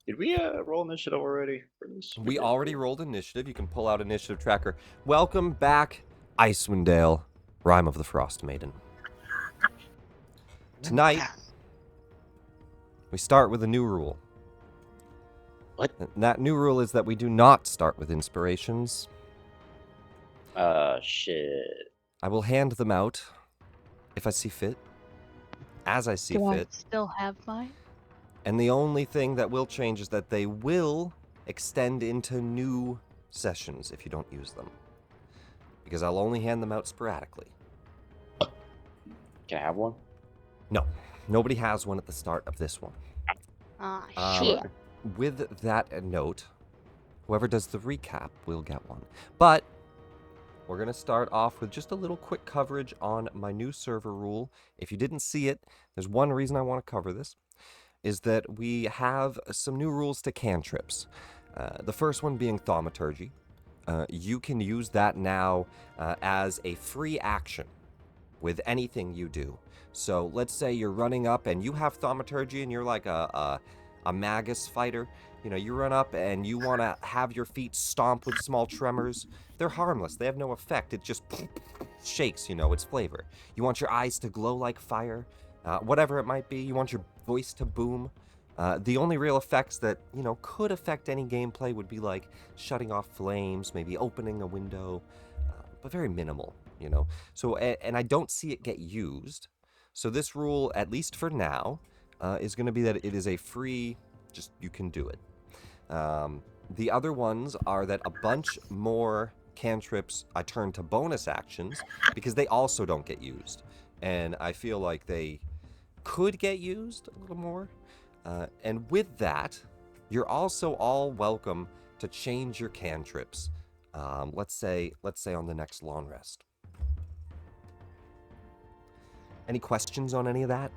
Did we roll initiative already for this? We already rolled initiative. You can pull out initiative tracker. Welcome back, Icewind, Rime of the Frost Maiden. Tonight, we start with a new rule. What? And that new rule is that we do not start with inspirations. Shit. I will hand them out if I see fit, as I see Do I fit. still have mine? And the only thing that will change is that they will extend into new sessions if you don't use them. Because I'll only hand them out sporadically. Can I have one? No, nobody has one at the start of this one. Shit. With that note, whoever does the recap will get one. But we're going to start off with just a little quick coverage on my new server rule. If you didn't see it, there's one reason I want to cover this, is that we have some new rules to cantrips. The first one being thaumaturgy. You can use that now as a free action with anything you do. So let's say you're running up and you have thaumaturgy and you're like a magus fighter. You know, you run up and you want to have your feet stomp with small tremors. They're harmless. They have no effect. It just shakes, its flavor. You want your eyes to glow like fire, whatever it might be. You want your voice to boom. The only real effects that, could affect any gameplay would be like shutting off flames, maybe opening a window, but very minimal, So, and I don't see it get used. So this rule, at least for now, is going to be that it is a free, just you can do it. The other ones are that a bunch more cantrips I turn to bonus actions because they also don't get used. And I feel like they could get used a little more. And with that, you're also all welcome to change your cantrips. Let's say on the next long rest. Any questions on any of that?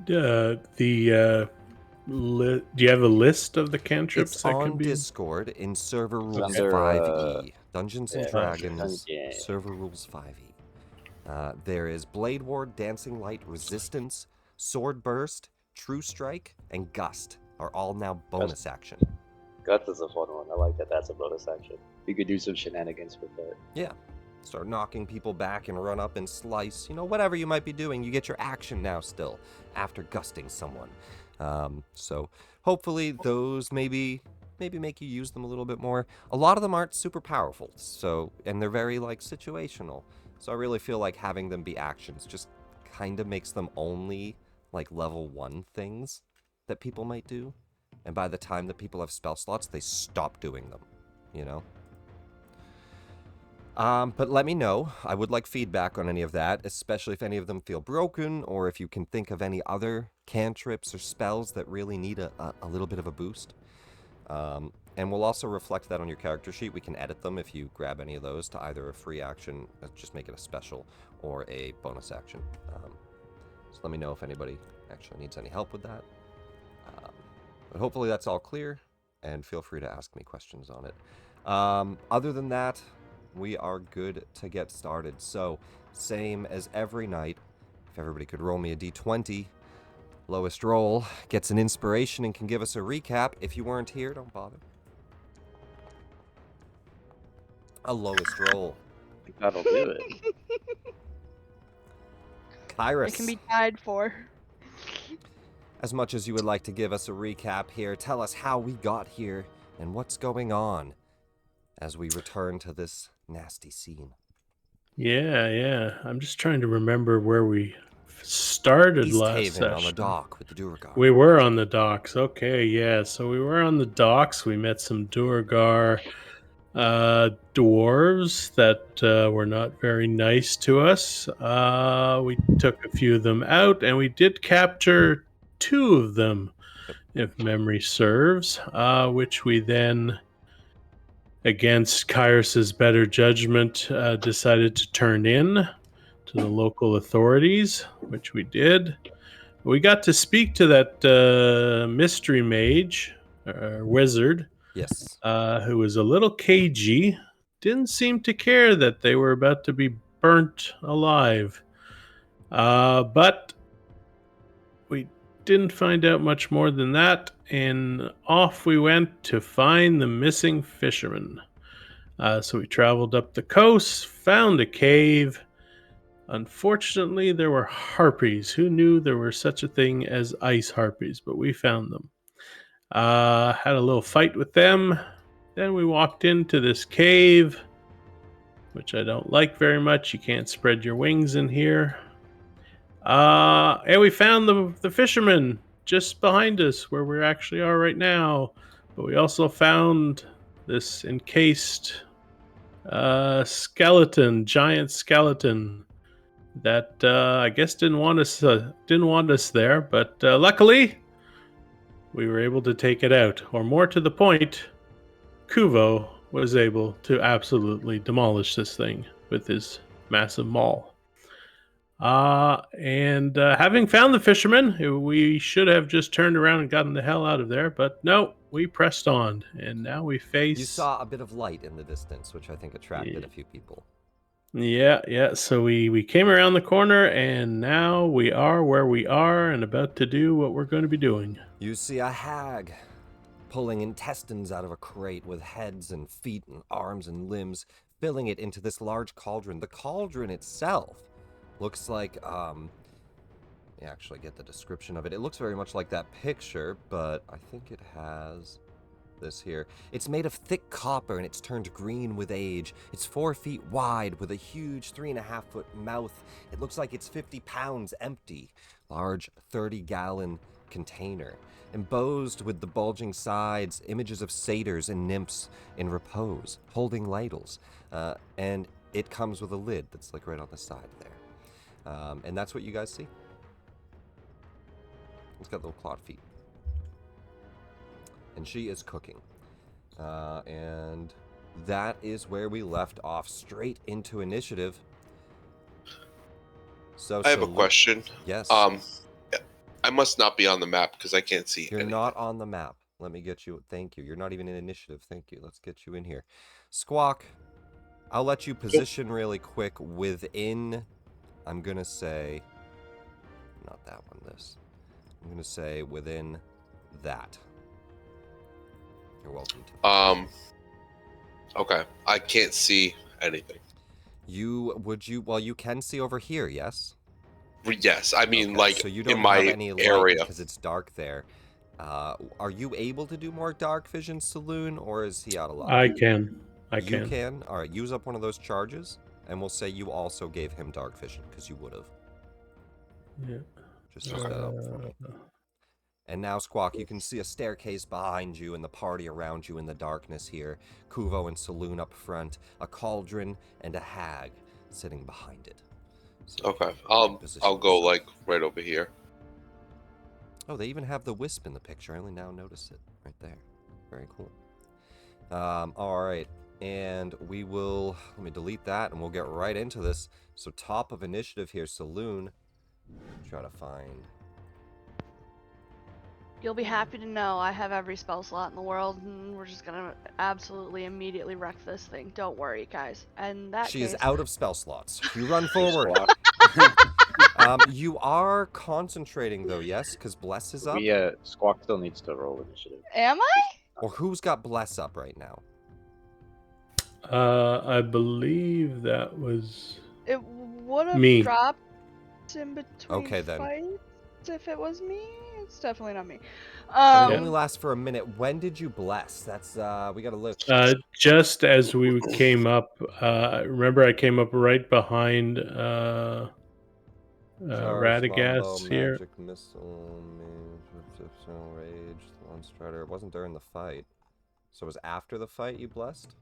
Do you have a list of the cantrips It's that on can be? Discord in Server Rules under, 5e. Dungeons and yeah, Dragons, yeah. Server Rules 5e. There is Blade Ward, Dancing Light, Resistance, Sword Burst, True Strike, and Gust are all now bonus action. Guts is a fun one. I like that. That's a bonus action. You could do some shenanigans with that. Yeah. Start knocking people back and run up and slice. Whatever you might be doing, you get your action now still after gusting someone. So hopefully those maybe make you use them a little bit more. A lot of them aren't super powerful, and they're very situational. So I really feel like having them be actions just kind of makes them only level 1 things that people might do. And by the time that people have spell slots, they stop doing them, But let me know. I would like feedback on any of that, especially if any of them feel broken, or if you can think of any other cantrips or spells that really need a little bit of a boost. And we'll also reflect that on your character sheet. We can edit them if you grab any of those to either a free action, just make it a special, or a bonus action. So let me know if anybody actually needs any help with that. But hopefully that's all clear, and feel free to ask me questions on it. Other than that, we are good to get started. So, same as every night, if everybody could roll me a d20, lowest roll gets an inspiration and can give us a recap. If you weren't here, don't bother. A lowest roll. I think that'll do it. Kyrus, It can be tied for. as much as you would like to give us a recap here, tell us how we got here and what's going on as we return to this nasty scene. Yeah. I'm just trying to remember where we started last Easthaven session. on the dock with the Duergar. We were on the docks. Okay, yeah. So we were on the docks. We met some Duergar dwarves that were not very nice to us. We took a few of them out, and we did capture 2 of them, if memory serves, which we then, against Kyrus's better judgment, decided to turn in to the local authorities, which we did. We got to speak to that mystery mage, wizard, Yes. who was a little cagey, didn't seem to care that they were about to be burnt alive. But we didn't find out much more than that, and off we went to find the missing fisherman. So we traveled up the coast, found a cave. Unfortunately, there were harpies. Who knew there were such a thing as ice harpies? But we found them. Had a little fight with them. Then we walked into this cave, which I don't like very much. You can't spread your wings in here. And we found the fisherman just behind us, where we actually are right now. But we also found this encased skeleton, giant skeleton that I guess didn't want us there. But luckily, we were able to take it out. Or more to the point, Kuvo was able to absolutely demolish this thing with his massive maul. And having found the fisherman, we should have just turned around and gotten the hell out of there, but no, we pressed on, and now we face... You saw a bit of light in the distance, which I think attracted a few people. Yeah, so we came around the corner, and now we are where we are and about to do what we're going to be doing. You see a hag pulling intestines out of a crate with heads and feet and arms and limbs, filling it into this large cauldron. The cauldron itself looks like, you actually get the description of it. It looks very much like that picture, but I think it has this here. It's made of thick copper and it's turned green with age. It's 4 feet wide with a huge 3.5-foot mouth. It looks like it's 50 pounds empty. Large 30-gallon container. Embossed with the bulging sides, images of satyrs and nymphs in repose, holding ladles. And it comes with a lid that's like right on the side there. And that's what you guys see. It's got little clawed feet. And she is cooking. And that is where we left off, straight into initiative. So I have a question. Yes. I must not be on the map because I can't see You're anything. not on the map. Let me get you. Thank you. You're not even in initiative. Thank you. Let's get you in here. Squawk, I'll let you position really quick within, I'm going to say, not that one, this. I'm going to say within that. You're welcome to. Okay. I can't see anything. Well, you can see over here, yes? Yes. I mean, Okay, like, so you don't in my have any light area. because it's dark there. Are you able to do more dark vision, Saloon, or is he out of luck? I can. You can? All right, use up one of those charges, and we'll say you also gave him dark vision, because you would have. Yeah. Just look that up for me. And now, Squawk, you can see a staircase behind you and the party around you in the darkness here. Kuvo and Saloon up front, a cauldron, and a hag sitting behind it. So Okay. I'll go, like, right over here. Oh, they even have the wisp in the picture. I only now notice it right there. Very cool. All right. And we will, let me delete that and we'll get right into this. So top of initiative here, Saloon. Try to find. You'll be happy to know I have every spell slot in the world, and we're just gonna absolutely immediately wreck this thing. Don't worry, guys. And that She case, is out of spell slots. You run forward. You are concentrating though, yes? Because Bless is up? Squawk still needs to roll initiative. Am I? Or who's got Bless up right now? I believe that was It would have me. dropped in between Okay, then. fights if it was me. It's definitely not me. And it only lasts for a minute. When did you Bless? That's, we gotta look. Just as we came up. Remember, I came up right behind Radagast here. Magic missile, rage, launch strider. It wasn't during the fight. So it was after the fight you blessed?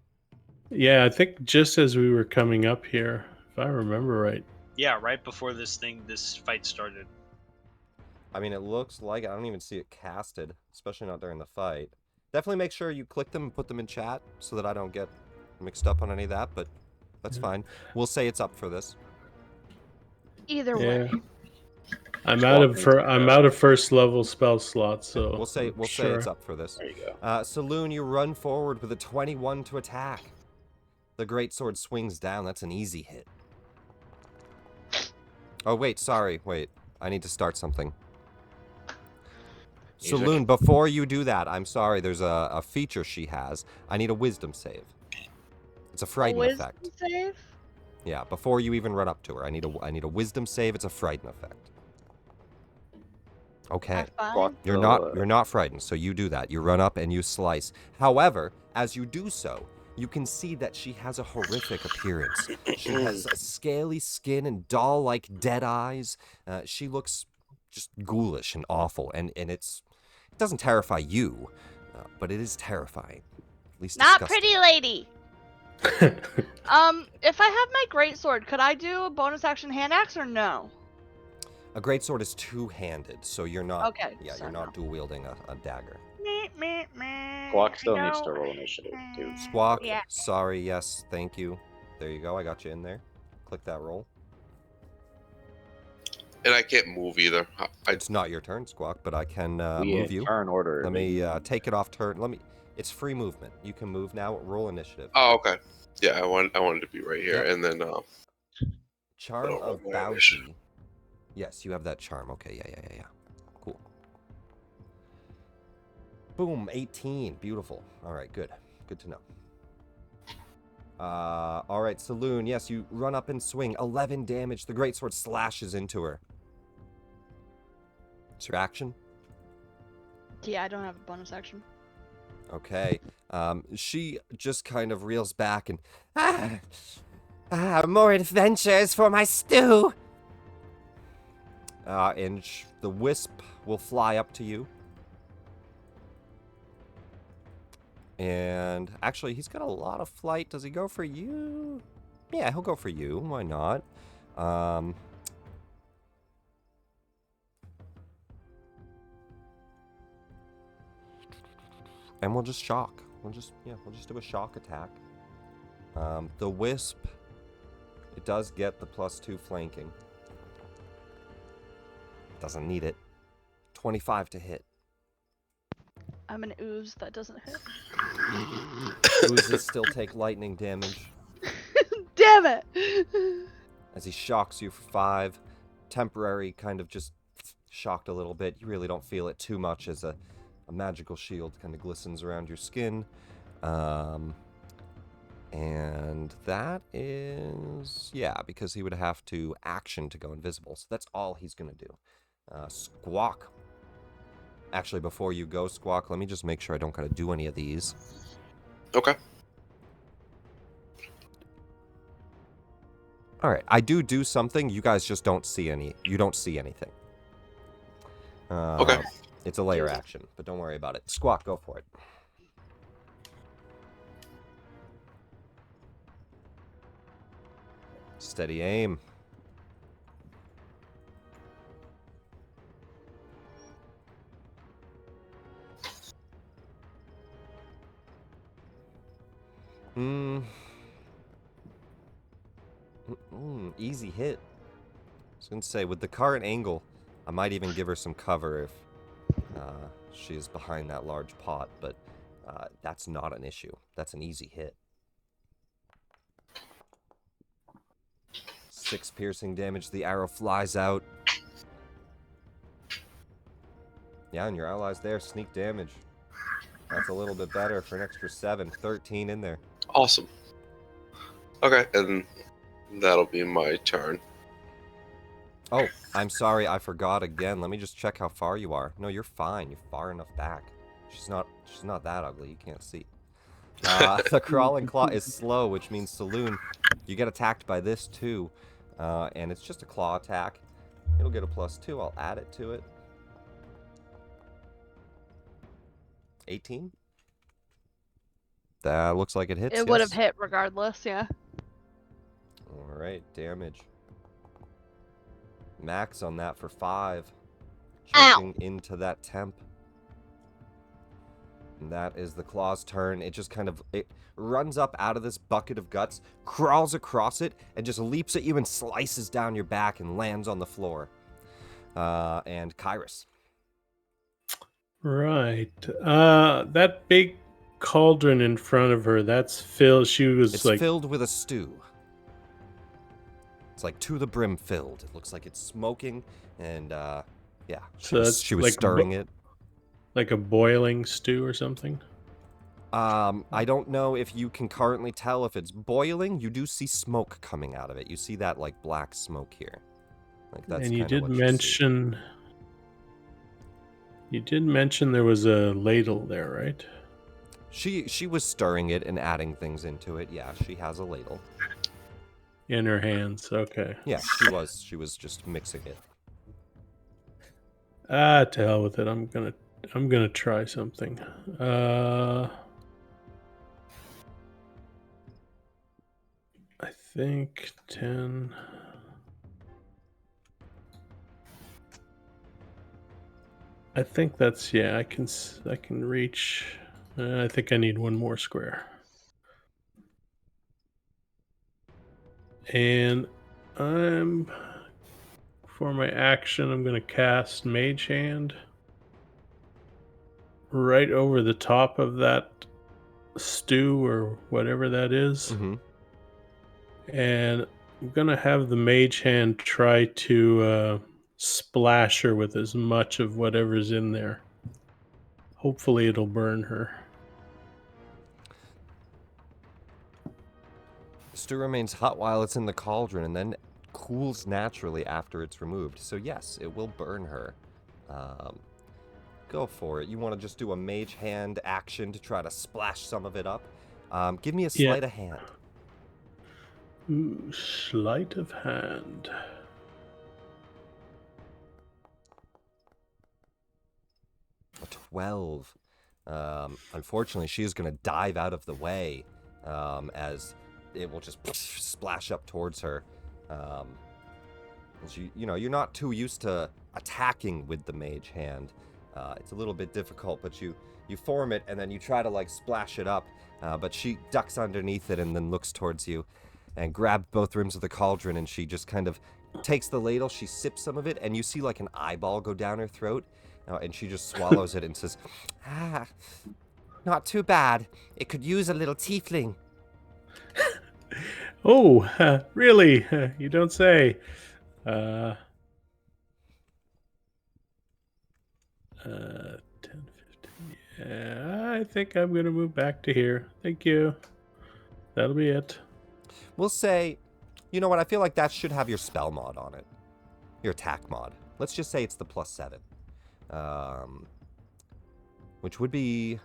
Yeah, I think just as we were coming up here, if I remember right. Yeah, right before this fight started. I mean, it looks like it. I don't even see it casted, especially not during the fight. Definitely make sure you click them and put them in chat so that I don't get mixed up on any of that, but that's fine. We'll say it's up for this. Either way. I'm out of first level spell slots, so we'll say it's up for this. There you go. Saloon, you run forward with a 21 to attack. The greatsword swings down. That's an easy hit. Oh wait, sorry. Wait, I need to start something. Saloon, before you do that, I'm sorry, there's a feature she has. I need a wisdom save. It's a frighten effect. Wisdom save? Yeah, before you even run up to her, I need a wisdom save. It's a frighten effect. Okay. Fine. You're not frightened, so you do that. You run up and you slice. However, as you do so, you can see that she has a horrific appearance. She has scaly skin and doll-like dead eyes. She looks just ghoulish and awful, and it doesn't terrify you, but it is terrifying. At least Not disgusting. pretty lady. If I have my greatsword, could I do a bonus action hand axe or no? A greatsword is two-handed, so you're not. Okay. Yeah, so you're not no. dual wielding a dagger. Squawk still needs to roll initiative too. Squawk. Yeah. Sorry. Yes. Thank you. There you go. I got you in there. Click that roll. And I can't move either. It's not your turn, Squawk, but I can We move you. turn order. Let me take it off turn. It's free movement. You can move now. Roll initiative. Oh, okay. Yeah, I wanted to be right here, Yep. and then Charm Oh, of my bounty. gosh. Yes, you have that charm. Okay, yeah. Cool. Boom, 18. Beautiful. All right, good. Good to know. All right, Saloon. Yes, you run up and swing. 11 damage. The greatsword slashes into her. It's your action. Yeah, I don't have a bonus action. Okay. She just kind of reels back and more adventures for my stew. And the wisp will fly up to you. And actually, he's got a lot of flight. Does he go for you? Yeah, he'll go for you. Why not? And we'll just shock. We'll just do a shock attack. The wisp, it does get the +2 flanking. Doesn't need it. 25 to hit. I'm an ooze that doesn't hit. Oozes still take lightning damage Damn it! as he shocks you for 5. Temporary, kind of just shocked a little bit. You really don't feel it too much as a magical shield kind of glistens around your skin. And that is, yeah, because he would have to action to go invisible. So that's all he's going to do. Squawk. Actually, before you go, Squawk, let me just make sure I don't got to do any of these. okay. All right, I do something. You guys just don't see any. You don't see anything. Okay. It's a layer action, but don't worry about it. Squawk, go for it. Steady aim. Easy hit. I was gonna say, with the current angle, I might even give her some cover if she is behind that large pot, but that's not an issue. That's an easy hit. 6 piercing damage. The arrow flies out. Yeah, and your allies there, sneak damage. That's a little bit better for an extra 7. 13 in there. Awesome. Okay, and that'll be my turn. Oh, I'm sorry, I forgot again. Let me just check how far you are. No, you're fine. You're far enough back. She's not that ugly. You can't see. The crawling claw is slow, which means Saloon, you get attacked by this too. And it's just a claw attack. It'll get a +2. I'll add it to it. 18? That looks like it hits. It would have yes? hit regardless, yeah. Alright, damage. Max on that for 5. Ow! Choking into that temp. And that is the claw's turn. It just kind of, it runs up out of this bucket of guts, crawls across it, and just leaps at you and slices down your back and lands on the floor. And Kyrus. Right. That big cauldron in front of her, that's filled. She was It's like filled with a stew. It's like to the brim filled. It looks like it's smoking, and yeah, So that's she was like stirring it. Like a boiling stew or something? I don't know if you can currently tell if it's boiling. You do see smoke coming out of it. You see that like black smoke here. Like that's And you kind of did what you see. mention... You did mention there was a ladle there, right? She was stirring it and adding things into it. Yeah, she has a ladle. In her hands, okay. Yeah, she was just mixing it. Ah, to hell with it. I'm gonna try something. I think 10. I think that's, yeah, I can reach. I think I need one more square. And for my action, I'm going to cast Mage Hand right over the top of that stew or whatever that is. Mm-hmm. And I'm going to have the Mage Hand try to splash her with as much of whatever's in there. Hopefully it'll burn her. Stew remains hot while it's in the cauldron and then cools naturally after it's removed. So yes, it will burn her. Go for it. You want to just do a mage hand action to try to splash some of it up? Give me a sleight of hand. Ooh, sleight of hand. A 12. Unfortunately, she is going to dive out of the way as it will just splash up towards her. You're not too used to attacking with the mage hand. It's a little bit difficult, but you form it and then you try to like splash it up, but she ducks underneath it and then looks towards you and grabs both rims of the cauldron, and she just kind of takes the ladle, she sips some of it, and you see like an eyeball go down her throat, and she just swallows it and says, not too bad. It could use a little tiefling. Oh, really? You don't say. 10, 15. Yeah, I think I'm going to move back to here. Thank you. That'll be it. We'll say, you know what, I feel like that should have your spell mod on it. Your attack mod. Let's just say it's the +7. Which would be...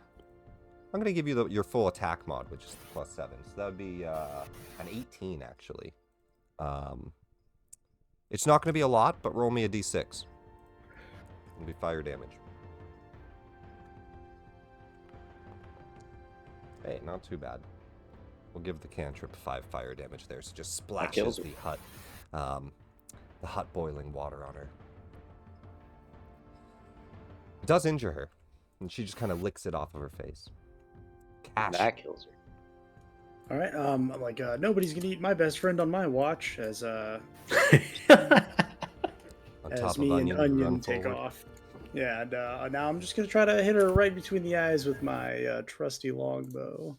I'm going to give you your full attack mod, which is the +7. So that would be an 18, actually. It's not going to be a lot, but roll me a d6. It'll be fire damage. Hey, not too bad. We'll give the cantrip 5 fire damage there. So just splashes the hot boiling water on her. It does injure her, and she just kind of licks it off of her face. Cash. That kills her. All right. I'm like, nobody's gonna eat my best friend on my watch as On as top me of and Onion, Onion take forward. off. Yeah, and now I'm just gonna try to hit her right between the eyes with my trusty longbow.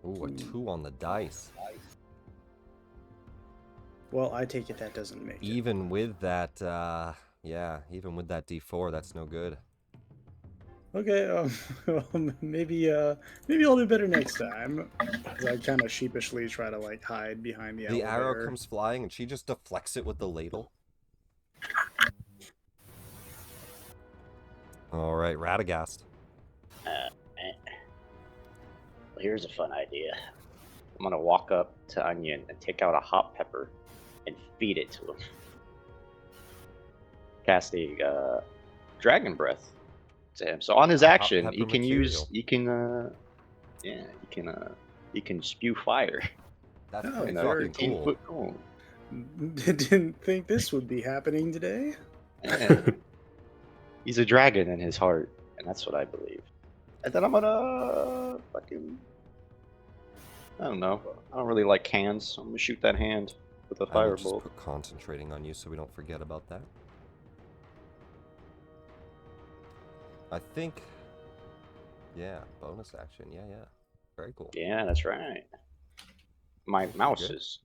Ooh, a 2 on the dice. Well, I take it that doesn't make it. Even with that, even with that D4, that's no good. Okay, well, maybe I'll do better next time. As I kind of sheepishly try to like hide behind the The arrow owlbear. comes flying, and she just deflects it with the ladle. All right, Radagast. Well, here's a fun idea. I'm gonna walk up to Onion and take out a hot pepper and feed it to him. Casting dragon breath to him. So on his Hot action, pepper he can material. he can spew fire. That's Oh, pretty very fucking 15 cool. foot cone. Didn't think this would be happening today. And he's a dragon in his heart, and that's what I believe. And then I'm gonna fucking, I don't know. I don't really like hands, so I'm gonna shoot that hand with a I will just firebolt. put concentrating on you so we don't forget about that. I think, yeah, bonus action. Yeah. Very cool. Yeah, that's right. My mouse Good. is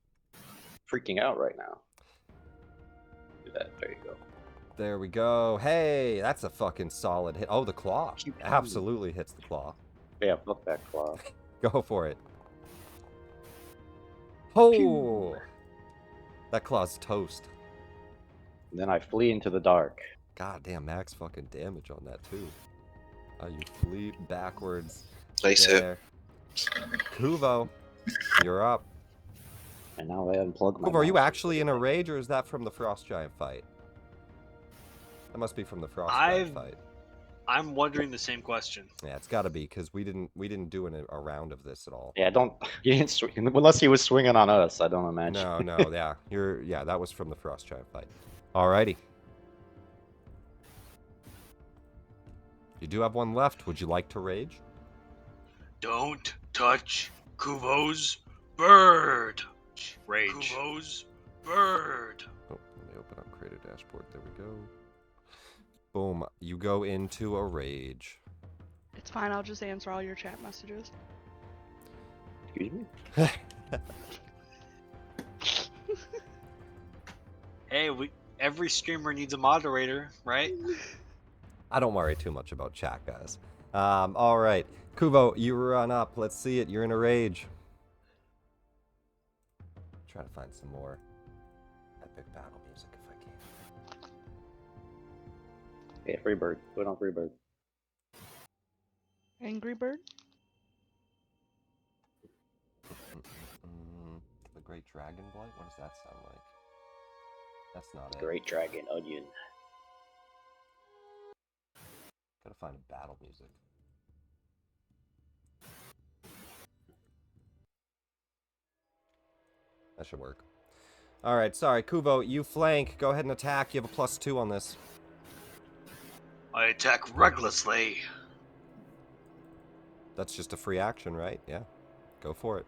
freaking out right now. that. There you go. There we go. Hey, that's a fucking solid hit. Oh, the claw. Keep coming. Absolutely hits the claw. Yeah, fuck that claw. Go for it. Oh! That claw's toast. And then I flee into the dark. God damn, max fucking damage on that too. Oh, you flee backwards. Nice hit. There. Kuvo, you're up. And now I unplug my Kuvo, are you mouse. actually in a rage, or is that from the Frost Giant fight? That must be from the Frost Giant fight. I'm wondering the same question. Yeah, it's got to be because we didn't do a round of this at all. Yeah, don't. You didn't swing, unless he was swinging on us. I don't imagine. No, yeah, that was from the Frost Giant fight. Alrighty. You do have one left. Would you like to rage? Don't touch Kuvo's bird. Rage. Kuvo's bird. Oh, let me open up Creator Dashboard. There we go. Boom. You go into a rage. It's fine. I'll just answer all your chat messages. Excuse me? Hey, every streamer needs a moderator, right? I don't worry too much about chat, guys. All right. Kuvo, you run up. Let's see it. You're in a rage. Try to find some more epic battle music if I can. Yeah, Freebird. Put on Freebird. Angry Bird? The Great Dragon Blight? What does that sound like? That's not it. Great Dragon Onion. Gotta find a battle music. That should work. Alright, sorry. Kuvo, you flank. Go ahead and attack. You have a +2 on this. I attack recklessly. That's just a free action, right? Yeah. Go for it.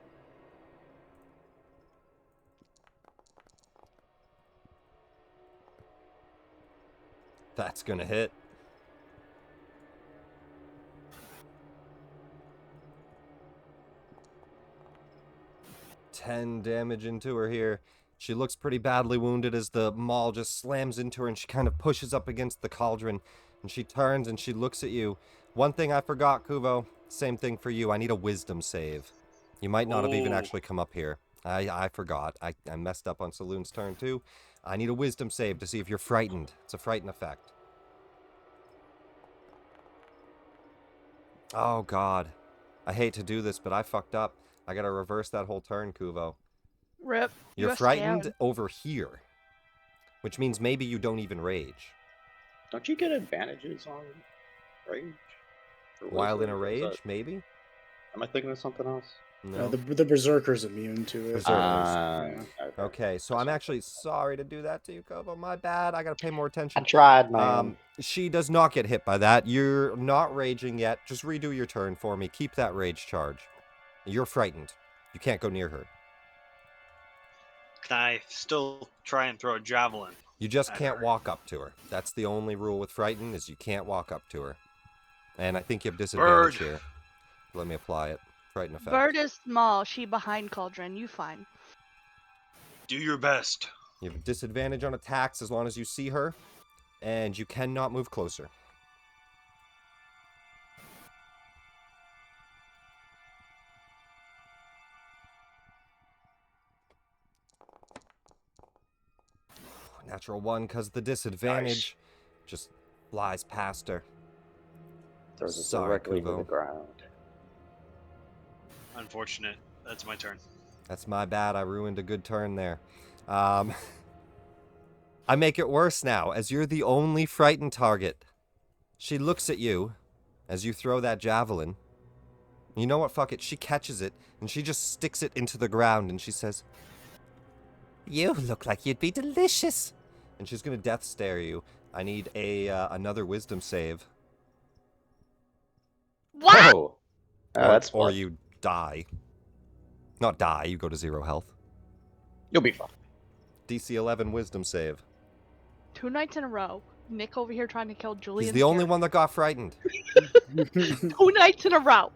That's gonna hit. $10 damage into her here. She looks pretty badly wounded as the maul just slams into her and she kind of pushes up against the cauldron. And she turns and she looks at you. One thing I forgot, Kuvo. Same thing for you. I need a wisdom save. You might not have even actually come up here. I forgot. I messed up on Saloon's turn too. I need a wisdom save to see if you're frightened. It's a frighten effect. Oh, God. I hate to do this, but I fucked up. I gotta reverse that whole turn, Kuvo. Rip. You're frightened over here. Which means maybe you don't even rage. Don't you get advantages on rage? Or While in wisdom? a Is rage, that- maybe? Am I thinking of something else? No. The Berserker's immune to it. Berserkers. Yeah. Okay, so I'm actually sorry to do that to you, Kuvo. My bad. I gotta pay more I attention. tried, man. She does not get hit by that. You're not raging yet. Just redo your turn for me. Keep that rage charge. You're frightened. You can't go near her. Can I still try and throw a javelin? You just can't walk up to her. That's the only rule with frightened, is you can't walk up to her. And I think you have disadvantage here. Let me apply it. Frighten effect. Bird is small. She behind cauldron. You fine. Do your best. You have disadvantage on attacks as long as you see her. And you cannot move closer. Natural 1 because the disadvantage just flies past her. Throws us Sorry, directly to Kuvo. the ground. Unfortunate. That's my turn. That's my bad. I ruined a good turn there. I make it worse now, as you're the only frightened target. She looks at you as you throw that javelin. You know what? Fuck it. She catches it, and she just sticks it into the ground, and she says, "You look like you'd be delicious." And she's going to death stare you. I need another wisdom save. What? Oh! That's or fun. you die. Not die, you go to 0 health. You'll be fine. DC 11 wisdom save. 2 nights in a row. Nick over here trying to kill Julian. He's the only one that got frightened. 2 nights in a row.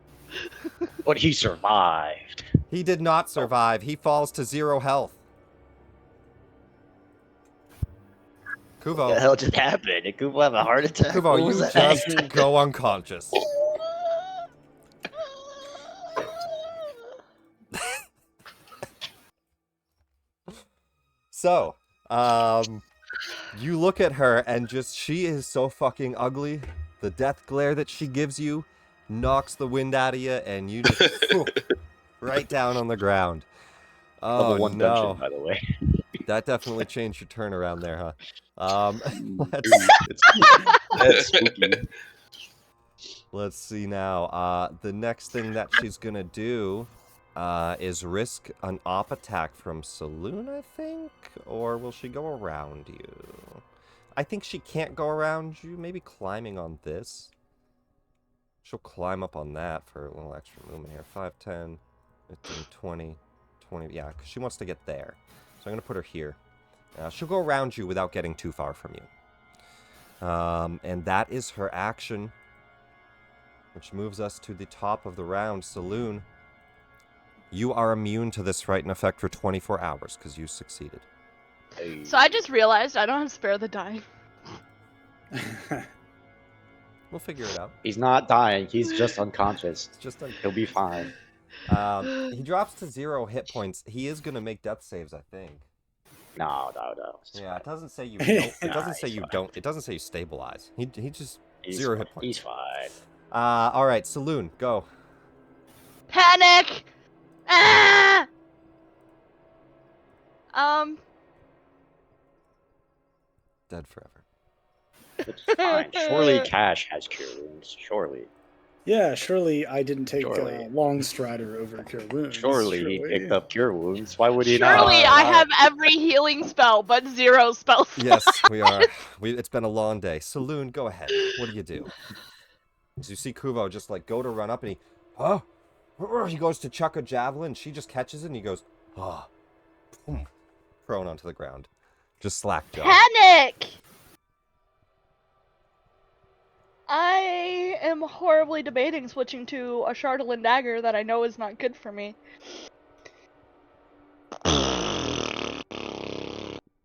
But he survived. He did not survive. He falls to 0 health. What the Kuvo, hell just happened? Did Kuvo have a heart attack? Kuvo, What was you that? just go unconscious. So, you look at her and just, she is so fucking ugly. The death glare that she gives you knocks the wind out of you, and you just right down on the ground. Oh, Level 1 no. dungeon, by the way. That definitely changed your turnaround there, huh? It's spooky. Let's see now. The next thing that she's gonna do is risk an op attack from Saloon, I think? Or will she go around you? I think she can't go around you. Maybe climbing on this. She'll climb up on that for a little extra movement here. 5, 10, 15, 20, 20. Yeah, because she wants to get there. So I'm going to put her here. She'll go around you without getting too far from you. And that is her action. Which moves us to the top of the round. Saloon, you are immune to this frighten effect for 24 hours because you succeeded. Hey. So I just realized I don't have spare the dying. We'll figure it out. He's not dying. He's just unconscious. It's just He'll be fine. he drops to 0 hit points. He is gonna make death saves, I think. No. It's Yeah, fine. it doesn't say you don't. It Nah, doesn't say he's you fine. don't. It doesn't say you stabilize. He just He's 0 fine. hit points. He's fine. All right, Saloon, go. Panic! Ah! Dead forever. It's fine. Surely Cash has cure wounds. Surely. Yeah, surely I didn't take Surely. Long Strider over Cure Wounds. Surely he picked up cure wounds. Why would he not? Surely I have every healing spell, but 0 spell slots. Yes, we are. It's been a long day. Saloon, go ahead. What do you do? So you see Kuvo just like go to run up, and he goes to chuck a javelin. She just catches it, and he goes, boom, prone onto the ground, just slack jaw. Panic! I am horribly debating switching to a Chardelin dagger that I know is not good for me.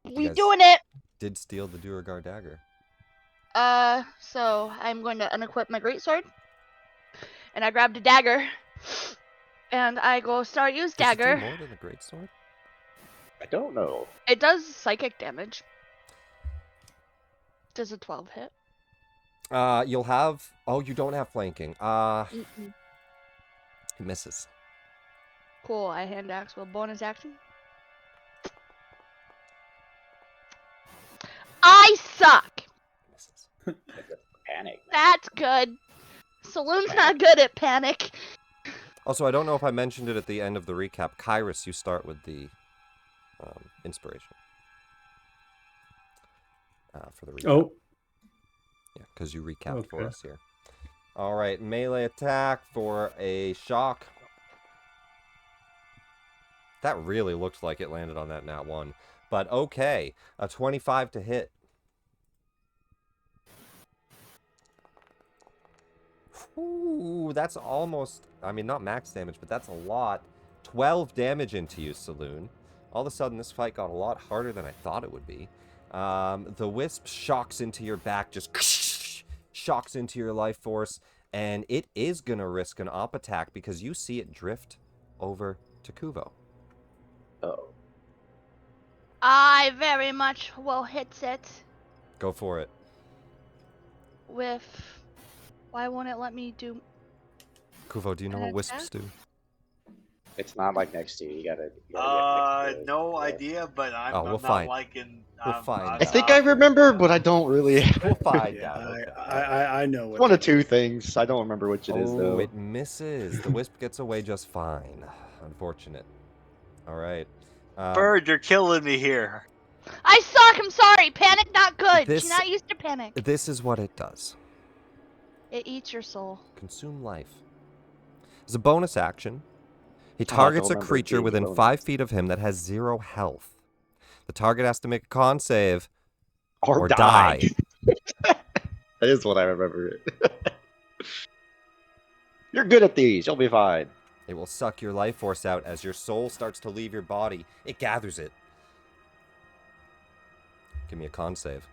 We guys- doing it! Did steal the Duragar dagger. So I'm going to unequip my greatsword, and I grabbed a dagger, and I go start use Does it do dagger. more than a greatsword? I don't know. It does psychic damage. Does a 12 hit? You'll have. Oh, you don't have flanking. Mm-mm. It misses. Cool. I hand axe with bonus action. I suck. Misses. Panic. That's good. Saloon's not good at panic. Also, I don't know if I mentioned it at the end of the recap. Kyrus, you start with the inspiration for the recap. Oh, Yeah, because you recapped for Okay. us here. All right, melee attack for a shock. That really looked like it landed on that nat 1. But okay, a 25 to hit. Ooh, that's almost, I mean, not max damage, but that's a lot. 12 damage into you, Saloon. All of a sudden, this fight got a lot harder than I thought it would be. The wisp shocks into your back, just shocks into your life force, and it is going to risk an op attack because you see it drift over to Kuvo. Oh. I very much will hit it Go for it. with... Why won't it let me do... Kuvo, do you know what wisps do? It's not like next to you. You gotta get next to it. No Yeah. idea, but I'm, Oh, I'm we'll not find- liking. we'll find I think I remember, but I don't really. We'll find Yeah, out. Okay. I know what One to of two things. I don't remember which it is Oh, though. it misses. The wisp gets away just fine. Unfortunate. All right. Bird, you're killing me here. I suck! I'm sorry! Panic not good! This- She's not used to panic. This is what it does. It eats your soul. Consume life. As a bonus action, he I targets a remember it creature being within bonus. 5 feet of him that has 0 health. The target has to make a con save or die. That is what I remember. You're good at these. You'll be fine. It will suck your life force out as your soul starts to leave your body. It gathers it. Give me a con save.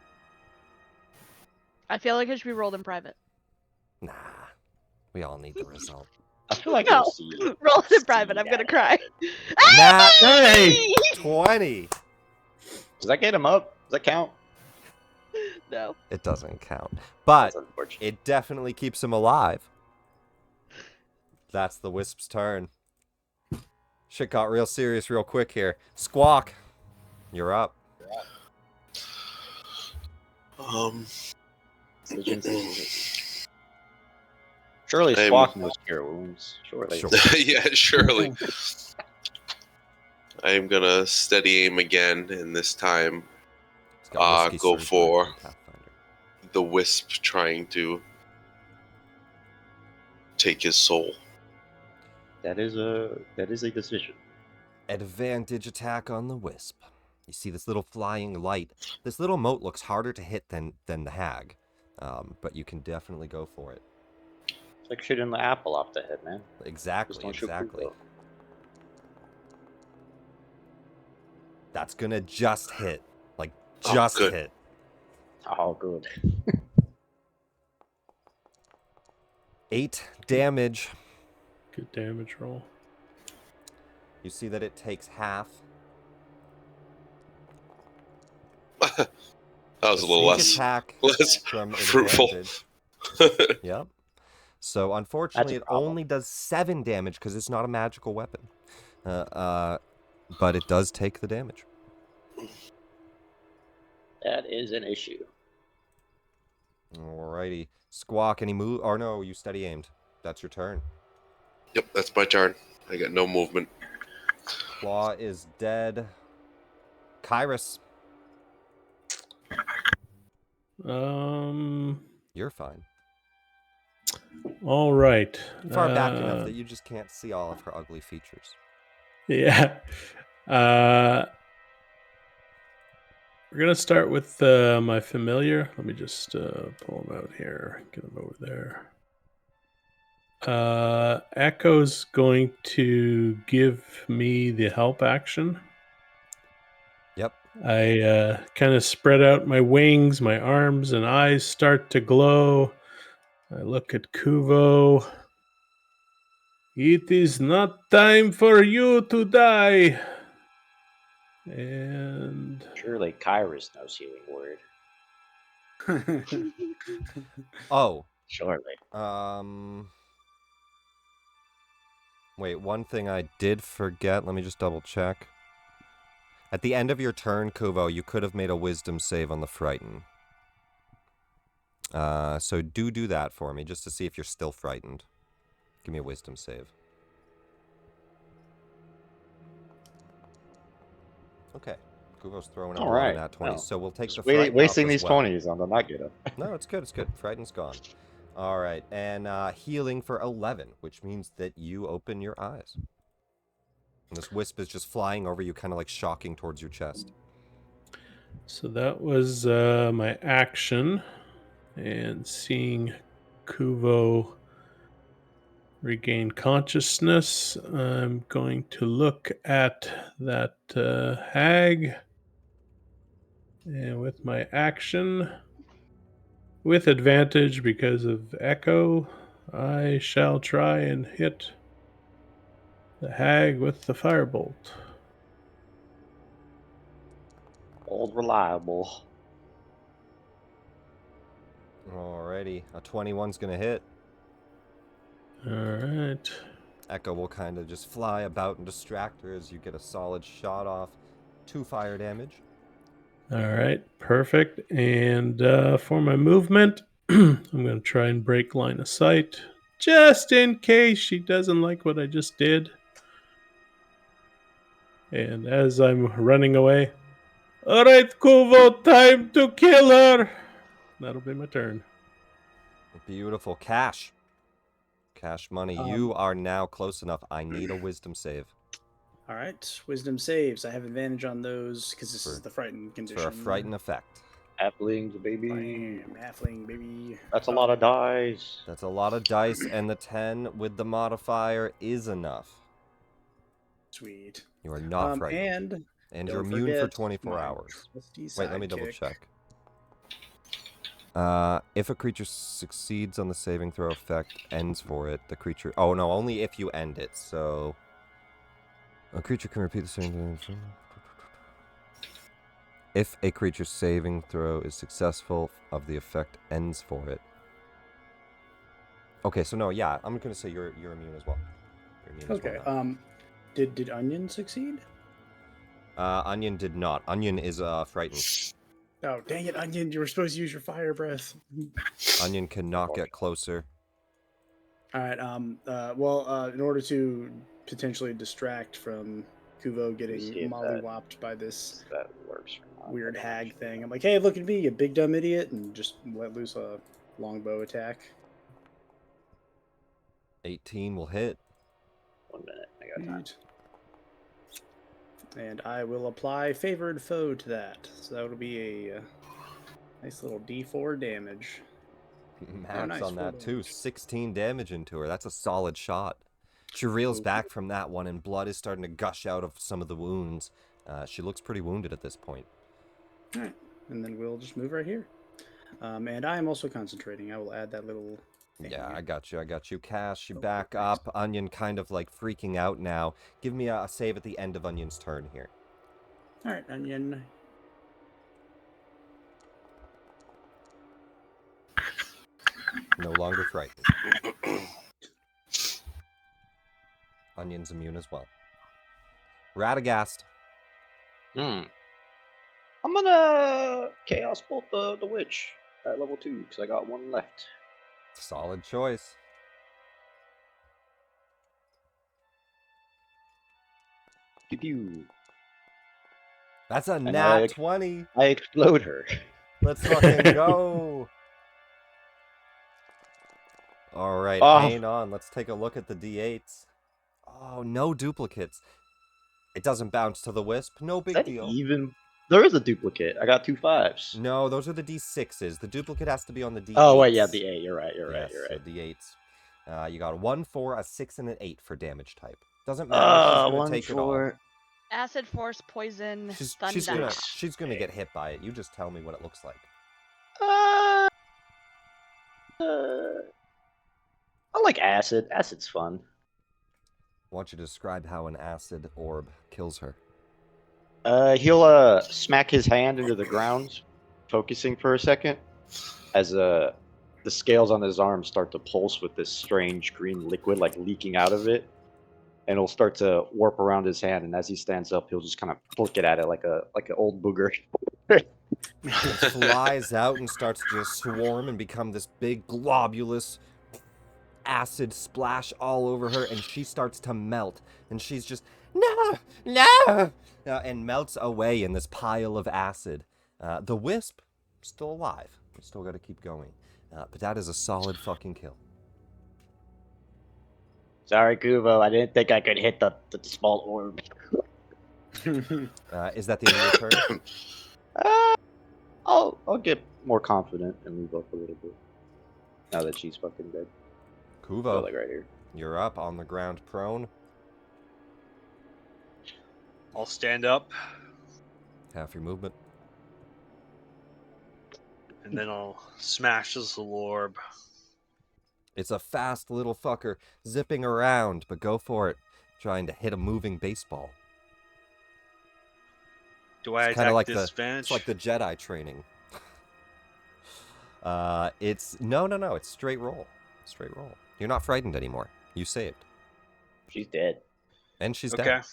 I feel like it should be rolled in private. Nah. We all need the result. I feel like No. we'll see. Roll it in see private. I'm gonna that cry. Nat Hey! 20. Does that get him up? Does that count? No. It doesn't count. But That's unfortunate. it definitely keeps him alive. That's the Wisp's turn. Shit got real serious real quick here. Squawk, you're up. Surely I'm- Squawk knows cure wounds. Surely. Sure. Yeah, surely. I am gonna steady aim again, and this time He's got whiskey go surgery for- from Pathfinder. the wisp trying to take his soul. That is a decision. Advantage attack on the Wisp. You see this little flying light. This little mote looks harder to hit than the hag, but you can definitely go for it. It's like shooting the apple off the head, man. Just Exactly, don't shoot exactly. people. That's gonna just hit. Like, Oh, just good. hit. Oh, good. 8 damage. Good damage roll. You see that it takes half. That was a little Sneak less attack less from fruitful. advantage. Yep. So unfortunately, it problem. only does 7 damage because it's not a magical weapon. But it does take the damage. That is an issue. Alrighty. Squawk, any move? Or no, you steady aimed. That's your turn. Yep, that's my turn. I got no movement. Claw is dead. Kyrus, you're fine. All right. Far back enough that you just can't see all of her ugly features. Yeah. We're gonna start with my familiar. Let me just pull him out here. Get him over there. Echo's going to give me the help action. Yep. I kind of spread out my wings, my arms and eyes start to glow. I look at Kuvo. It is not time for you to die. And Surely Kyrus knows healing word. Oh. Surely. Wait, one thing I did forget. Let me just double check. At the end of your turn, Kuvo, you could have made a wisdom save on the frighten. So do that for me, just to see if you're still frightened. Give me a wisdom save. Okay. Kuvo's throwing up All a lot right. of nat 20s, Well, so we'll take the Just frighten wasting off as these well. 20s on the not get up. No, it's good, it's good. Frighten's gone. All right, and healing for 11, which means that you open your eyes. And this wisp is just flying over you, kind of like shocking towards your chest. so that was my action. And seeing Kuvo regain consciousness, I'm going to look at that hag. And with my action, with advantage because of Echo, I shall try and hit the hag with the firebolt. Old reliable. Alrighty, a 21's gonna hit. All right. Echo will kind of just fly about and distract her as you get a solid shot off. 2 fire damage. All right, perfect. And for my movement, I'm going to try and break line of sight, just in case she doesn't like what I just did. And as I'm running away, all right, Kuvo, time to kill her. That'll be my turn. Beautiful. Cash. Cash money. You are now close enough. I need a wisdom save. All right, wisdom saves. I have advantage on those because this is For- the frightened It's condition. for a frighten effect. Halflings, baby. Bam, halfling, baby. That's a lot of dice. That's a lot of dice, and the 10 with the modifier is enough. Sweet. You are not frightened. And And you're don't immune for forget 24 my hours. trusty Wait, let me double sidekick. check. If a creature succeeds on the saving throw effect ends for it, the creature... Oh, no, only if you end it, so... A creature can repeat the same... If a creature's saving throw is successful of the effect ends for it. Okay, so no, yeah, I'm going to say you're immune as well. You're immune Okay. as well now. Did Onion succeed? Onion did not. Onion is frightened. Oh, dang it, Onion! You were supposed to use your fire breath. Onion cannot get closer. All right. In order to potentially distract from Kuvo See if getting mollywopped by this If that works or not. weird hag thing, I'm like, hey, look at me, you big dumb idiot, and just let loose a longbow attack. 18 will hit. 1 minute. I got time. And I will apply favored foe to that. So that'll be a nice little D4 damage. Max nice, on 4 that too. damage. 16 damage into her. That's a solid shot. She reels back from that one, and blood is starting to gush out of some of the wounds. She looks pretty wounded at this point. All right. And then we'll just move right here. And I am also concentrating. I will add that little thing Yeah, here. I got you. Cash, you Oh, back thanks. up. Onion kind of like freaking out now. Give me a save at the end of Onion's turn here. All right, Onion. No longer frightened. Onion's immune as well. Radagast. I'm gonna Chaos Bolt the witch at level 2 because I got 1 left. Solid choice. Pew pew. That's a And nat 20. I explode her. Let's fucking go. All right, Oh. hang on. Let's take a look at the D8s. Oh, no duplicates. It doesn't bounce to the wisp. No Is big that deal. even? There is a duplicate. I got 2 5s. No, those are the D6s. The duplicate has to be on the D8s. Oh wait, yeah, the 8. You're right. You're Yes, right. the D8s. You got a 1, 4, a 6, and an 8 for damage type. Doesn't matter. She's gonna 1 take it all. 4. Acid, force, poison, She's thunder. gonna get hit by it. You just tell me what it looks like. I like acid. Acid's fun. I want you to describe how an acid orb kills her. He'll smack his hand into the ground, focusing for a second, as the scales on his arm start to pulse with this strange green liquid like leaking out of it, and it'll start to warp around his hand. And as he stands up, he'll just kind of flick it at it like an old booger. It flies out and starts to just swarm and become this big globulous acid splash all over her, and she starts to melt, and she's just no, and melts away in this pile of acid. The wisp still alive. We still got to keep going, but that is a solid fucking kill. Sorry, Kubo. I didn't think I could hit the small orb. Is that the end of your turn? I'll get more confident and move up a little bit now that she's fucking dead. Kuvo, Like right here. you're up on the ground prone. I'll stand up Half your movement. and then I'll smash this little orb. It's a fast little fucker zipping around, but go for it. Trying to hit a moving baseball. Do I It's kinda attack like disadvantage? It's like the Jedi training. It's no. It's straight roll. Straight roll. You're not frightened anymore. You saved, She's dead. and she's Okay. dead.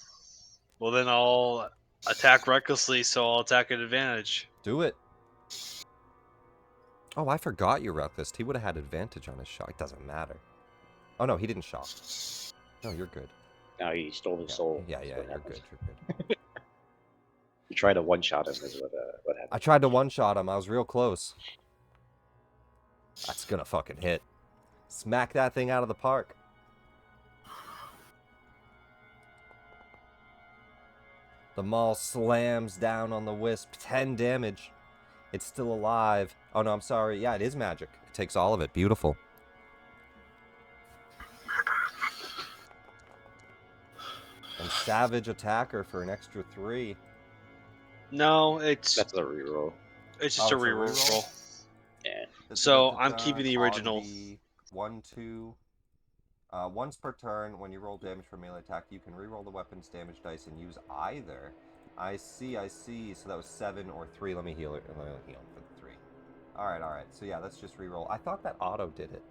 Well, then I'll attack recklessly, so I'll attack at advantage. Do it. Oh, I forgot you're reckless. He would have had advantage on his shot. It doesn't matter. Oh no, he didn't shot. No, you're good. Now he stole his soul. Yeah, That's you're what good. happened. You're good. You tried to one-shot him is what happened. I tried to one-shot him. I was real close. That's gonna fucking hit. Smack that thing out of the park. The maul slams down on the wisp. 10 damage. It's still alive. Oh no, I'm sorry. Yeah, it is magic. It takes all of it. Beautiful. And savage attacker for an extra 3. No, it's That's a reroll. just Oh, a it's a reroll. reroll? Yeah. So, I'm keeping the original. On the 1, 2. Once per turn, when you roll damage for melee attack, you can reroll the weapon's damage dice and use either. I see. So that was 7 or 3. Let me heal it. Let me heal for the 3. Alright. So yeah, let's just reroll. I thought that auto did it.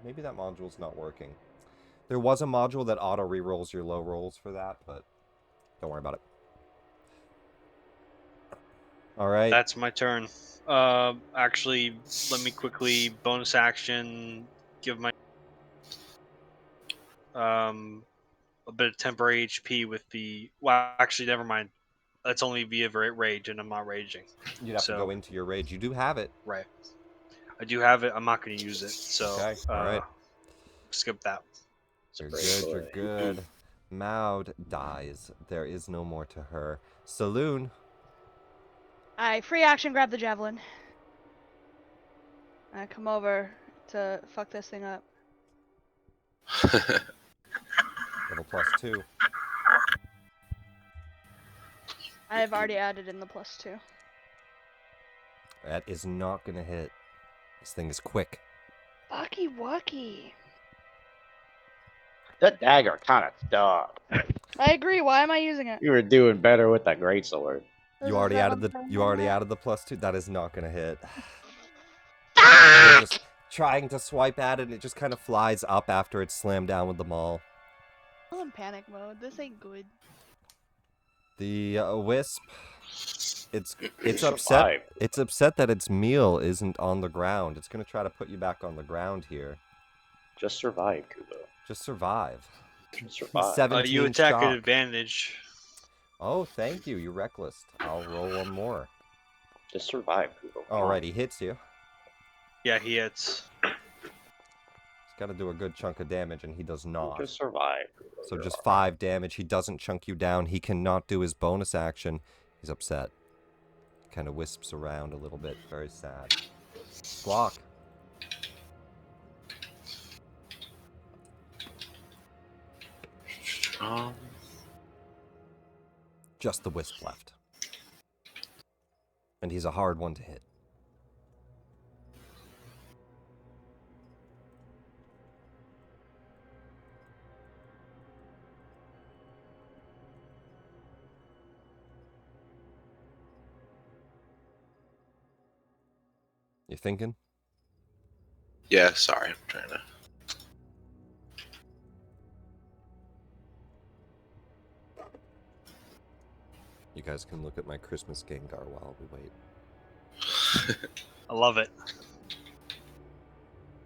Maybe that module's not working. There was a module that auto rerolls your low rolls for that, but don't worry about it. Alright. That's my turn. Actually, let me quickly bonus action give my a bit of temporary HP with the. Well, actually, never mind. That's only via rage, and I'm not raging. You'd have to go into your rage. You do have it. Right. I do have it. I'm not going to use it. So, Okay, alright. skip that. You're Great good, boy. you're good. Maud dies. There is no more to her. Saloon. I free action grab the javelin. I come over to fuck this thing up. Level +2. I have already added in the +2. That is not gonna hit. This thing is quick. Fucky wucky. That dagger kind of sucked. I agree. Why am I using it? You were doing better with that greatsword. This You is already how added the I'm you already playing added the +2. That is not gonna hit. Ah! You're just trying to swipe at it and it just kind of flies up after it's slammed down with the maul. I'm in panic mode. This ain't good. The wisp, it's upset. Survived. It's upset that its meal isn't on the ground. It's gonna try to put you back on the ground here. Just survive, Kubo. Just survive. Just survive. 17 You attack at shock. advantage. Oh, thank you. You reckless. I'll roll one more. Just survive, Kubo. Alright, he hits you. Yeah, he hits. He's got to do a good chunk of damage, and he does not. Just survive. Kubo. So You're just all 5 damage. He doesn't chunk you down. He cannot do his bonus action. He's upset. Kind of wisps around a little bit. Very sad. Squawk. Just the wisp left. And he's a hard one to hit. You thinking? Yeah, sorry, I'm trying to. You guys can look at my Christmas Gengar while we wait. I love it.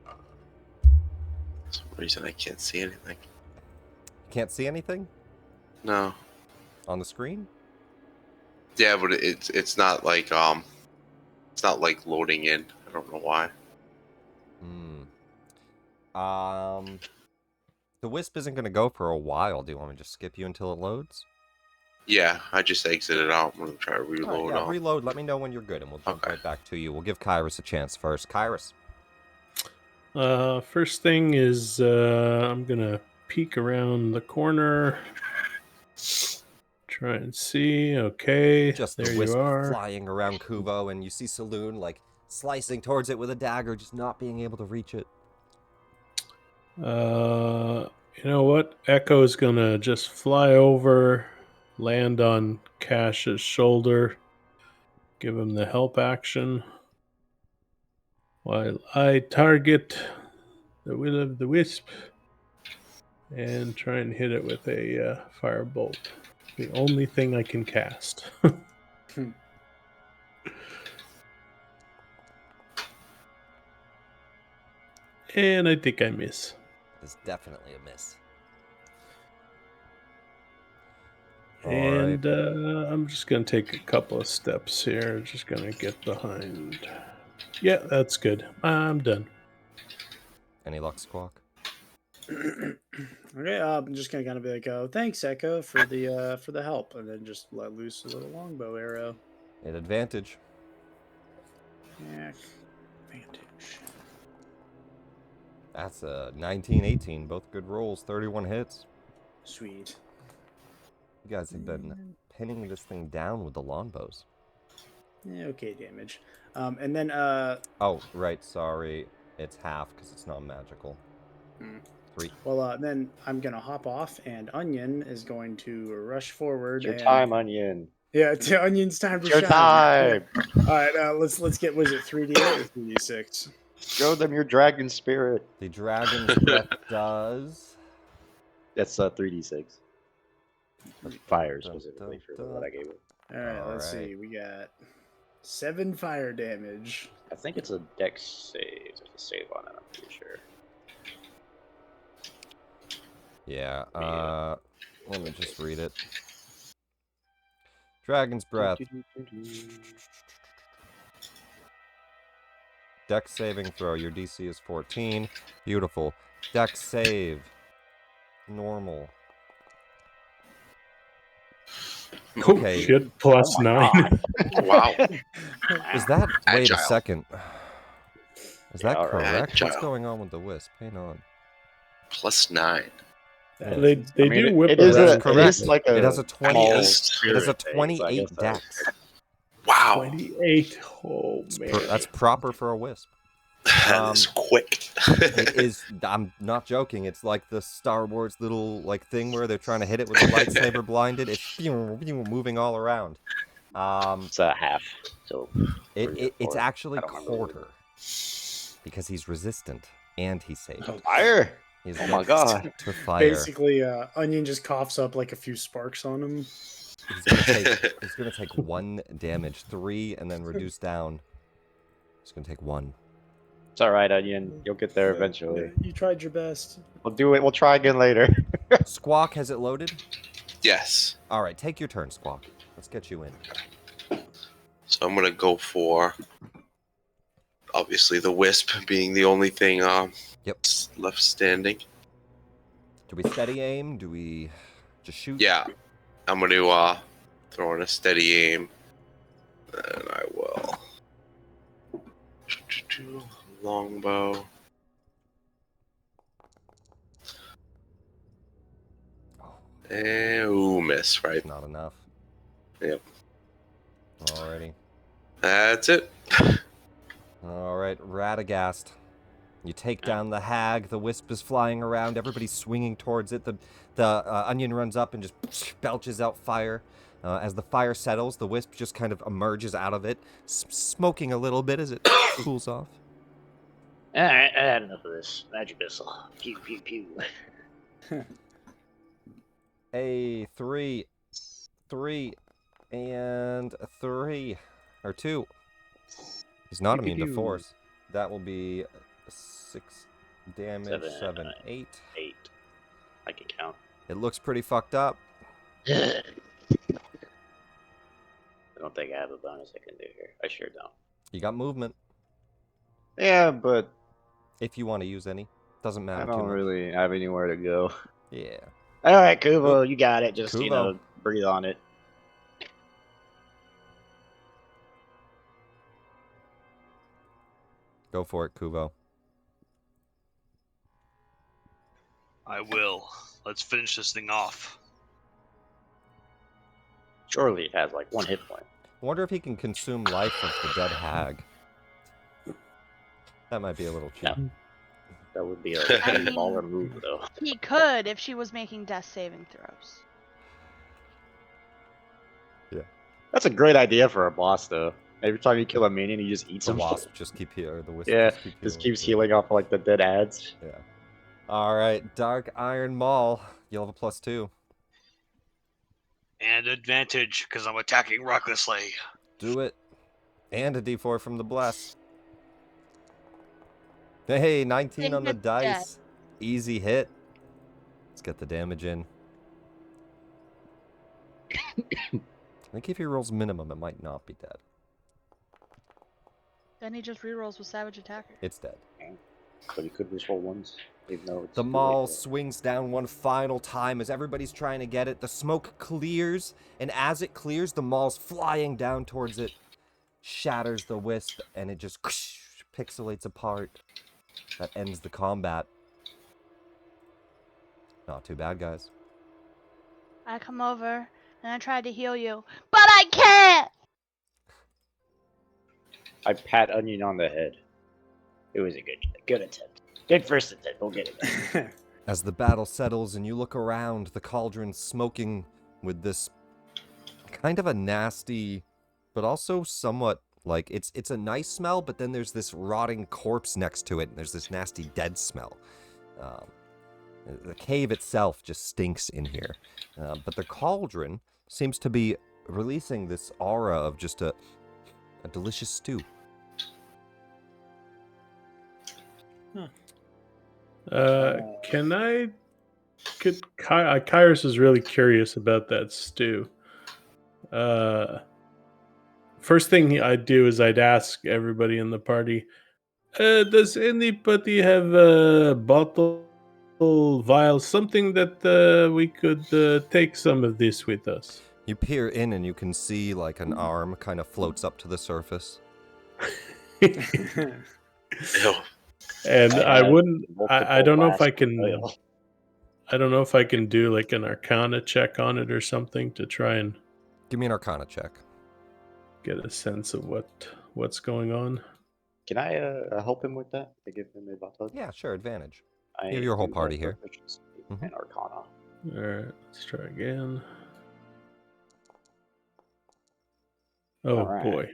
For some reason I can't see anything. Can't see anything No. on the screen? Yeah, but it's not like it's not like loading in. I don't know why. The wisp isn't going to go for a while. Do you want me to just skip you until it loads? Yeah, I just exited out. I'm gonna try to reload. Alright, yeah, reload. Let me know when you're good, and we'll jump Okay. right back to you. We'll give Kyrus a chance first. Kyrus. First thing is I'm gonna peek around the corner, try and see. Okay, Just there the you wisp are. flying around Kuvo, and you see Saloon, like, slicing towards it with a dagger, just not being able to reach it. You know what? Echo's gonna just fly over, land on Cash's shoulder, give him the help action, while I target the will of the wisp and try and hit it with a firebolt. The only thing I can cast. And I think I miss. It's definitely a miss. And I'm just going to take a couple of steps here. Just going to get behind. Yeah, that's good. I'm done. Any luck, Squawk? Okay, I'm just gonna kind of be like, "Oh, thanks, Echo, for the help," and then just let loose a little longbow arrow. At advantage. Yeah, advantage. That's a 19-18. Both good rolls. 31 hits. Sweet. You guys have been pinning this thing down with the longbows. Okay, damage. And then Oh, right. Sorry. It's half because it's not magical. Hmm. 3. well, then I'm gonna hop off, and Onion is going to rush forward. It's your and time, Onion. Yeah, it's Onion's time It's to your shine. time. All right, let's get. Was it 3d8 or 3d6? Show them your dragon spirit. The dragon's breath does. That's 3d6. Fire Dun, specifically dun, for dun. what I gave it. All right, let's Alright. see. We got 7 fire damage. I think it's a dex save. There's a save on it, I'm pretty sure. Yeah. Let me just read it. Dragon's breath. Dex saving throw. Your DC is 14. Beautiful. Dex save. Normal. Oh, Okay. shit, plus Oh my 9. Wow. Is that... Wait a Agile. second. Is Yeah, that alright. correct? What's Agile. going on with the wisp? Hang on. Plus 9. They I mean, do whip it is around. correct. It is like a It has a 20 small It It has a spirit thing, so I 28 guess that- dex. Wow. 28. Oh, man. That's proper for a wisp. That is quick. It is. I'm not joking. It's like the Star Wars little like thing where they're trying to hit it with the lightsaber blinded. It's moving all around. It's a half. So It's four. actually I don't remember what it quarter because he's resistant and he's safe. fire! He's Oh got my god! to fire. Basically, Onion just coughs up like a few sparks on him. He's gonna take 1 damage, 3, and then reduce down. He's gonna take 1. It's alright, Onion. You'll get there Yeah, eventually. yeah, you tried your best. We'll do it. We'll try again later. Squawk, has it loaded? Yes. All right, take your turn, Squawk. Let's get you in. So I'm gonna go for obviously the wisp being the only thing Yep. left standing. Do we steady aim? Do we just shoot? Yeah. I'm gonna throw in a steady aim. And I will longbow. And ooh, miss, right? Not enough. Yep. Alrighty. That's it. Alright, Radagast. You take down the hag, the wisp is flying around, everybody's swinging towards it, the onion runs up and just belches out fire. As the fire settles, the wisp just kind of emerges out of it, smoking a little bit as it cools off. Alright, I had enough of this. Magic missile. Pew pew pew. A 3, and a 3, or 2. He's not Pew, pew, immune to pew. force. That will be 6 damage, 7, 8. 8. I can count. It looks pretty fucked up. I don't think I have a bonus I can do here. I sure don't. You got movement, Yeah, but if you want to use any. Doesn't matter I too don't much. really have anywhere to go. Yeah. Alright, Kubo, you got it. Just, Kubo. breathe on it. Go for it, Kubo. I will. Let's finish this thing off. Surely it has like 1 hit point. I wonder if he can consume life of the dead hag. That might be a little cheap. No. That would be a I mean- baller move, though. He could if she was making death saving throws. That's a great idea for a boss, though. Every time you kill a minion, he just eats The him. wasp just keep healing. The wisp Yeah, just keep just healing. keeps healing off like the dead ads. Yeah. All right, Dark Iron Maul. You'll have a +2. And advantage, because I'm attacking recklessly. Do it. And a D4 from the bless. Hey, 19 on the Think that's dead. dice. Easy hit. Let's get the damage in. I think if he rolls minimum, it might not be dead. Then he just rerolls with Savage Attacker. It's dead. But he could just roll ones. Even though it's The too late maul for it. swings down one final time as everybody's trying to get it. The smoke clears, and as it clears, the maul's flying down towards it, shatters the wisp, and it just pixelates apart. That ends the combat. Not too bad, guys. I come over and I tried to heal you, but I can't! I pat Onion on the head. It was a good attempt. Good first attempt. We'll get it. As the battle settles and you look around, the cauldron smoking with this kind of a nasty, but also somewhat like it's a nice smell, but then there's this rotting corpse next to it, and there's this nasty dead smell. The cave itself just stinks in here, but the cauldron seems to be releasing this aura of just a delicious stew. Can I? Kairos is really curious about that stew. First thing I'd do is I'd ask everybody in the party, does anybody have a bottle, vial, something that we could take some of this with us? You peer in and you can see like an arm kind of floats up to the surface. Ew. And I have wouldn't. I don't know if I multiple can. flasks of oil. I don't know if I can do like an Arcana check on it or something to try and Give me an Arcana check. get a sense of what's going on. Can I help him with that? To give him advantage? Yeah, sure, advantage. I You have your whole do have party here. proficiency Mhm. in Arcana. All right, let's try again. Oh All right. boy.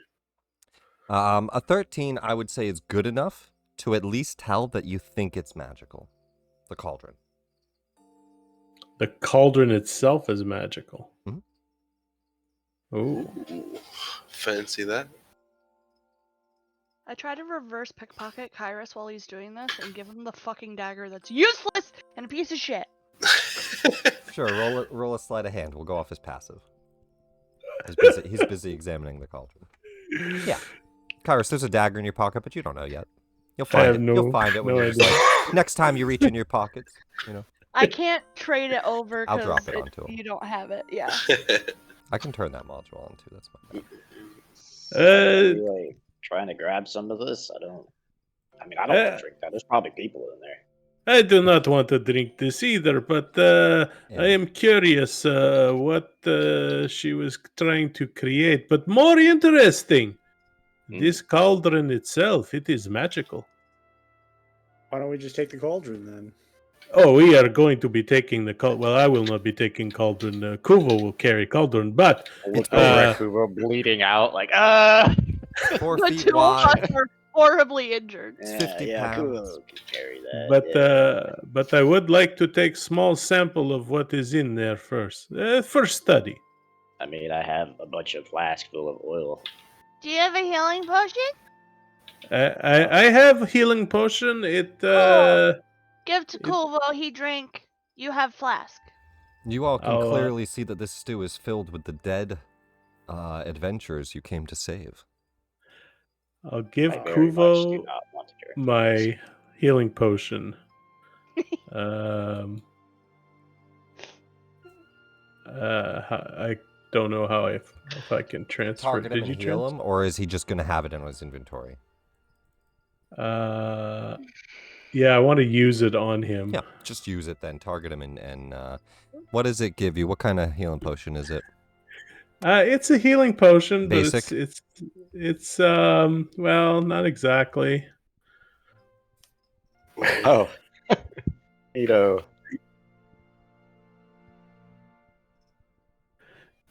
A 13, I would say, is good enough to at least tell that you think it's magical. The cauldron. The cauldron itself is magical. Mhm. Oh, Ooh, fancy that. I try to reverse pickpocket Kairos while he's doing this and give him the fucking dagger that's useless and a piece of shit. Sure, roll a sleight of hand. We'll go off his passive. He's busy examining the cauldron. Yeah. Kairos, there's a dagger in your pocket, but you don't know yet. You'll find it. You'll find it when no you're just like, next time you reach in your pockets, you know. I can't trade it over I'll because drop it onto him. you don't have it. Yeah. I can turn that module on too. That's fine. Are you, like, trying to grab some of this? I don't want to drink that. There's probably people in there. I do not want to drink this either, but I am curious what she was trying to create. But more interesting, this cauldron itself, it is magical. Why don't we just take the cauldron then? Oh, we are going to be taking the cauldron. Well, I will not be taking cauldron. Kuvo will carry cauldron, but Look over at Kubo bleeding out, like 4 The feet two of wide. us are horribly injured. It's 50 pounds. Kubo can carry that. but I would like to take small sample of what is in there first, for study. I mean, I have a bunch of flasks full of oil. Do you have a healing potion? I have healing potion. It Give to Kulvo, he drink. You have flask. You all can I'll, clearly see that this stew is filled with the dead adventurers you came to save. I'll give I very much do Kuvo not want to drink my healing potion. I don't know how if I can transfer. Target him Did you and heal him, or is he just going to have it in his inventory? Yeah, I want to use it on him. Yeah, just use it then. Target him and what does it give you? What kind of healing potion is it? It's a healing potion, but Basic? it's well, not exactly. Oh,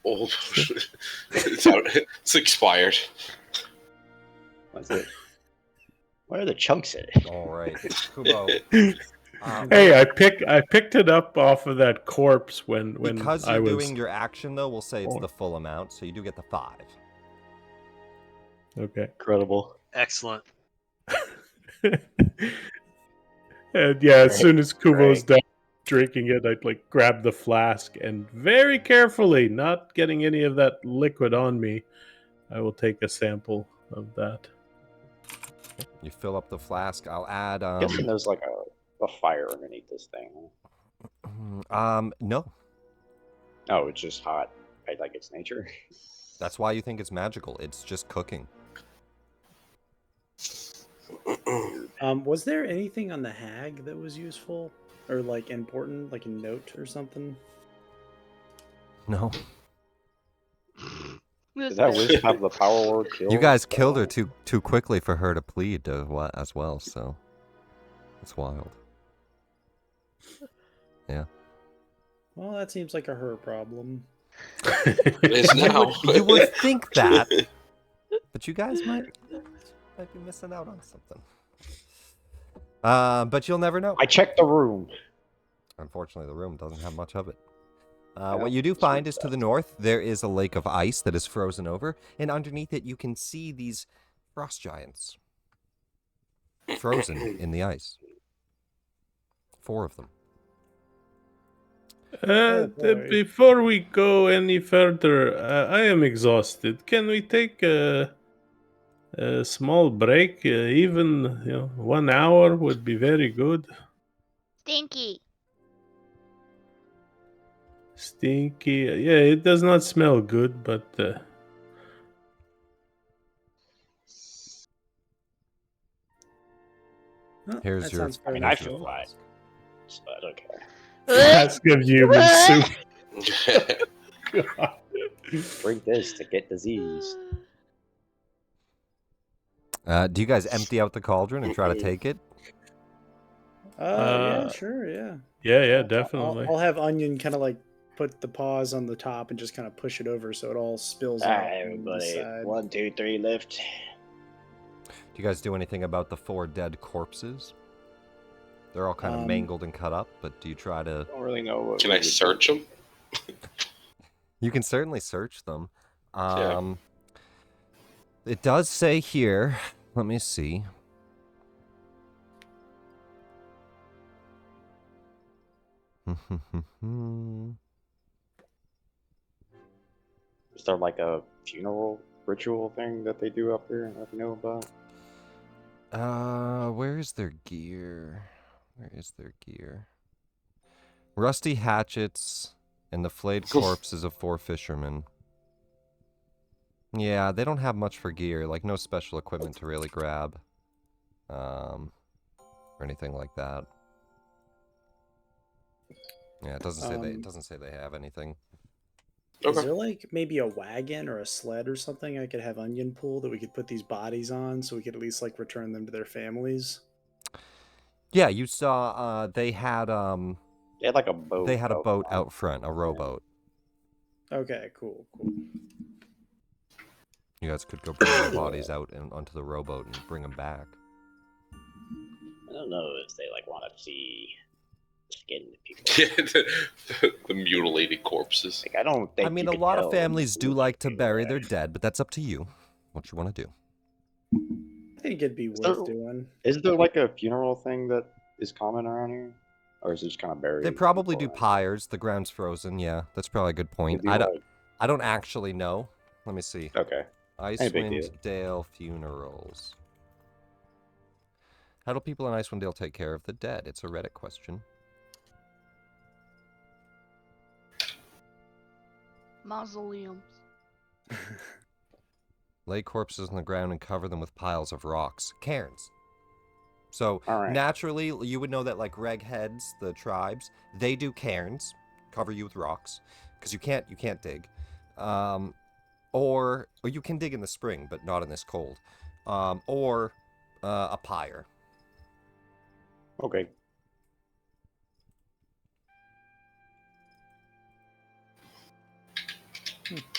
Old. It's expired. What's it? Where are the chunks in it? All right, Kubo. Hey, I picked it up off of that corpse when Because I you're was doing your action, though, we'll say it's the full amount, so you do get the 5. okay. Incredible. Excellent. And yeah, as Right, soon as Kubo's right. done drinking it, I'd like grab the flask and very carefully, not getting any of that liquid on me, I will take a sample of that. You fill up the flask. I'll add. I'm guessing there's like a fire underneath this thing. No. Oh, it's just hot. Right, like it's nature. That's why you think it's magical. It's just cooking. Was there anything on the hag that was useful or like important, like a note or something? No. Did that wisp have the power word kill? You guys killed her too quickly for her to plead as well, so it's wild. Yeah. Well, that seems like a her problem. It is now. You would think that, but you guys might be missing out on something. But you'll never know. I checked the room. Unfortunately, the room doesn't have much of it. What you do find is to the north, there is a lake of ice that is frozen over, and underneath it you can see these frost giants frozen in the ice. 4 of them. boy. Before we go any further, I am exhausted. Can we take a small break? Even 1 hour would be very good. Stinky. Stinky. Yeah, it does not smell good, but Oh, Here's that your- sounds I mean, fair I enough. feel fine. So I don't care. let's give human soup. Drink this to get disease. Do you guys empty out the cauldron and try to take it? Yeah, sure, yeah. Yeah, definitely. I'll have Onion kind of like put the paws on the top and just kind of push it over so it all spills All out. right, on the everybody. side. 1, 2, 3, lift. Do you guys do anything about the 4 dead corpses? They're all kind of mangled and cut up, but do you try to... I don't really know what. Can I search them? You can certainly search them. Yeah. It does say here, let me see. Is there like a funeral ritual thing that they do up here that you know about? Where is their gear? Where is their gear? Rusty hatchets and the flayed corpses of 4 fishermen. Yeah, they don't have much for gear, like no special equipment to really grab. Or anything like that. Yeah, it doesn't say they have anything. Is Okay. there like maybe a wagon or a sled or something I could have Onion pull that we could put these bodies on so we could at least like return them to their families? Yeah, you saw they had They had like a boat. they had a boat out front, a rowboat. Okay, cool. You guys could go bring the bodies out and onto the rowboat and bring them back. I don't know if they like want to see skinned people. Yeah, the mutilated corpses. Like I don't think. I mean, you a could lot of tell families do who's like to doing bury that. their dead, but that's up to you. What you want to do. I think it'd be worth there- doing. Is there like a funeral thing that is common around here, or is it just kind of buried? They probably do people? pyres. The ground's frozen. Yeah, that's probably a good point. They do, I don't actually know. Let me see. Okay. big deal. Icewind Dale funerals. How do people in Icewind Dale take care of the dead? It's a Reddit question. Mausoleums. Lay corpses on the ground and cover them with piles of rocks. Cairns. So All right. naturally, you would know that like Regheads, the tribes, they do cairns, cover you with rocks, because you can't dig, or you can dig in the spring, but not in this cold, or a pyre. Okay.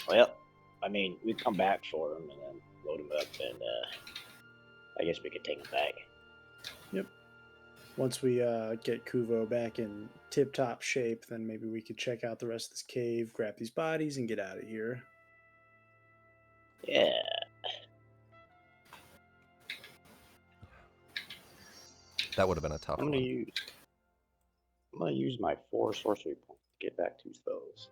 Well, I mean, we'd come back for them and then load them up, and I guess we could take them back. Once we get Kuvo back in tip-top shape, then maybe we could check out the rest of this cave, grab these bodies, and get out of here. Yeah. That would have been a tough I'm one. gonna use my 4 sorcery points to get back 2 spells.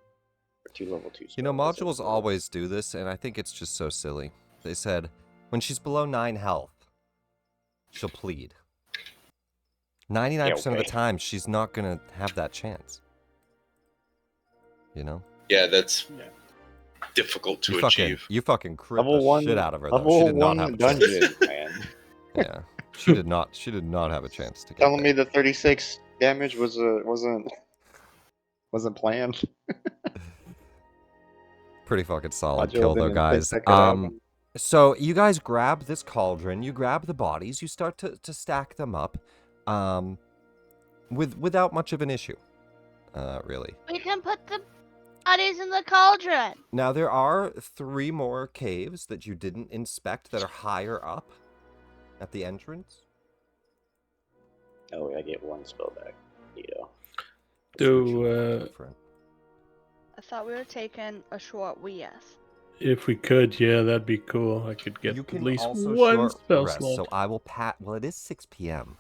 Or 2 level 2 spells. You know, modules always do this, and I think it's just so silly. They said, when she's below 9 health, she'll plead. 99% of the okay. time, she's not going to have that chance. You know? Yeah, that's Yeah. difficult to You achieve. fucking crit Level the 1 shit out of her, though. She Level did not 1 have a chance. dungeon, man. Yeah. She did not have a chance to get Telling me there. the 36 damage wasn't planned. Pretty fucking solid Jill kill, though, didn't think guys. that could happen. So you guys grab this cauldron, you grab the bodies, you start to stack them up, without much of an issue, really. We can put the bodies in the cauldron. Now, there are 3 more caves that you didn't inspect that are higher up at the entrance. Oh, I get 1 spell back. Neato. I thought we were taking a short WES. If we could, yeah, that'd be cool. I could get You at can least also 1 short spell rest, slot. so I will well, it is 6 p.m.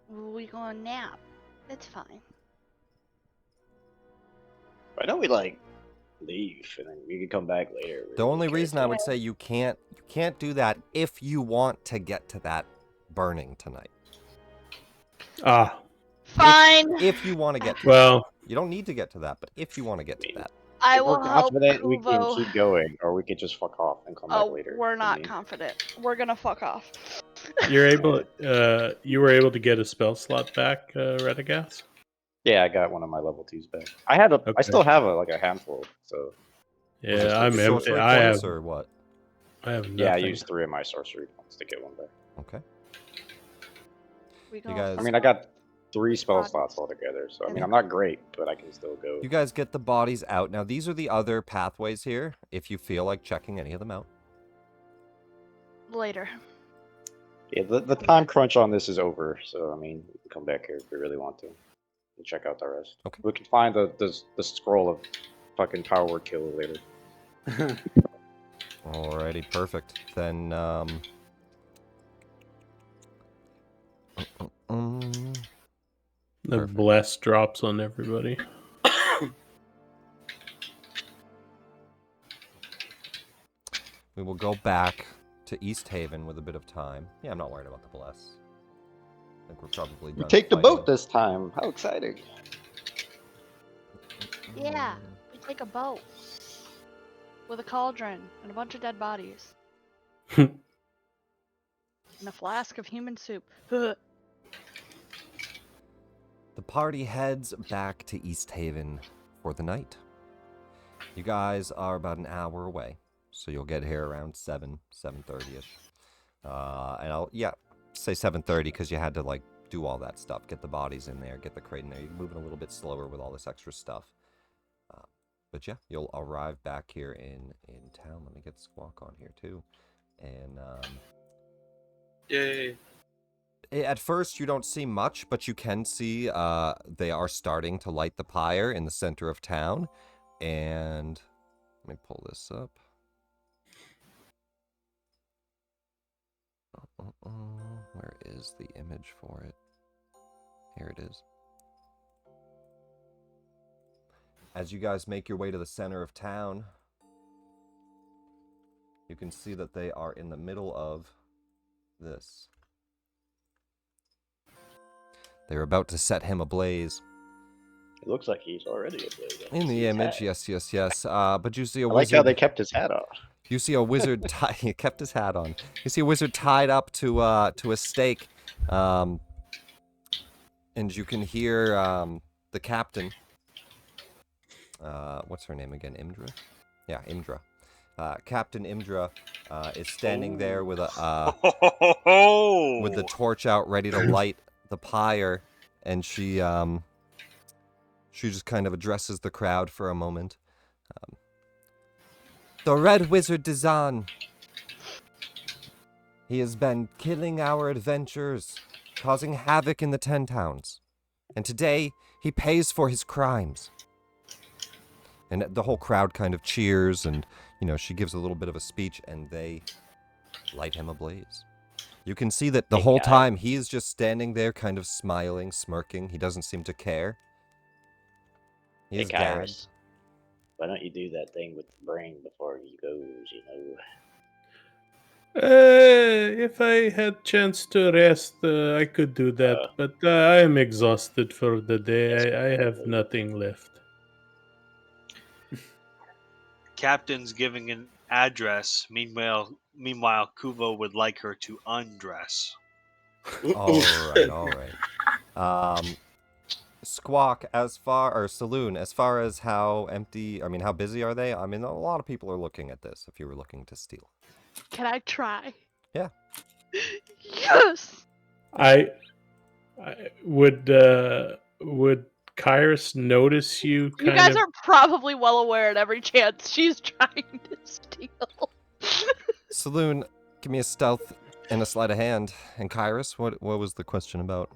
We gonna nap. It's fine. Why don't we like leave and then we can come back later? The only reason I would say you can't do that if you want to get to that burning tonight. Ah, Fine. If you want to get to well, you don't need to get to that, but if you want to get to that. I If we're will help confident, we can Kuvo. keep going, or we can just fuck off and come back Oh, later. we're I not mean, confident. We're gonna fuck off. you're able. You were able to get a spell slot back, Radagast? Yeah, I got one of my level 2s back. I Okay. still have like a handful. So Yeah, I'm empty. Sorcery I points have. or what? I have nothing. yeah, I used 3 of my sorcery points to get one back. Okay. We You gonna guys- I mean, I got 3 spell Bodies. slots altogether. So I mean, And- I'm not great, but I can still go. You guys get the bodies out. Now, these are the other pathways here, if you feel like checking any of them out. later. Yeah, the time crunch on this is over. So I mean, we can come back here if we really want to and check out the rest. Okay. We can find the scroll of fucking power word kill later. Alrighty, perfect. Then, The Perfect. bless drops on everybody. we will go back to Easthaven with a bit of time. Yeah, I'm not worried about the bless. I think we're probably We done take the fighting. boat this time. How exciting! Yeah, we take a boat with a cauldron and a bunch of dead bodies and a flask of human soup. The party heads back to Easthaven for the night. You guys are about an hour away, so you'll get here around 7:30ish. And I'll say 7:30 because you had to like do all that stuff, get the bodies in there, get the crate in there. You're moving a little bit slower with all this extra stuff. But yeah, you'll arrive back here in town. Let me get Squawk on here too. And Yay. at first, you don't see much, but you can see they are starting to light the pyre in the center of town. And let me pull this up. Where is the image for it? Here it is. As you guys make your way to the center of town, you can see that they are in the middle of this. They're about to set him ablaze. It looks like he's already ablaze. In the image, yes. But you see a I like wizard. how they kept his hat on. You see a wizard he kept his hat on. You see a wizard tied up to a stake, and you can hear the captain. What's her name again? Imdra? Yeah, Imdra. Captain Imdra is standing there with with the torch out, ready to light the pyre, and she just kind of addresses the crowd for a moment. The Red Wizard Dizan. He has been killing our adventurers, causing havoc in the 10 towns. And today, he pays for his crimes. And the whole crowd kind of cheers, and, she gives a little bit of a speech, and they light him ablaze. You can see that the Hey, whole guys. time, he is just standing there kind of smiling, smirking. He doesn't seem to care. He Hey, is gagged. Kyrus, why don't you do that thing with the brain before he goes, If I had chance to rest, I could do that. But I am exhausted for the day. I have nothing left. Captain's giving an address. Meanwhile, Kuvo would like her to undress. All right. Squawk, Saloon, as far as how how busy are they? I mean, a lot of people are looking at this if you were looking to steal. Can I try? Yeah. Yes! I would Kyrus notice you You kind guys of are probably well aware at every chance she's trying to steal. Saloon, give me a stealth and a sleight of hand. And Kyrus, what was the question about?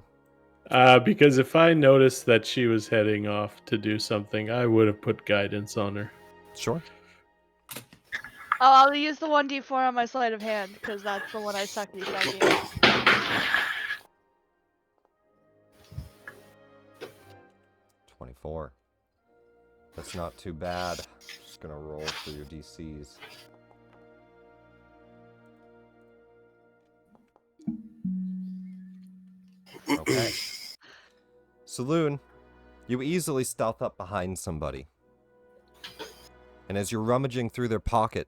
because if I noticed that she was heading off to do something, I would have put guidance on her. Sure. Oh, I'll use the 1d4 on my sleight of hand, because that's the one I sucky. 24. That's not too bad. Just gonna roll for your DCs. Okay. Saloon, you easily stealth up behind somebody. And as you're rummaging through their pocket,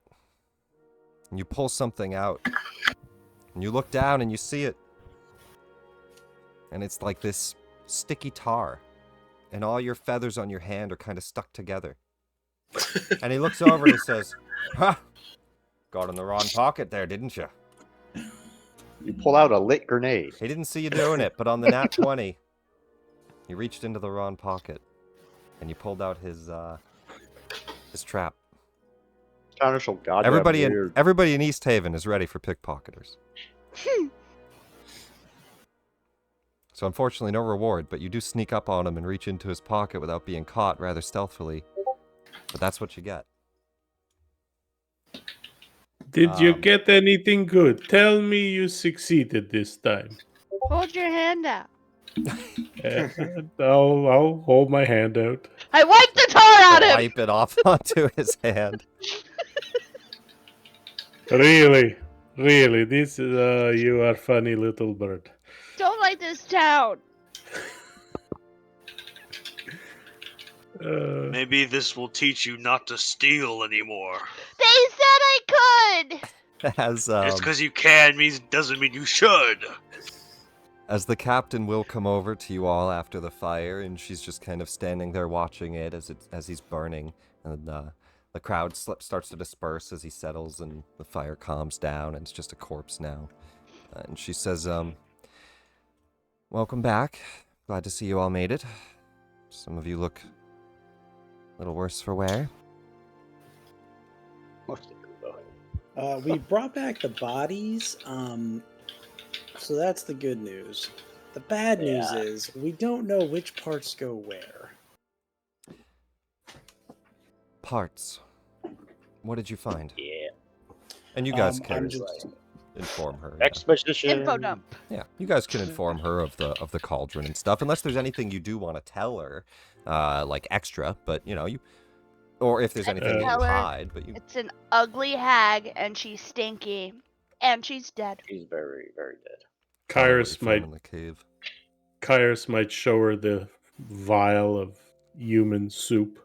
and you pull something out, and you look down and you see it. And it's like this sticky tar. And all your feathers on your hand are kind of stuck together. And he looks over and he says, "Ha! Got in the wrong pocket there, didn't you?" You pull out a lit grenade. He didn't see you doing it, but on the nat 20, you reached into the wrong pocket. And you pulled out his trap. Counter so goddamn Everybody weird. in Easthaven is ready for pickpocketers. So unfortunately, no reward, but you do sneak up on him and reach into his pocket without being caught rather stealthily. But that's what you get. Did you get anything good? Tell me you succeeded this time. Hold your hand out. I'll hold my hand out. I wiped the tar out of him! Wipe it off onto his hand. Really, this is you are funny little bird. Don't like this town. Maybe this will teach you not to steal anymore. They said I could! As Just because you can doesn't mean you should. As the captain will come over to you all after the fire, and she's just kind of standing there watching it as he's burning, and the crowd starts to disperse as he settles, and the fire calms down, and it's just a corpse now. And she says, "Welcome back. Glad to see you all made it. Some of you look a little worse for wear." We brought back the bodies, so that's the good news. The bad news is we don't know which parts go where. Parts. What did you find? Yeah. And you guys I'm can just inform her. Exposition. Info dump. Yeah, you guys can inform her of the cauldron and stuff, unless there's anything you do want to tell her, like extra. But or if there's anything that you Tell her hide, but you. It's an ugly hag, and she's stinky, and she's dead. He's very, very dead. Kyrus Found might in the cave. Kyrus might show her the vial of human soup.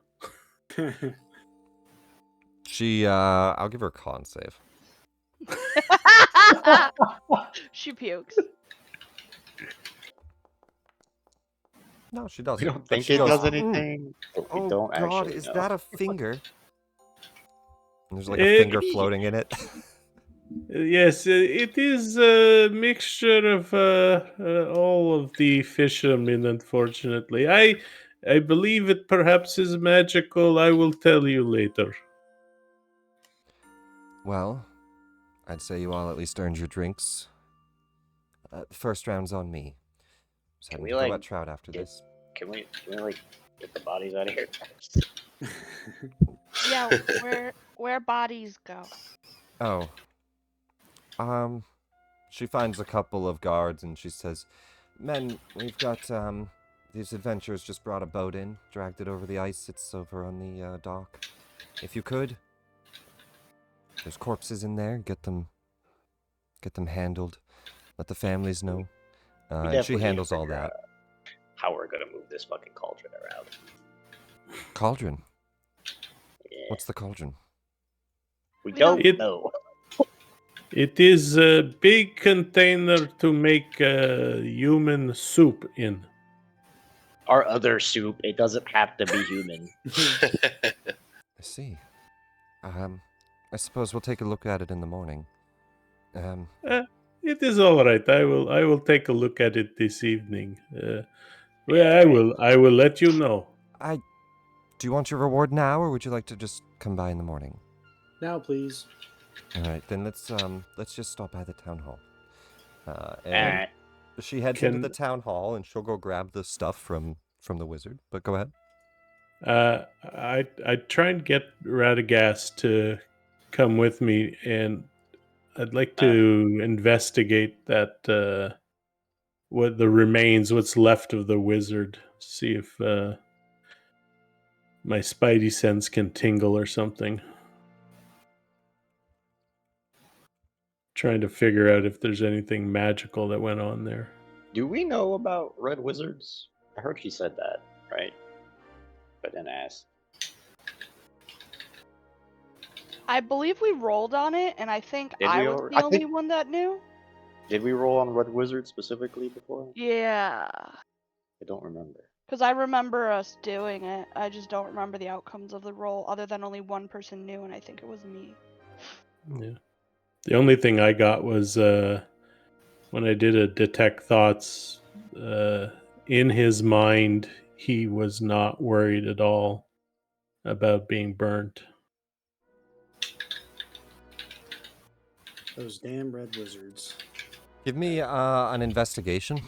She, I'll give her a con save. She pukes. No, she doesn't. We don't But think she it goes, does "Mm, anything. But we Oh don't God, actually is know. that a finger? And there's like a finger floating in it. Yes, it is a mixture of all of the fishermen. Unfortunately, I believe it perhaps is magical. I will tell you later. Well, I'd say you all at least earned your drinks. First round's on me. Just Can heading we, to the like, wet trout after get- this. Can we like get the bodies out of here first? Yeah, where bodies go. Oh. She finds a couple of guards and she says, "Men, we've got, these adventurers just brought a boat in, dragged it over the ice. It's over on the, dock. If you could, there's corpses in there. Get them handled. Let the families know." We And she definitely need to handles all figure that. out how we're gonna move this fucking cauldron around. Cauldron. Yeah. What's the cauldron? We We don't don't- know. It is a big container to make human soup in. Our other soup. It doesn't have to be human. I see. I suppose we'll take a look at it in the morning. It is all right. I will take a look at it this evening. Well, I will let you know. Do you want your reward now, or would you like to just come by in the morning? Now, please. All right, then let's just stop by the town hall. And Alright. she heads into Can- the town hall, and she'll go grab the stuff from the wizard. But go ahead. I try and get Radagast to come with me, and I'd like to investigate that. What the remains, what's left of the wizard. See if my spidey sense can tingle or something. Trying to figure out if there's anything magical that went on there. Do we know about red wizards? I heard she said that, right? But then asked. I believe we rolled on it, and I think Did I we was already- the I only think- one that knew. Did we roll on red wizards specifically before? Yeah. I don't remember. Because I remember us doing it. I just don't remember the outcomes of the roll, other than only one person knew, and I think it was me. Yeah. The only thing I got was when I did a detect thoughts, in his mind, he was not worried at all about being burnt. Those damn red wizards. Give me an investigation.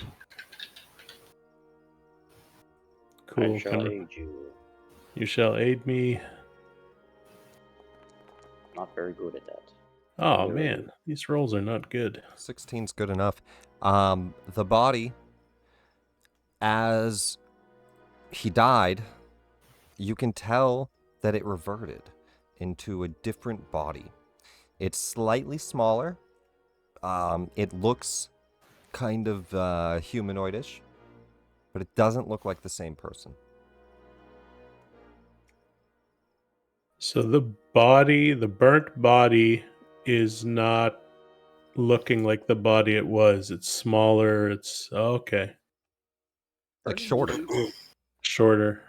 Cool. I shall aid you. You shall aid me. Not very good at that. Oh Really? man, these rolls are not good. 16's good enough. The body, as he died, you can tell that it reverted into a different body. It's slightly smaller. It looks kind of humanoidish, but it doesn't look like the same person. So the body, the burnt body, is not looking like the body it was. It's smaller. It's okay. Like shorter, Shorter.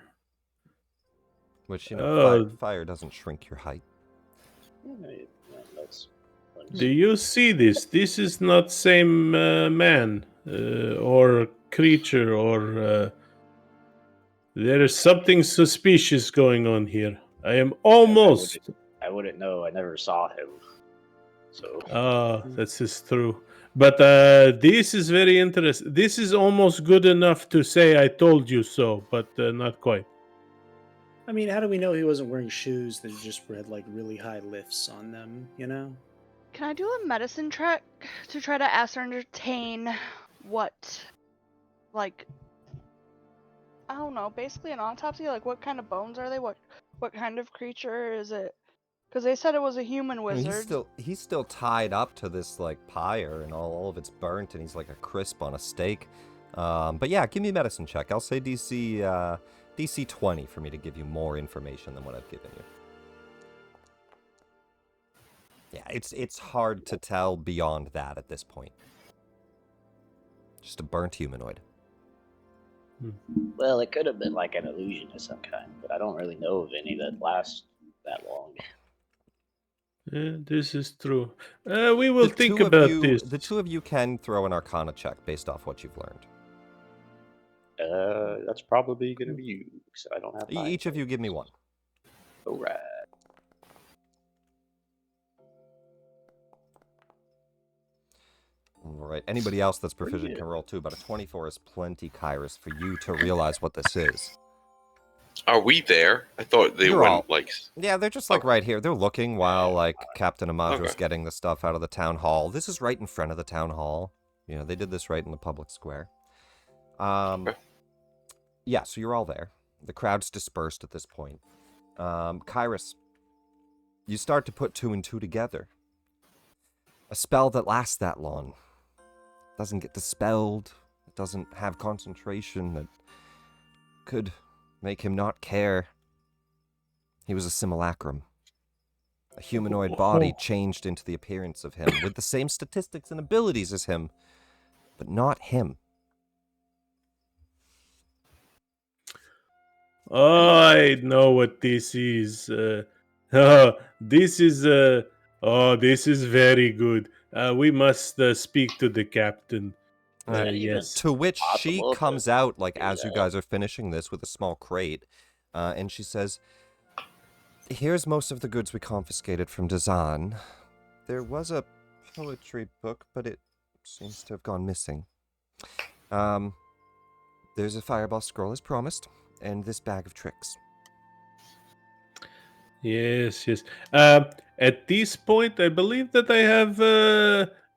which, Oh. fire doesn't shrink your height. That's Do you see this? This is not same man or creature or there is something suspicious going on here. I am almost. I wouldn't know. I never saw him. So This is true. But this is very interesting. This is almost good enough to say I told you so, but not quite. I mean, how do we know he wasn't wearing shoes that just had like really high lifts on them? You know. Can I do a medicine check to try to ascertain what, like, I don't know, basically an autopsy? Like, what kind of bones are they? What kind of creature is it? Because they said it was a human I mean, wizard. he's still tied up to this like pyre, and all of it's burnt, and he's like a crisp on a stake. But yeah, give me a medicine check. I'll say DC 20 for me to give you more information than what I've given you. Yeah, it's hard to tell beyond that at this point. Just a burnt humanoid. well, it could have been like an illusion of some kind, but I don't really know of any that last that long. This is true. We will The think two of about you- this. The two of you can throw an Arcana check based off what you've learned. That's probably gonna be you, because I don't have. Each of you give me one. All right. All right. Anybody else that's proficient can roll too, but a 24 is plenty, Kyrus, for you to realize what this is. Are we there? I thought they You're went all- like. Yeah, they're just like right here. They're looking while like Captain Amajo's Okay. getting the stuff out of the town hall. This is right in front of the town hall. You know, they did this right in the public square. Okay. Yeah, so you're all there. The crowd's dispersed at this point. Kyrus, you start to put two and two together. A spell that lasts that long doesn't get dispelled. It doesn't have concentration that could make him not care. He was a simulacrum. A humanoid body changed into the appearance of him with the same statistics and abilities as him, but not him. Oh, I know what this is. Oh, this is this is very good. We must speak to the captain. Uh, even Yes. To which she possible to comes out, like, do as you that. guys are finishing this with a small crate, and she says, "Here's most of the goods we confiscated from Dazan. There was a poetry book, but it seems to have gone missing. There's a fireball scroll as promised, and this bag of tricks." Yes, yes. At this point, I believe that I have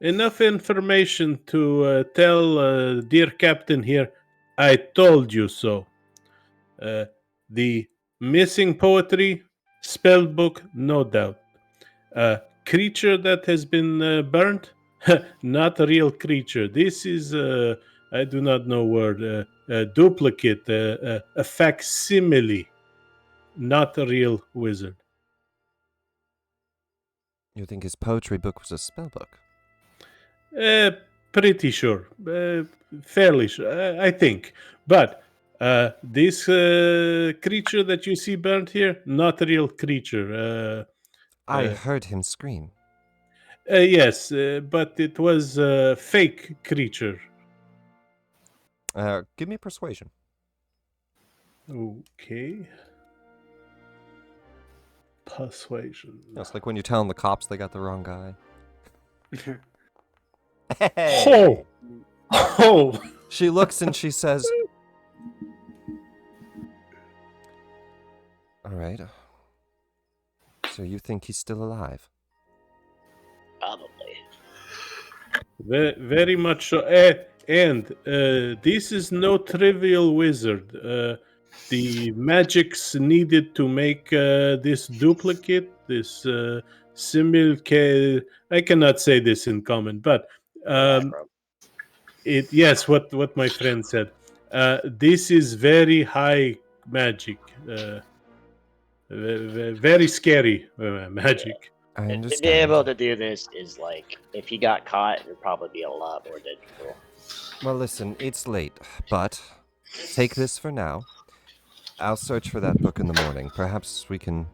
enough information to tell dear captain here, I told you so. The missing poetry, spell book, no doubt. Creature that has been burnt, not a real creature. This is, I do not know word, a duplicate, a facsimile, not a real wizard. You think his poetry book was a spell book? Pretty sure. Fairly sure, I think. But this creature that you see burnt here, not a real creature. I Uh, heard him scream. yes, but it was a fake creature. Give me a persuasion. Okay. Persuasion. It's like when you're telling the cops they got the wrong guy. Oh! Oh! She looks and she says, "All right. So you think he's still alive?" Probably. Very much so. And this is no trivial wizard. The magics needed to make this duplicate, this I cannot say this in common, but Bro. yes, what my friend said. This is very high magic, very scary magic. I To be understand. able to do this is like, if he got caught, it would probably be a lot more difficult. Well, listen, it's late, but take this for now. I'll search for that book in the morning. Perhaps we can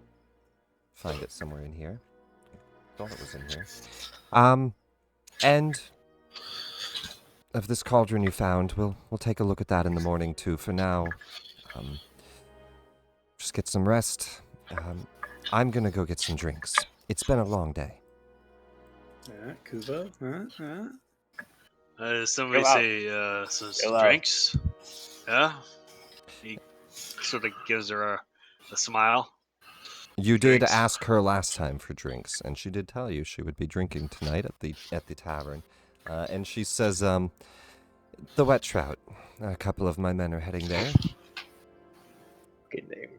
find it somewhere in here. Thought it was in here. And of this cauldron you found, we'll take a look at that in the morning too. For now, just get some rest. I'm gonna go get some drinks. It's been a long day. Kubo? Somebody Go out. say some Go out. drinks. Yeah. He sort of gives her a smile. You did Drinks. ask her last time for drinks, and she did tell you she would be drinking tonight at the tavern. And she says, "The Wet Trout. A couple of my men are heading there." Good name.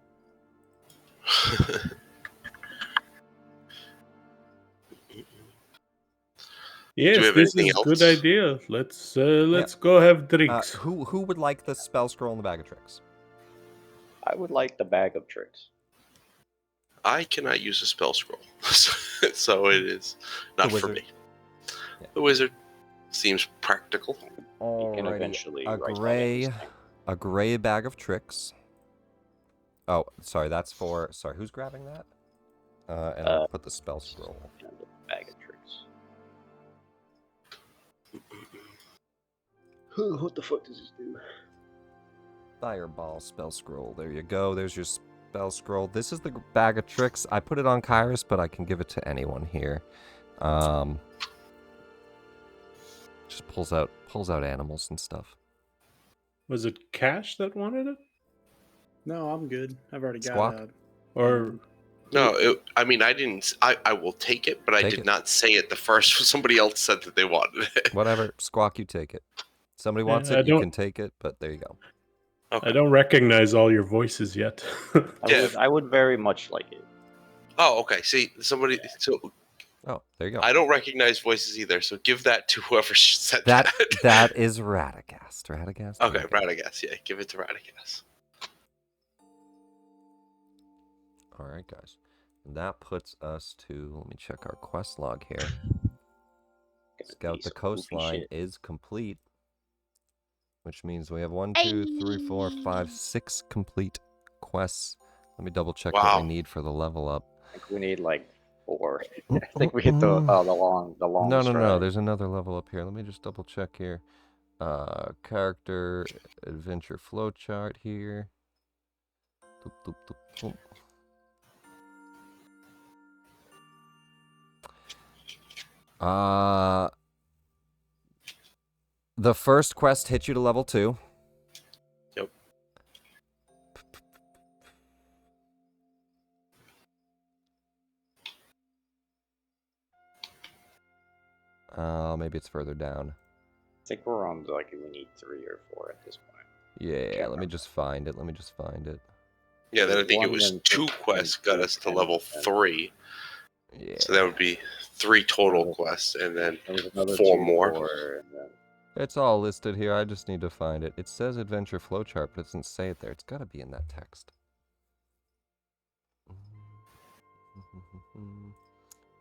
Yes, have this anything is a else? good idea. Let's go have drinks. Who would like the spell scroll and the bag of tricks? I would like the bag of tricks. I cannot use a spell scroll, so it is not for wizard. me. Yeah. The wizard seems practical. You can Alrighty, eventually a write that in gray, his thing. a gray bag of tricks. Oh, sorry, that's for. Sorry, who's grabbing that? And I'll put the spell scroll. And the bag of tricks. What the fuck does this do? Fireball spell scroll. There you go. There's your spell scroll. This is the bag of tricks. I put it on Kairos, but I can give it to anyone here. Just pulls out animals and stuff. Was it Cash that wanted it? No, I'm good. I've already got Squawk? it. Or No, I didn't. I will take it, but I Take did it. not say it the first. Somebody else said that they wanted it. Whatever, Squawk, you take it. Somebody wants I it, you don't- can take it, but there you go. Okay. I don't recognize all your voices yet. Yeah. I would very much like it. Oh, okay. See, somebody. So Oh, there you go. I don't recognize voices either. So give that to whoever said That that. that is Radagast. Radagast. Okay, Radagast. Yeah, give it to Radagast. All right, guys. And that puts us to. Let me check our quest log here. Scout the coastline is complete, which means we have 1, 2, 3, 4, 5, 6 complete quests. Let me double check what Wow. we need for the level up. I think we need like 4. I think we hit the long No. stride. There's another level up here. Let me just double check here. Character adventure flowchart here. Doop, doop, doop, boop. The first quest hits you to level 2. Yep. Maybe it's further down. I think we're on like we need 3 or 4 at this point. Yeah, let me just find it. Yeah, then I think it 1 was and 2 2 quests got us to and level 10. 3. Yeah. So that would be 3 total quests, and then There was another 4 2, more. 4, and then It's all listed here. I just need to find it. It says adventure flowchart, but it doesn't say it there. It's got to be in that text.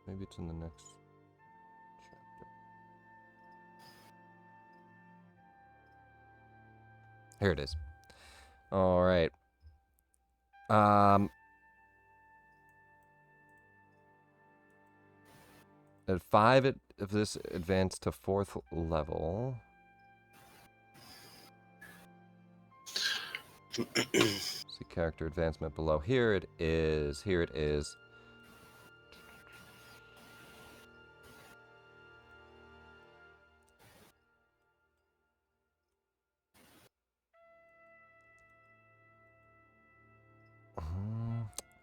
Maybe it's in the next chapter. Here it is. All right. At 5 of this advanced to 4th level. See character advancement below. Here it is.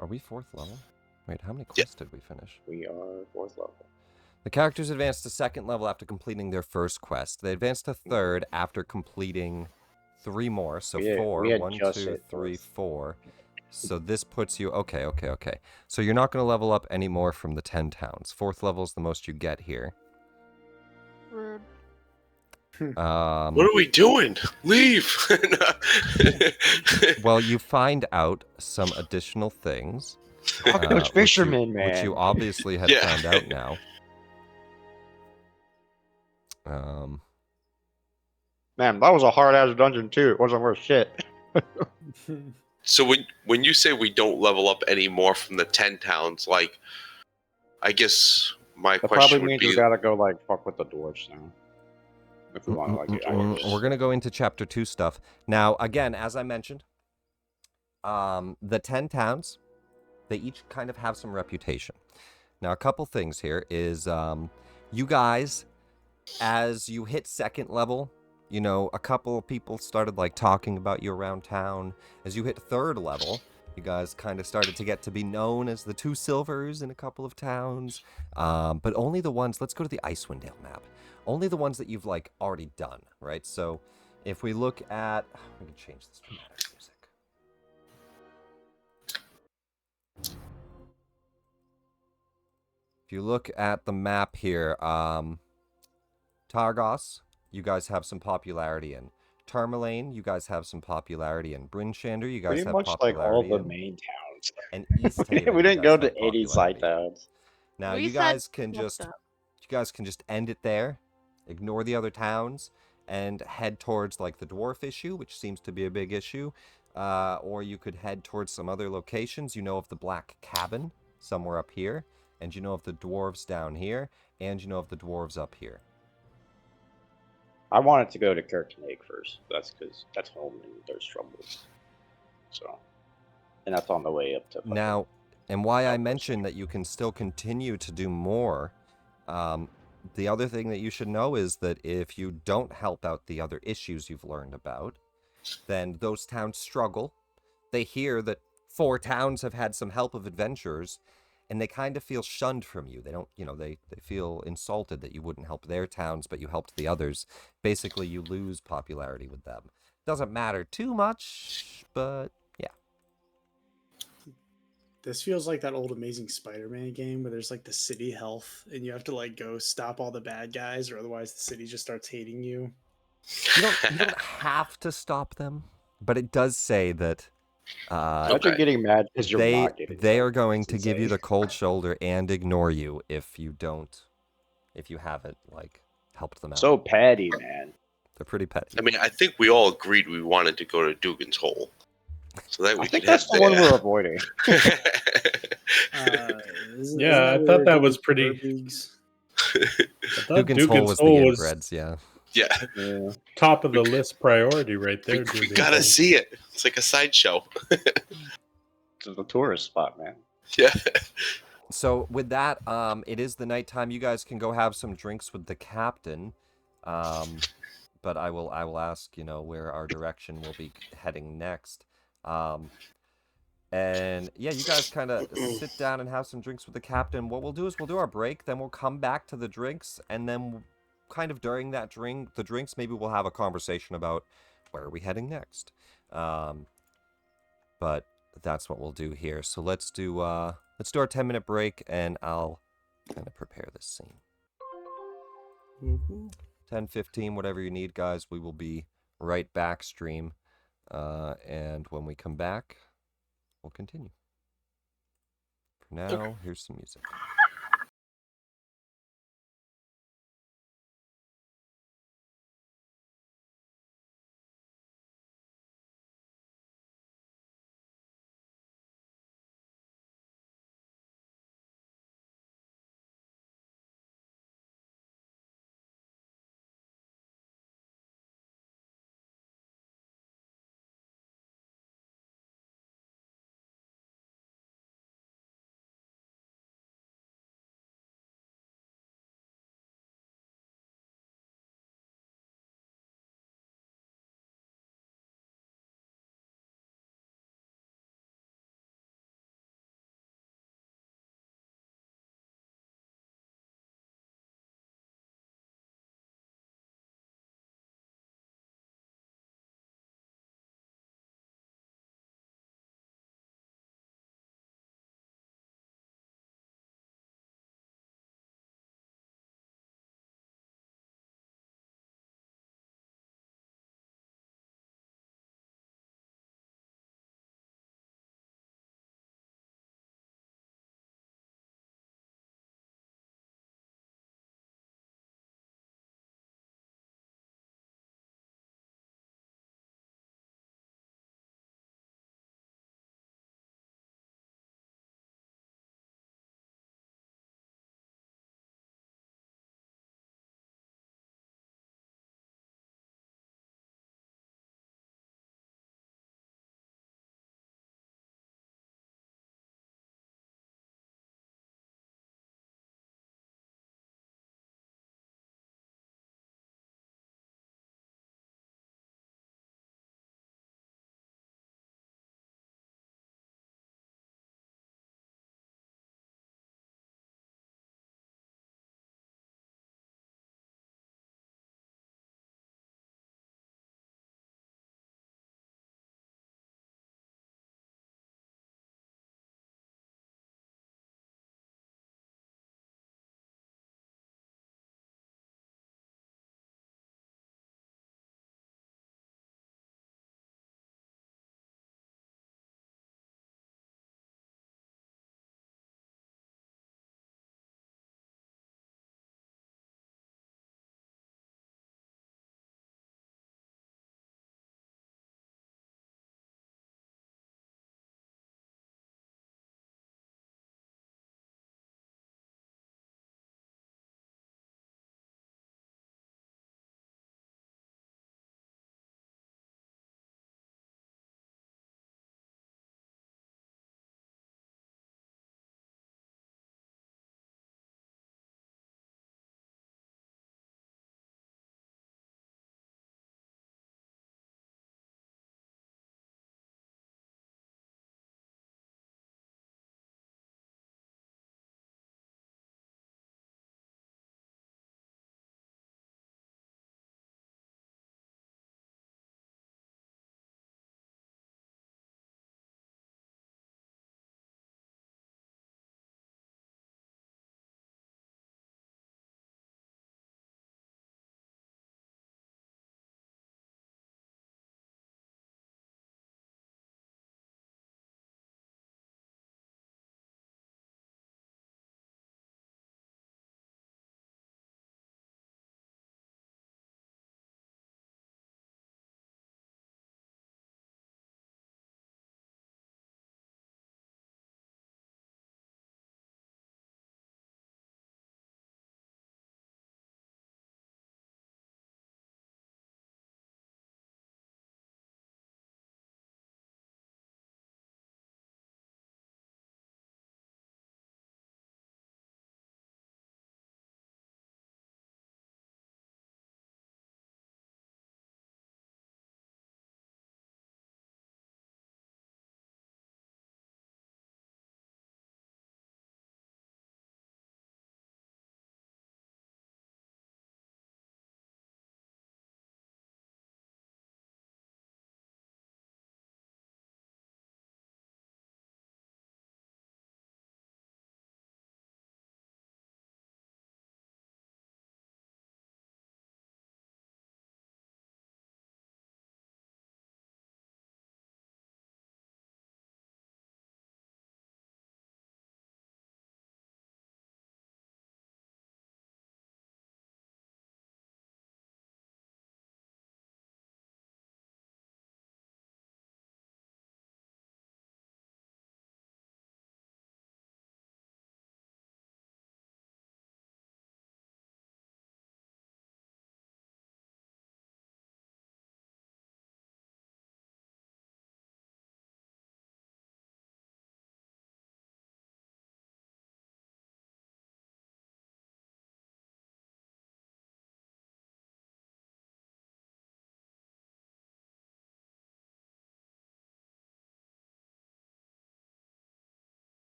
Are we 4th level? Wait, how many quests did we finish? we are 4th level. The characters advance to 2nd level after completing their first quest. They advance to 3rd after completing 3 more. So We 4. had 1, just 2, hit 3, 4th. 4. So this puts you... Okay. So you're not going to level up any more from the 10 towns. 4th level is the most you get here. Rude. What are we doing? Leave! Well, you find out some additional things. Fuck those fishermen, man. Which you obviously had Yeah. found out now. Man, that was a hard ass dungeon too. It wasn't worth shit. So when you say we don't level up any more from the 10 towns, like, I guess my That question probably would means be... we gotta go like fuck with the dwarves now. If we want to like get dwarves. We're going to go into chapter 2 stuff. Now, again, as I mentioned, the 10 towns, they each kind of have some reputation. Now, a couple things here is you guys, as you hit 2nd level, you know, a couple of people started like talking about you around town. As you hit 3rd level, you guys kind of started to get to be known as the 2 silvers in a couple of towns. But only the ones, let's go to the Icewind map. Only the ones that you've like already done, right? So if we look at, we can change this dramatic music. If you look at the map here, Targos, you guys have some popularity in. Tourmaline, you guys have some popularity in. Brynchander, you guys Pretty have much like all popularity the in. main towns. And Easthaven, We you didn't guys go have to 80 side popularity in. towns. Now We you said guys can what's just up. end it there, ignore the other towns, and head towards like the dwarf issue, which seems to be a big issue. Or you could head towards some other locations. You know of the Black Cabin somewhere up here, and you know of the dwarves down here, and you know of the dwarves up here. I wanted to go to Kirknake first. That's because that's home and there's trouble. So, and that's on the way up to. Now, and why I mentioned that you can still continue to do more, the other thing that you should know is that if you don't help out the other issues you've learned about, then those towns struggle. They hear that 4 towns have had some help of adventurers, and they kind of feel shunned from you. They don't, you know, they feel insulted that you wouldn't help their towns, but you helped the others. Basically, you lose popularity with them. Doesn't matter too much, but yeah. This feels like that old Amazing Spider-Man game where there's like the city health and you have to like go stop all the bad guys or otherwise the city just starts hating you. You don't have to stop them, but it does say that Imagine getting mad because you're not getting they mad. are going It's to give you insane. the cold shoulder and ignore you if you haven't like helped them out. So petty, man. They're pretty petty. I mean, I think we all agreed we wanted to go to Dugan's Hole. so that I we think could head that's the one there. we're avoiding. Yeah, I thought that was pretty. Verbeeg's? I thought Dugan's Hole was the inbreds, yeah. Yeah, Yeah. top of the list priority right we, there. we Dugan's gotta Hole. see it. It's like a sideshow. It's a tourist spot, man. Yeah. So with that, it is the nighttime. You guys can go have some drinks with the captain. But I will ask, where our direction will be heading next. And yeah, you guys kind of sit down and have some drinks with the captain. What we'll do is we'll do our break, then we'll come back to the drinks, and then kind of during that the drinks, maybe we'll have a conversation about where are we heading next. But that's what we'll do here. So let's do our 10-minute break, and I'll kind of prepare this scene. 10, 15, whatever you need, guys. We will be right back stream. And when we come back, we'll continue. For now, here's some music.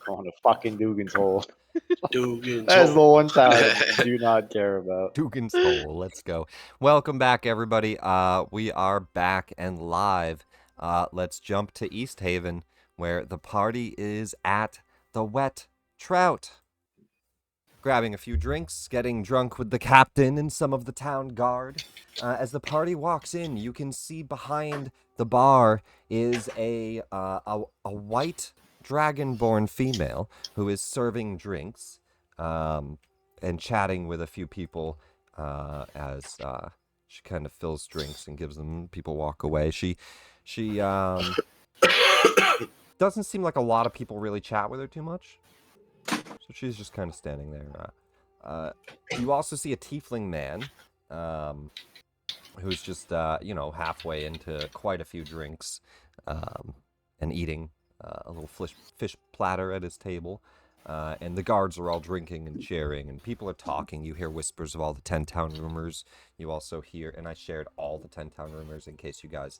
Going to fucking Dugan's Hole. Dugan's That is the Hole. one time I do not care about. Dugan's Hole. Let's go. Welcome back, everybody. We are back and live. Let's jump to Easthaven, where the party is at the Wet Trout. Grabbing a few drinks, getting drunk with the captain and some of the town guard. As the party walks in, you can see behind the bar is a white dragonborn female who is serving drinks and chatting with a few people as she kind of fills drinks and gives them. People walk away. She doesn't seem like a lot of people really chat with her too much. So she's just kind of standing there. You also see a tiefling man who's just, halfway into quite a few drinks and eating a little fish platter at his table. And the guards are all drinking and sharing, and people are talking. You hear whispers of all the 10-town rumors. You also hear, and I shared all the 10-town rumors in case you guys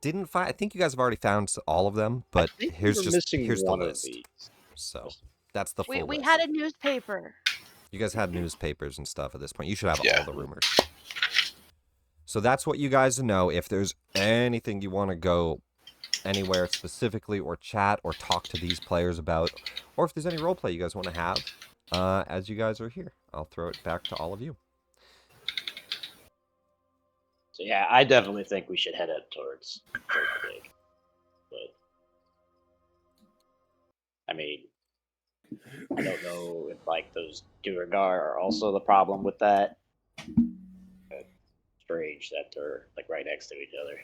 didn't find. I think you guys have already found all of them, but here's the list. So that's the full We list. had a newspaper. You guys had newspapers and stuff at this point. You should have all the rumors. So that's what you guys know. If there's anything you want to go anywhere specifically or chat or talk to these players about, or if there's any roleplay you guys want to have as you guys are here, I'll throw it back to all of you. So yeah, I definitely think we should head up towards the big. But I mean, I don't know if like those Duergar are also the problem with that. But strange that they're like right next to each other.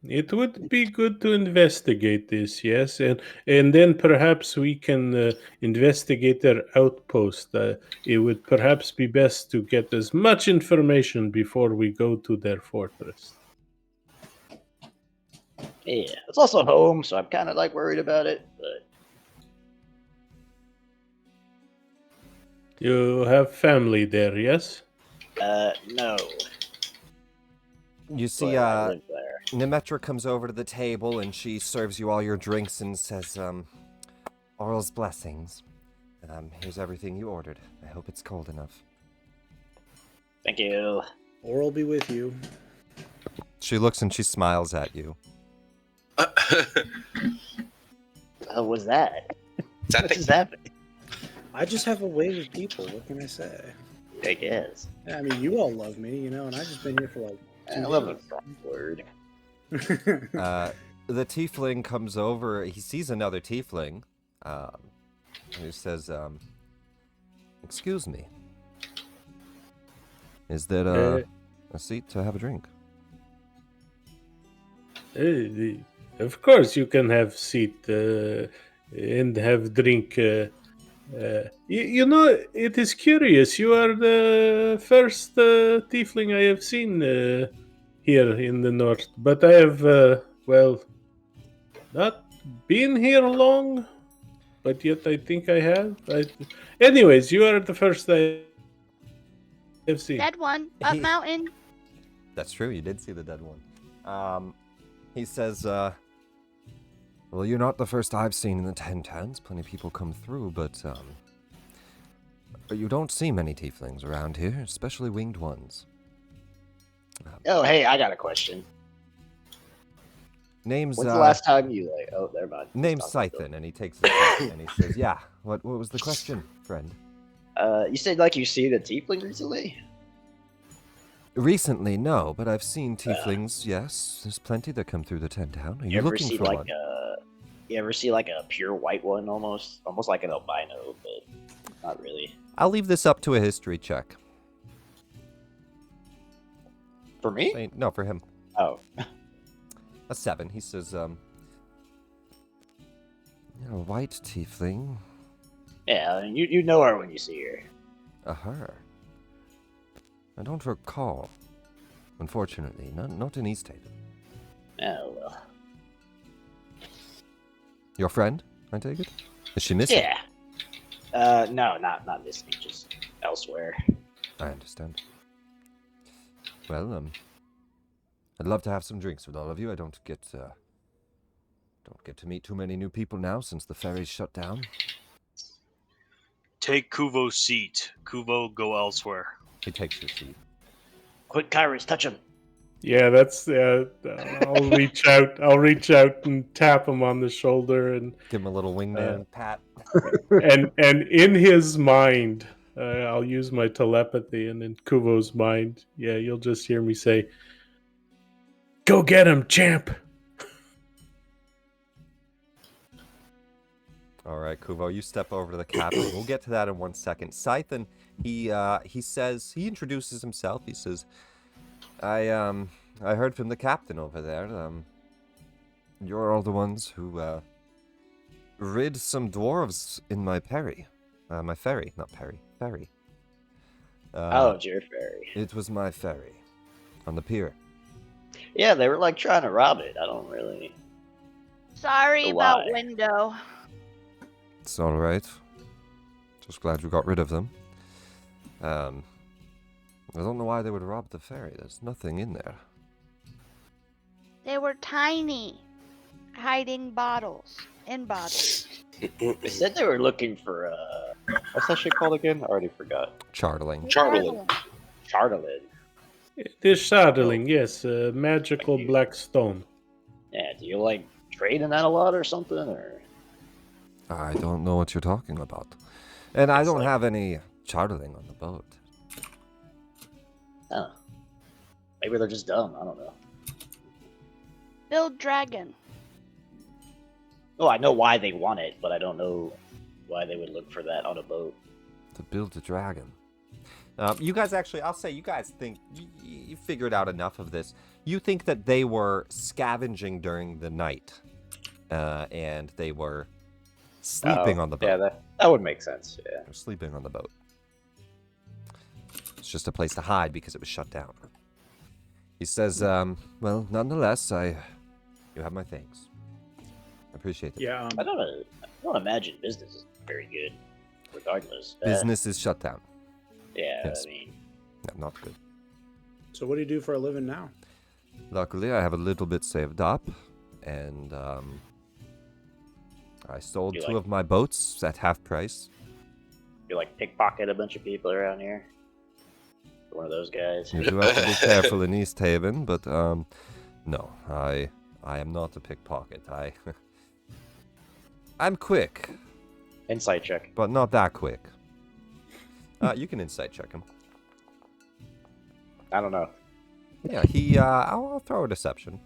It would be good to investigate this, yes, and then perhaps we can investigate their outpost. It would perhaps be best to get as much information before we go to their fortress. Yeah, it's also home, so I'm kind of like worried about it. But You have family there, yes? no. You see, But I live there. Nemetra comes over to the table and she serves you all your drinks and says, Oral's blessings. Here's everything you ordered. I hope it's cold enough. Thank you. Oral be with you. She looks and she smiles at you. What was that? That What thing- just happened? I just have a way with people. What can I say? I guess. Yeah, I mean, you all love me, and I've just been here for like 2 I love a days. strong word. The tiefling comes over. He sees another tiefling. Who says, excuse me. Is there a seat to have a drink? Of course, you can have seat and have drink. You know, it is curious. You are the first tiefling I have seen here in the north, but I have, not been here long, but yet I think I have. Anyways, you are the first I have seen. Dead one. Up mountain. That's true. You did see the dead one. He says, well, you're not the first I've seen in the 10 towns. Plenty of people come through, but you don't see many tieflings around here, especially winged ones. Oh, hey, I got a question. Name's When's the last time you like? Oh, never mind. name's Scythen, and he takes a seat, and he says, yeah, what was the question, friend? You said like you seen a tiefling recently? Recently, no, but I've seen tieflings, yes. There's plenty that come through the 10 town. Are you ever looking see for like one? you ever see like a pure white one almost like an albino, but not really. I'll leave this up to a history check. For me? No, for him. Oh. A 7. He says, a white tiefling. Yeah, I mean, you know her when you see her. A her? I don't recall. Unfortunately, not in Easthaven. Oh well. Your friend, I take it? Is she missing? Yeah. No, not this beach, just elsewhere. I understand. Well, I'd love to have some drinks with all of you. I don't get Don't get to meet too many new people now since the ferry's shut down. Take Kuvo's seat. Kuvo, go elsewhere. He takes your seat. Quick, Kyrus, touch him. Yeah, that's. I'll reach out. I'll reach out and tap him on the shoulder, and Give him a little wingman pat. and in his mind, I'll use my telepathy, and in Kuvo's mind, yeah, you'll just hear me say, "Go get him, champ." All right, Kuvo, you step over to the captain. We'll get to that in 1 second. Scythen, he introduces himself. He says, I heard from the captain over there. You're all the ones who rid some dwarves in my ferry. My ferry, not Perry, ferry. Oh, it's your ferry. It was my ferry on the pier. Yeah, they were like trying to rob it. I don't really. Sorry So about why? window. It's all right. Just glad we got rid of them. I don't know why they would rob the ferry. There's nothing in there. They were tiny, hiding bottles in bottles. They said they were looking for What's that shit called again? I already forgot. Chartling. Chartling. Charlatan. It is shadowing, yes, magical black stone. Yeah, do you like trade in that a lot or something? Or I don't know what you're talking about. And I It's don't like- have any chartling on the boat. oh, maybe they're just dumb. I don't know. Build dragon. Oh, I know why they want it, but I don't know why they would look for that on a boat. To build a dragon. You guys actually, I'll say, you guys think, you figured out enough of this. You think that they were scavenging during the night. And they were sleeping on the boat. Yeah, that would make sense. Yeah. They're sleeping on the boat. It's just a place to hide because it was shut down. He says, well, nonetheless, you have my thanks. I appreciate it. Yeah, I don't imagine business is very good, regardless. Business is shut down. Yeah, Yes. I mean, No, not good. So what do you do for a living now? Luckily, I have a little bit saved up, and I sold You two like- of my boats at half price. you like pickpocket a bunch of people around here. You're one of those guys. You do have to be careful in Easthaven, but no, I am not a pickpocket. I'm quick, Insight check. but not that quick. You can insight check him. I don't know. Yeah, I'll throw a deception.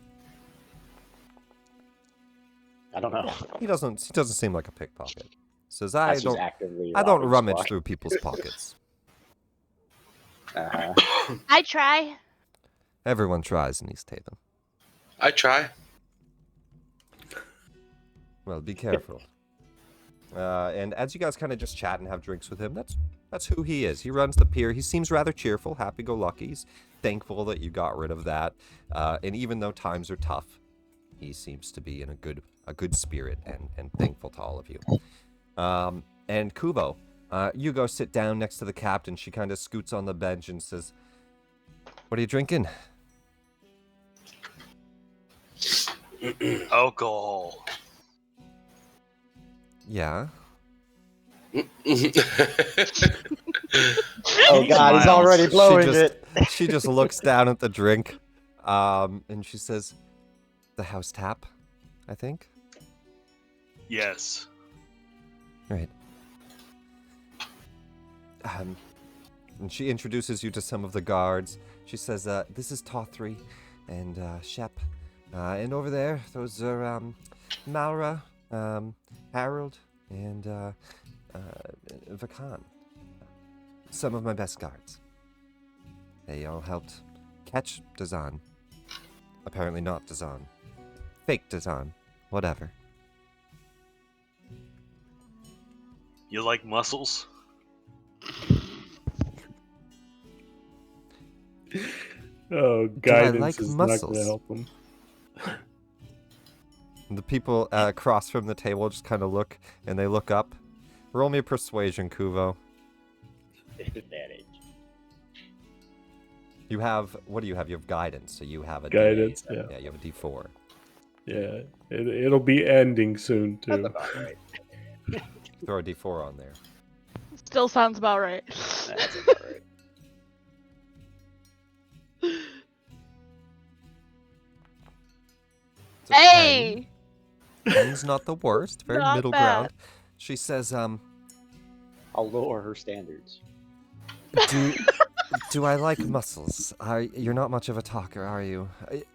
I don't know. He doesn't seem like a pickpocket. Says Unless he's I actively don't robbing rummage squad. through people's pockets. Uh-huh. I try. Everyone tries in Easthaven. I try. Well, be careful. And as you guys kind of just chat and have drinks with him, that's who he is. He runs the pier. He seems rather cheerful, happy-go-lucky. He's thankful that you got rid of that. And even though times are tough, he seems to be in a good spirit and thankful to all of you. And Kubo, you go sit down next to the captain. She kind of scoots on the bench and says, "What are you drinking?" Alcohol. Yeah. Oh God, he's Smiles. already blowing just- it. She just looks down at the drink, and she says, "The house tap, I think." Yes. Right. And she introduces you to some of the guards. She says, "This is Tothri and Shep, and over there, those are Malra, Harold, and Vakan. Some of my best guards. They all helped catch Dazan. Apparently not Dazan. Fake Dazan. Whatever." You like muscles? Oh, I guidance like is not going muscles? to help him. The people across from the table just kind of look, and they look up. Roll me a persuasion, Kuvo. Advantage. You have, what do you have? You have guidance, so you have a Guidance, D8. yeah. Yeah, you have a D4. Yeah, it'll be ending soon That's too. about right. Throw a d4 on there. Still sounds about right. That's about right. It's a 10. Hey! 10's not the worst. Very Not middle bad. ground. She says, I'll lower her standards. do I like mussels? You're not much of a talker, are you?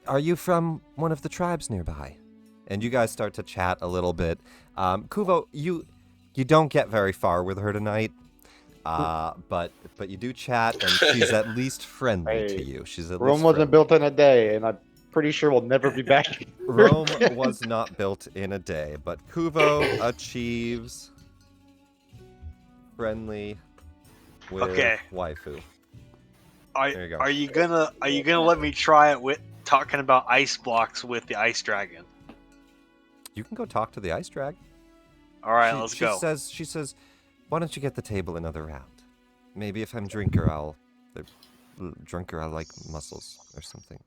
Are you from one of the tribes nearby? And you guys start to chat a little bit. Kuvo, you don't get very far with her tonight. But you do chat, and she's at least friendly to Hey, you. She's at Rome least wasn't friendly. built in a day, and I'm pretty sure we'll never be back. Rome was not built in a day, but Kuvo achieves friendly with Okay. waifu. There you go. Are you gonna let me try it with talking about ice blocks with the ice dragon? You can go talk to the ice drag. All right, She- let's she go. She says, why don't you get the table another round? Maybe if I'm drinker, I like mussels or something.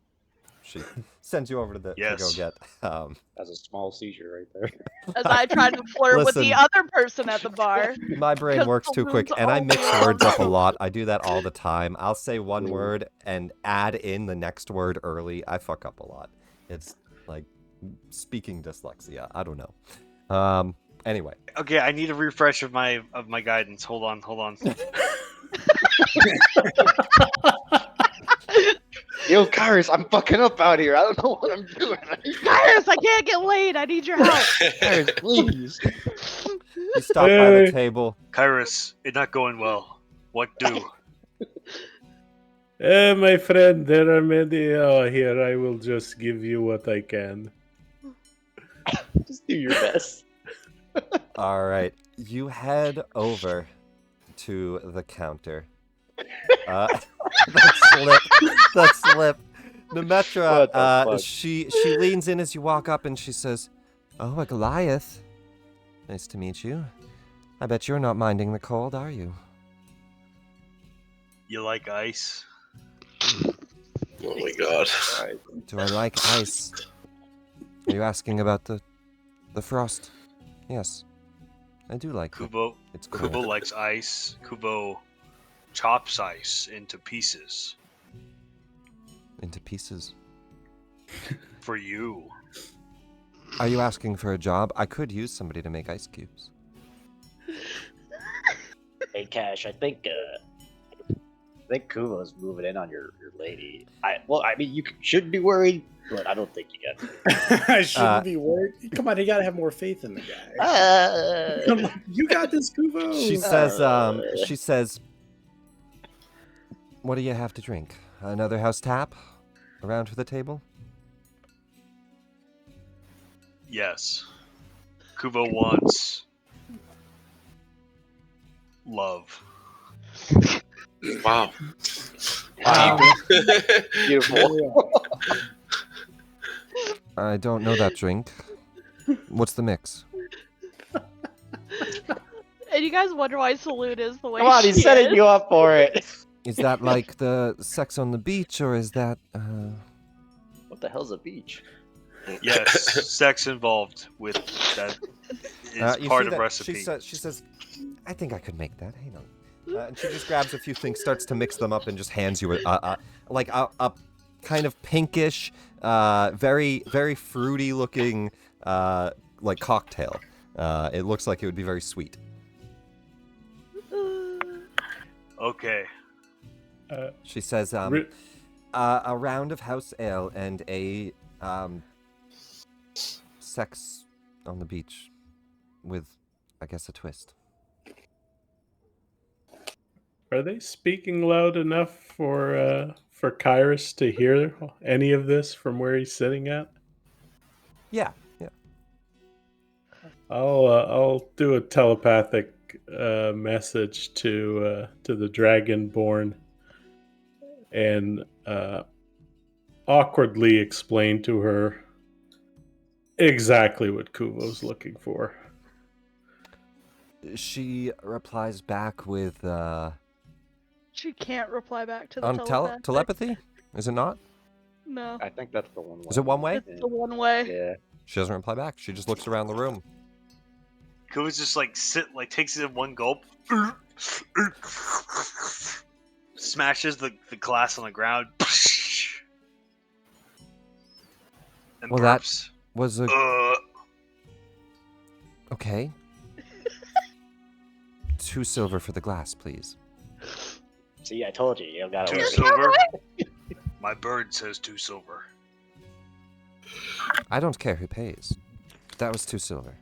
She sends you over to go Yes. get. That's a small seizure right there. As I tried to flirt with the Listen. other person at the bar. My brain Because works too quick, balloons and I only mix allow words up a two. lot. I do that all the time. I'll say one Ooh. word and add in the next word early. I fuck up a lot. It's like speaking dyslexia. I don't know. Anyway. Okay, I need a refresh of my guidance. Hold on. Yo, Kyrus, I'm fucking up out here. I don't know what I'm doing. Kyrus, I can't get laid. I need your help. Kyrus, please. You stop by the table. Kyrus, it's not going well. What do? My friend, there are many here. I will just give you what I can. Just do your best. All right. You head over to the counter. That slip. Nemetra, What the fuck? she leans in as you walk up and she says, "Oh, a Goliath. Nice to meet you. I bet you're not minding the cold, are you?" You like ice? Oh my god. Do I like ice? Are you asking about the frost? Yes. I do like it. Kubo It's cool. Kubo likes ice. Kubo chops ice into pieces Into pieces. for you. Are you asking for a job? I could use somebody to make ice cubes. Hey, Cash, I think Kuvo's moving in on your lady. I mean, you shouldn't be worried, but I don't think you got to. I shouldn't be worried. Come on, you gotta have more faith in the guy. Come on, you got this, Kuvo. She says, what do you have to drink? Another house tap? Around for the table? Yes. Kubo wants love. Wow. Wow. Beautiful. I don't know that drink. What's the mix? And you guys wonder why Salute is the way Come on, she he's setting is. you up for it. Is that like the sex on the beach, or is that, What the hell's a beach? Yes, sex involved with that is you part see of that recipe. She says, I think I could make that. Hang on. And she just grabs a few things, starts to mix them up, and just hands you a kind of pinkish, very, very fruity looking, like cocktail. It looks like it would be very sweet. Okay. She says, a round of house ale and a sex on the beach with, I guess, a twist. Are they speaking loud enough for Kyrus to hear any of this from where he's sitting at? Yeah. I'll do a telepathic message to the Dragonborn and awkwardly explain to her exactly what Kuvo's looking for. She replies back with, She can't reply back to the on telepathic. telepathy? Is it not? No. I think that's the one way. Is it one way? It's the one way. Yeah. She doesn't reply back. She just looks around the room. Kuva's just like takes it in one gulp, smashes the glass on the ground, and Well, that burps. was a... Okay. 2 silver for the glass, please. See, I told you, you gotta 2 worry. silver. My bird says 2 silver. I don't care who pays. That was 2 silver.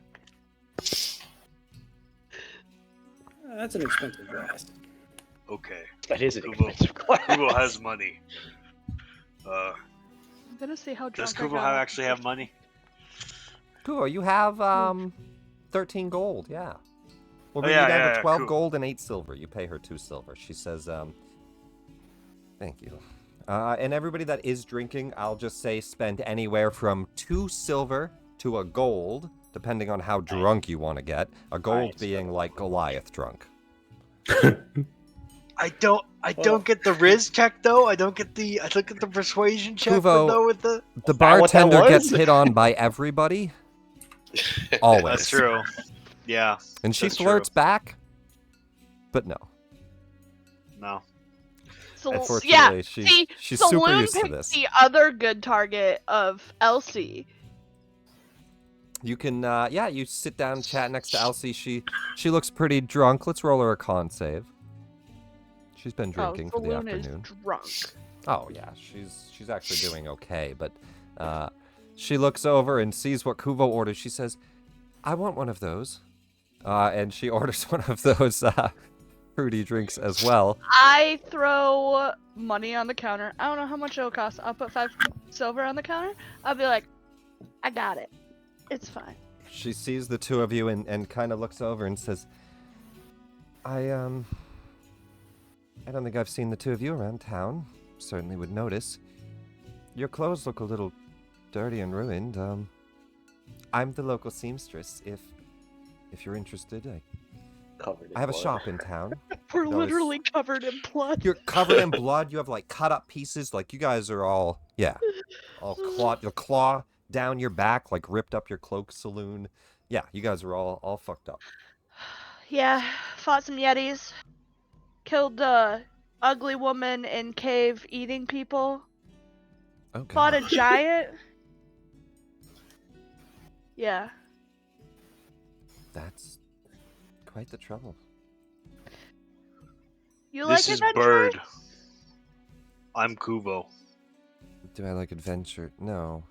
That's an expensive glass. Okay. That is an Kubo. expensive glass. Kubo has money. I'm gonna see how Does drunk I Kubo got. actually have money? Cool, you have 13 gold, yeah. We'll bring yeah, you down yeah, to 12 cool. gold and 8 silver. You pay her 2 silver. She says, thank you. And everybody that is drinking, I'll just say spend anywhere from 2 silver to a gold, depending on how drunk you want to get. A gold Nice. being like Goliath drunk. I don't get the Riz check though. I don't get the persuasion check Kuvo, though with the. The that what that bartender was? gets hit on by everybody. Always. That's true. Yeah. And she That's flirts true. back, but no. No. Unfortunately, Yeah, she's Saloon super used to picked this. the other good target of Elsie. You can, you sit down and chat next to Elsie. She looks pretty drunk. Let's roll her a con save. She's been drinking for the Saloon afternoon. is drunk. Oh yeah, she's actually doing okay, but she looks over and sees what Kuvo orders. She says, "I want one of those," and she orders one of those fruity drinks as well. I throw money on the counter. I don't know how much it'll cost. I'll put 5 silver on the counter. I'll be like, I got it. It's fine. She sees the two of you and kind of looks over and says, I don't think I've seen the two of you around town. Certainly would notice. Your clothes look a little dirty and ruined. I'm the local seamstress. If you're interested, Covered in I have a blood. shop in town. We're No, it's- literally covered in blood. You're covered in blood. You have like cut up pieces. Like you guys are all clawed. Your claw down your back, like ripped up your cloak. Saloon. Yeah, you guys are all fucked up. Yeah, fought some yetis. Killed the ugly woman in cave eating people. Okay. Fought a giant. Yeah. That's quite the trouble. You This like is adventure? Bird. I'm Kuvo. Do I like adventure? No.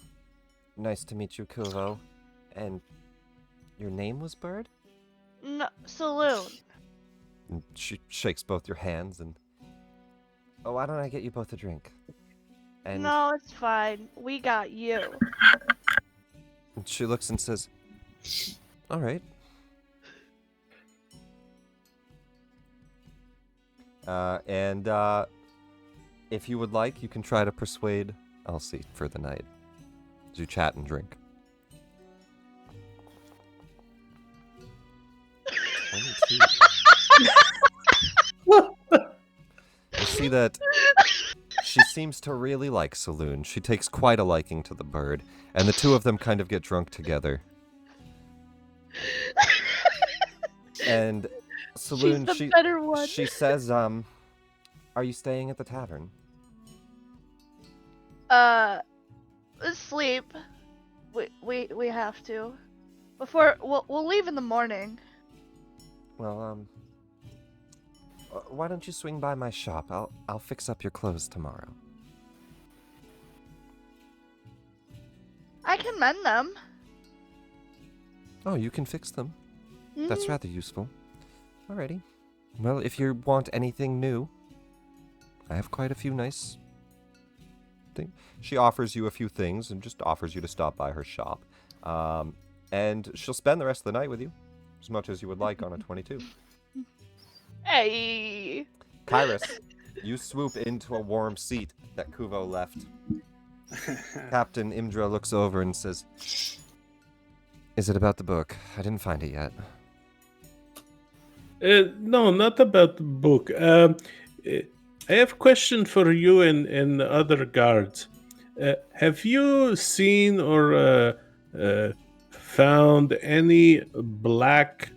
Nice to meet you, Kuvo. And your name was Bird? No, saloon. And she shakes both your hands and... Oh, why don't I get you both a drink? And No, it's fine. We got you. she looks and says, all right. If you would like, you can try to persuade Elsie for the night. As you chat and drink. 22. You see that she seems to really like Saloon. She takes quite a liking to the bird, and the two of them kind of get drunk together. And Saloon, She's the better one. she says, are you staying at the tavern? Sleep. We have to. Before we'll leave in the morning. Well, why don't you swing by my shop? I'll fix up your clothes tomorrow. I can mend them. Oh, you can fix them. That's Mhm. rather useful. Alrighty. Well, if you want anything new, I have quite a few nice things. She offers you a few things and just offers you to stop by her shop. And she'll spend the rest of the night with you, as much as you would like on a 22. Hey. Kyrus, you swoop into a warm seat that Kuvo left. Captain Imdra looks over and says, is it about the book? I didn't find it yet. No, not about the book. I have a question for you and the other guards. Have you seen or found any black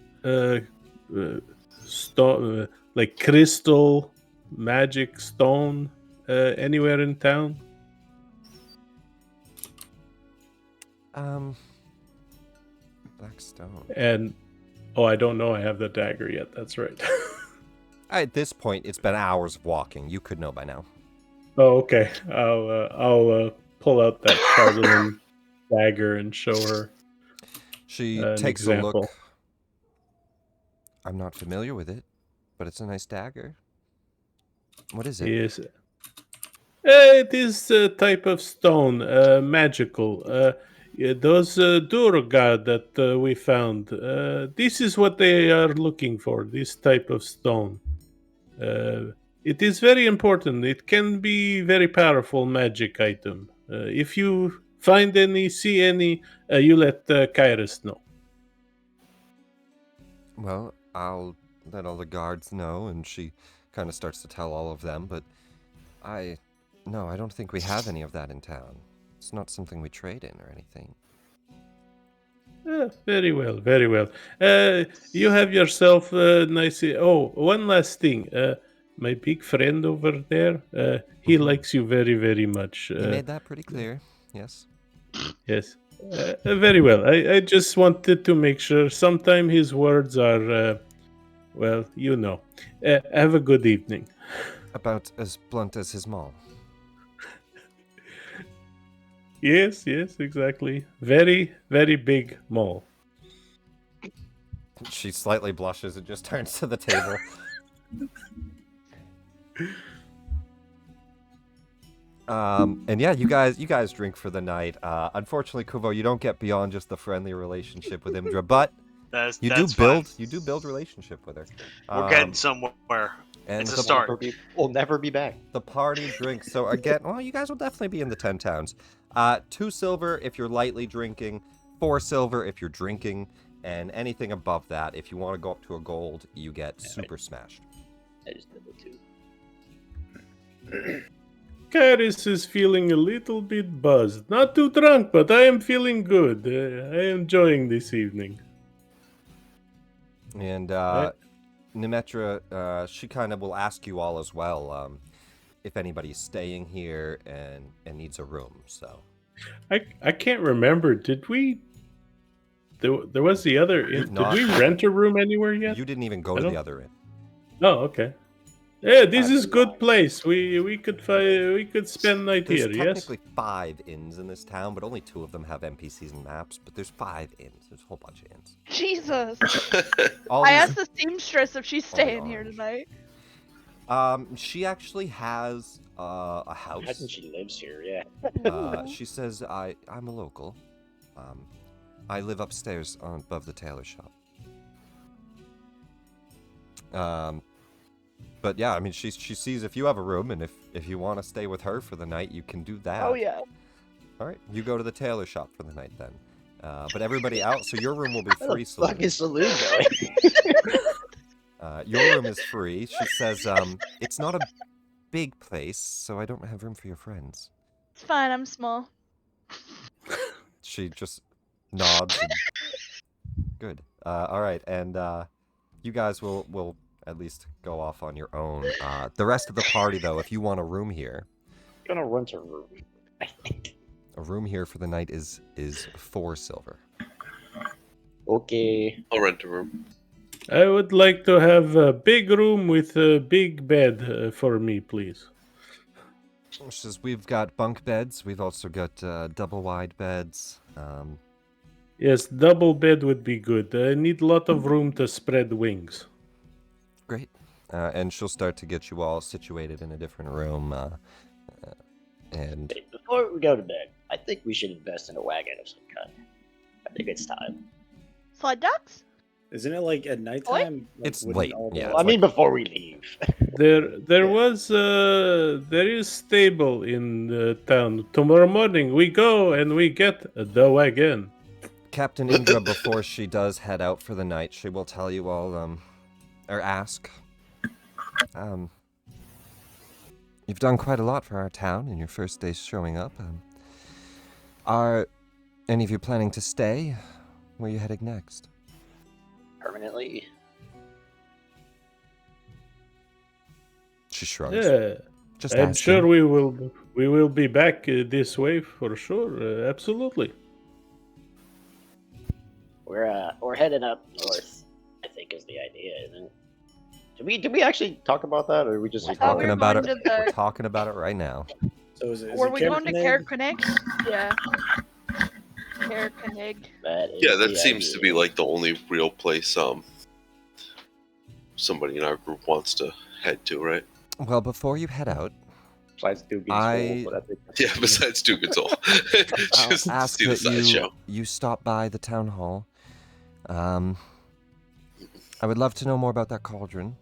stone, like crystal magic stone, anywhere in town? Black stone. And I don't know. I have the dagger yet. That's right. At this point, it's been hours of walking. You could know by now. Oh, okay. I'll pull out that Charlemagne dagger and show her She an takes a example. look. I'm not familiar with it, but it's a nice dagger. What is it? Yes. It is a type of stone, magical. Yeah, those Durga that we found, this is what they are looking for, this type of stone. It is very important. It can be very powerful magic item. If you find any, see any, you let Kairos know. Well, I'll let all the guards know, and she kind of starts to tell all of them, but no, I don't think we have any of that in town. It's not something we trade in or anything. Very well, very well. You have yourself a nice... Oh, one last thing. My big friend over there, he likes you very, very much. You made that pretty clear, yes. Yes. Very well. I just wanted to make sure. Sometimes his words are, well, you know. Have a good evening. About as blunt as his maul. Yes, exactly. Very, very big mole. She slightly blushes and just turns to the table. And yeah, you guys drink for the night. Unfortunately, Kuvo, you don't get beyond just the friendly relationship with Imdra, but you do build relationship with her. We're getting somewhere. And It's a start. We'll never be back. The party drinks. So again, well, you guys will definitely be in the 10 towns. 2 silver if you're lightly drinking, 4 silver if you're drinking, and anything above that, if you want to go up to a gold, you get super smashed. I just did the 2. Karis is feeling a little bit buzzed. Not too drunk, but I am feeling good. I am enjoying this evening. And Nemetra, she kind of will ask you all as well if anybody's staying here and needs a room. So I can't remember. Did we? There was the other inn. Did we not. rent a room anywhere yet? You didn't even go to the other inn. Oh, okay. Yeah, this is good place. We could spend night There's here. Yes. technically 5 inns in this town, but only 2 of them have NPCs and maps. But there's 5 inns. There's a whole bunch of inns. Jesus. All I these- asked the seamstress if she's staying here orange. tonight. She actually has a house. Imagine she lives here, yeah. She says I'm a local. I live upstairs above the tailor shop. But yeah, I mean, she sees if you have a room, and if you want to stay with her for the night, you can do that. Oh yeah. All right, you go to the tailor shop for the night then. But everybody out, so your room will be free. Where the fuck is Saloon going? Your room is free. She says, it's not a big place, so I don't have room for your friends. It's fine, I'm small. She just nods. And... Good. All right, and you guys will at least go off on your own. The rest of the party, though, if you want a room here, I'm gonna rent a room, I think. a room here for the night is 4 silver. Okay. I'll rent a room. I would like to have a big room with a big bed for me, please. She says we've got bunk beds. We've also got double wide beds. Yes, double bed would be good. I need a lot of room to spread wings. Great. And she'll start to get you all situated in a different room. And Hey, before we go to bed, I think we should invest in a wagon of some kind. I think it's time. Sled dogs? Isn't it like at nighttime? Like, It's wouldn't late, all the- yeah. Well, I mean, before we leave. There is stable in the town. Tomorrow morning we go and we get the wagon. Captain Imdra, before she does head out for the night, she will tell you all, or ask. You've done quite a lot for our town in your first day showing up. Are Any of you planning to stay? Where are you heading next? Permanently. She shrugs. Yeah, Just I'm asking. sure we will be back this way for sure. Absolutely. We're heading up north. I think is the idea, isn't it? Did we actually talk about that, or we just? We're I thought we talking were about it. going to the- We're talking about it right now. So is Were it we going to Kerkenig? Kerkenig? Yeah. Kerkenig. That is Yeah, that the seems to idea. be like the only real place somebody in our group wants to head to, right? Well, before you head out, Besides Dugan's I- Hole, but I think Yeah, besides Dugan's Hole. I'll Just ask see the that sideshow. you stop by the town hall. I would love to know more about that cauldron,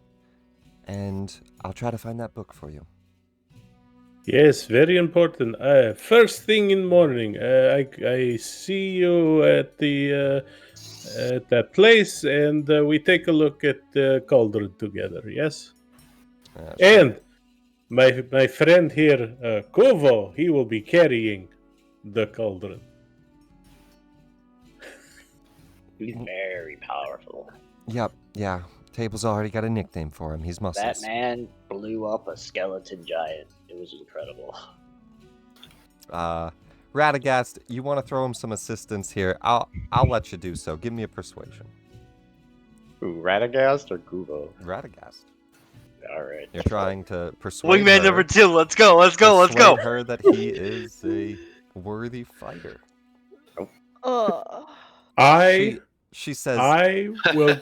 and I'll try to find that book for you. Yes, very important. First thing in morning, I see you at the at that place, and we take a look at the cauldron together. Yes, Sure. and my friend here, Kovo, he will be carrying the cauldron. He's very powerful. Yep, yeah. Table's already got a nickname for him. He's That muscles. man blew up a skeleton giant. It was incredible. Radagast, you want to throw him some assistance here? I'll let you do so. Give me a persuasion. Ooh, Radagast or Kuvo? Radagast. All right. You're trying to persuade Wingman her, number 2. Let's go. Let's go. Let's go. persuade her that he is a worthy fighter. She says, I will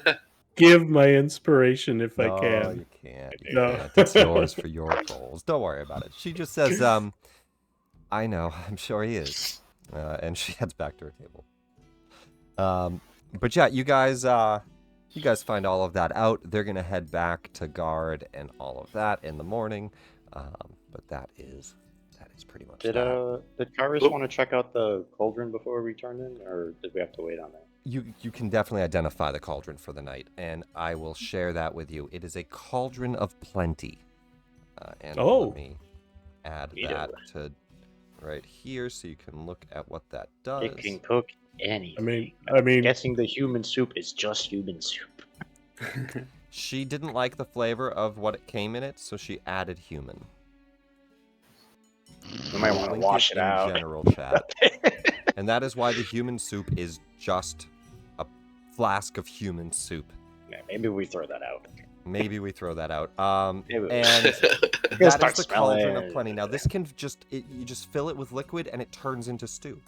give my inspiration if no, I can. you can't. You No. can't. It's yours for your goals. Don't worry about it. She just says, I know. I'm sure he is. And she heads back to her table. But yeah, you guys find all of that out. They're going to head back to guard and all of that in the morning. But that is pretty much Did that. did Kyrus want to check out the cauldron before we turned in, or did we have to wait on that? You can definitely identify the cauldron for the night, and I will share that with you. It is a cauldron of plenty. And let me add that to right here so you can look at what that does. It can cook anything. I mean, Guessing the human soup is just human soup. She didn't like the flavor of what it came in it, so she added human. We might want to Link wash it in out. general chat. And that is why the human soup is just a flask of human soup. Yeah, maybe we throw that out. Maybe we throw that out. Maybe we- And Gonna that start is the cauldron smelling. of plenty. Now this can you just fill it with liquid and it turns into stew.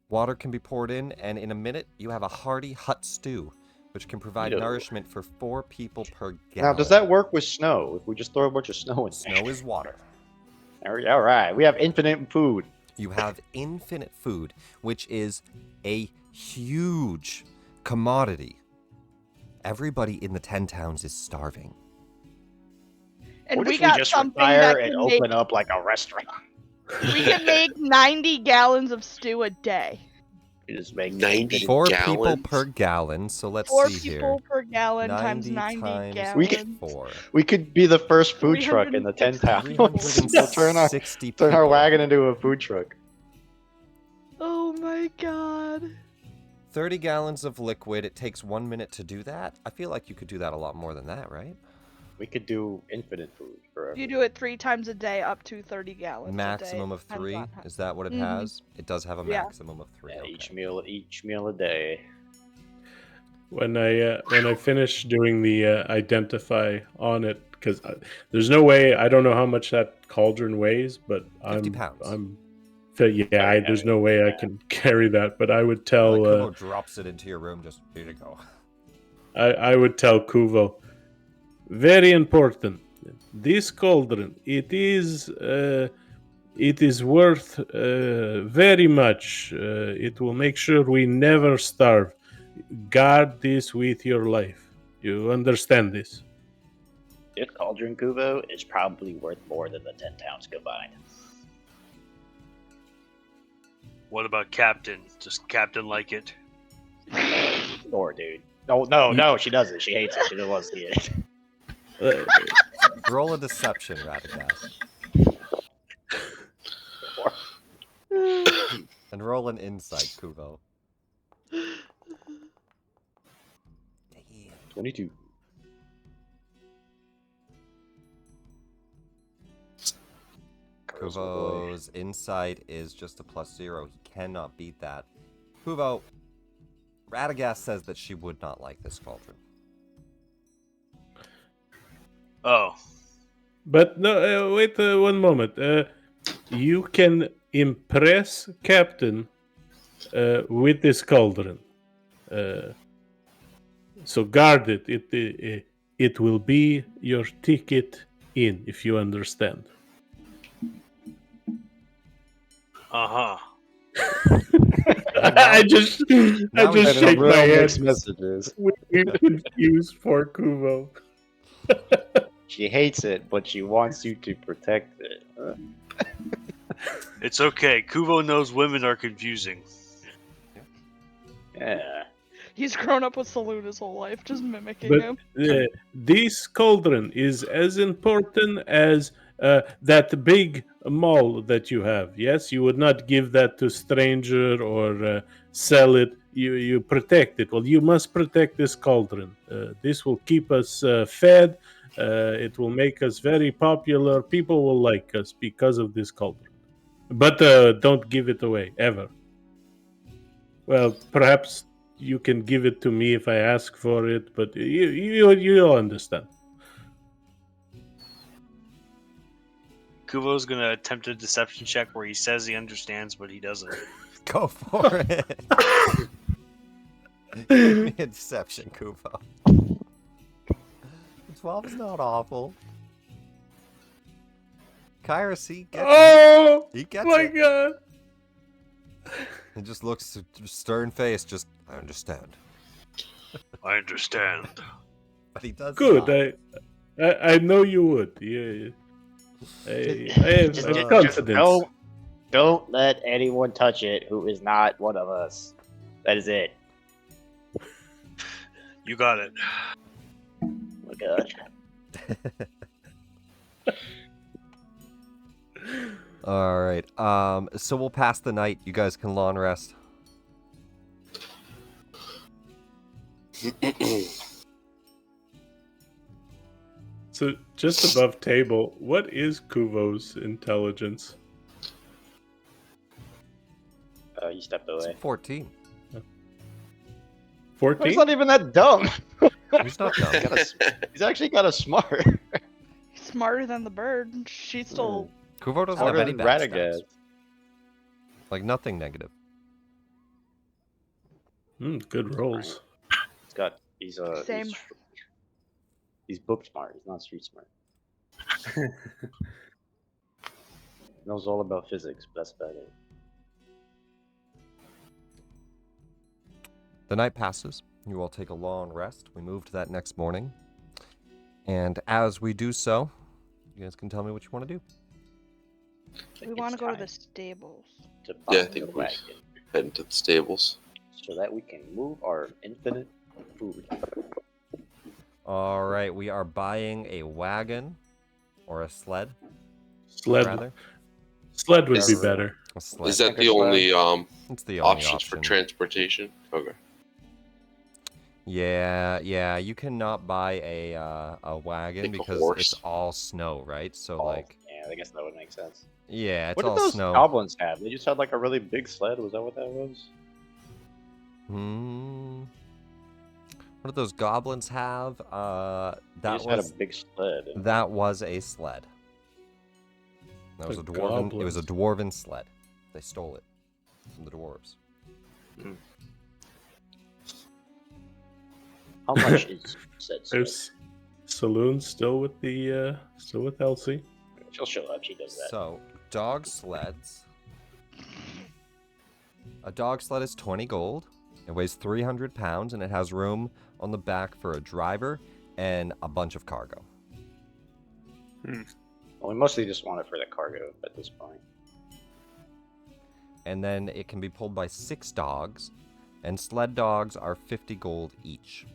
Water can be poured in, and in a minute you have a hearty hut stew, which can provide Ew. nourishment for 4 people per gallon. Now, does that work with snow? If we just throw a bunch of snow in there? Snow is water. All right, we have infinite food. You have infinite food, which is a huge commodity. Everybody in the 10 towns is starving. And What we if got we just something retire that and can open make, up like a restaurant? we can make 90 gallons of stew a day. You just make 90 4 gallons? people per gallon, so let's 4 see people here. per gallon times 90 times gallons. We can- 4. We could be the first food truck in the 10 towns. 360 Turn our people. wagon into a food truck. Oh my god. 30 gallons of liquid. It takes 1 minute to do that. I feel like you could do that a lot more than that, right? We could do infinite food forever. You do it 3 times a day, up to 30 gallons. Maximum a of day. 3. Is that what it Mhm. has? It does have a Yeah. maximum of 3. Yeah, Okay. each meal a day. when I finish doing the identify on it, because there's no way, I don't know how much that cauldron weighs, but 50 pounds. There's no way I can carry that. But I would tell Kubo drops it into your room. Just here to go. I would tell Kuvo, very important. This cauldron, it is worth very much. It will make sure we never starve. Guard this with your life. You understand this? This cauldron Kuvo is probably worth more than the 10 towns combined. What about Captain? Does Captain like it? Or, dude. No, she doesn't. She hates it. She doesn't want to see it. Roll a deception, Radagast. And roll an insight, Kubo. 22. Kubo's insight is just a +0. He cannot beat that. Kubo, Radagast says that she would not like this cauldron. Oh, But no, wait one moment. You can impress Captain with this cauldron. So guard it. It will be your ticket in, if you understand. uh-huh. I just Now we better shake my head. Mixed messages. We're confused for Kubo. She hates it, but she wants you to protect it. It's okay. Kubo knows women are confusing. Yeah. He's grown up with Saloon his whole life, just mimicking But him. this cauldron is as important as that big mall that you have. Yes, you would not give that to stranger or sell it. You protect it. Well, you must protect this cauldron. This will keep us fed. It will make us very popular. People will like us because of this cauldron. But don't give it away ever. Well, perhaps you can give it to me if I ask for it, but you'll understand. Kubo's gonna attempt a deception check where he says he understands, but he doesn't. Go for it. Give me a deception, Kubo. 12 is not awful. Kairos, he gets Oh it. He gets my it. god! He just looks stern faced, just, I understand. I understand. But he does Good. not. I know you would. Yeah. I have confidence. Don't let anyone touch it who is not one of us. That is it. You got it. Oh my god. All right. So we'll pass the night. You guys can long rest. So just above table, what is Kuvo's intelligence? You stepped It's away. 14. 14? He's not even that dumb. He's not dumb. He's actually kind of smart. He's smarter than the bird. She's still. Kuvo doesn't Smarter have any than bad Radagast. stats. Like, nothing negative. Good rolls. Same. He's book smart. He's not street smart. Knows all about physics, but that's about it. The night passes. You all take a long rest. We move to that next morning. And as we do so, you guys can tell me what you want to do. We want to go to the stables. Yeah, I think we head into the stables. So that we can move our infinite food. All right, we are buying a wagon or a sled. Sled. Rather. Sled would Is- be better. A sled. Is that the only It's the only options for transportation? Okay. Yeah. You cannot buy a wagon Like a because horse. it's all snow, right? So like, Yeah, I guess that would make sense. yeah, it's What all did those snow. goblins have? They just had like a really big sled. Was that what that was? What did those goblins have? They That just had was a big sled. that was a sled. That was The a dwarven. It was a goblins. dwarven sled. They stole it from the dwarves. How much is said? There's Saloon still with Elsie. She'll show up. She does that. So, dog sleds. A dog sled is 20 gold. It weighs 300 pounds, and it has room on the back for a driver and a bunch of cargo. Well, we mostly just want it for the cargo at this point. And then it can be pulled by 6 dogs, and sled dogs are 50 gold each.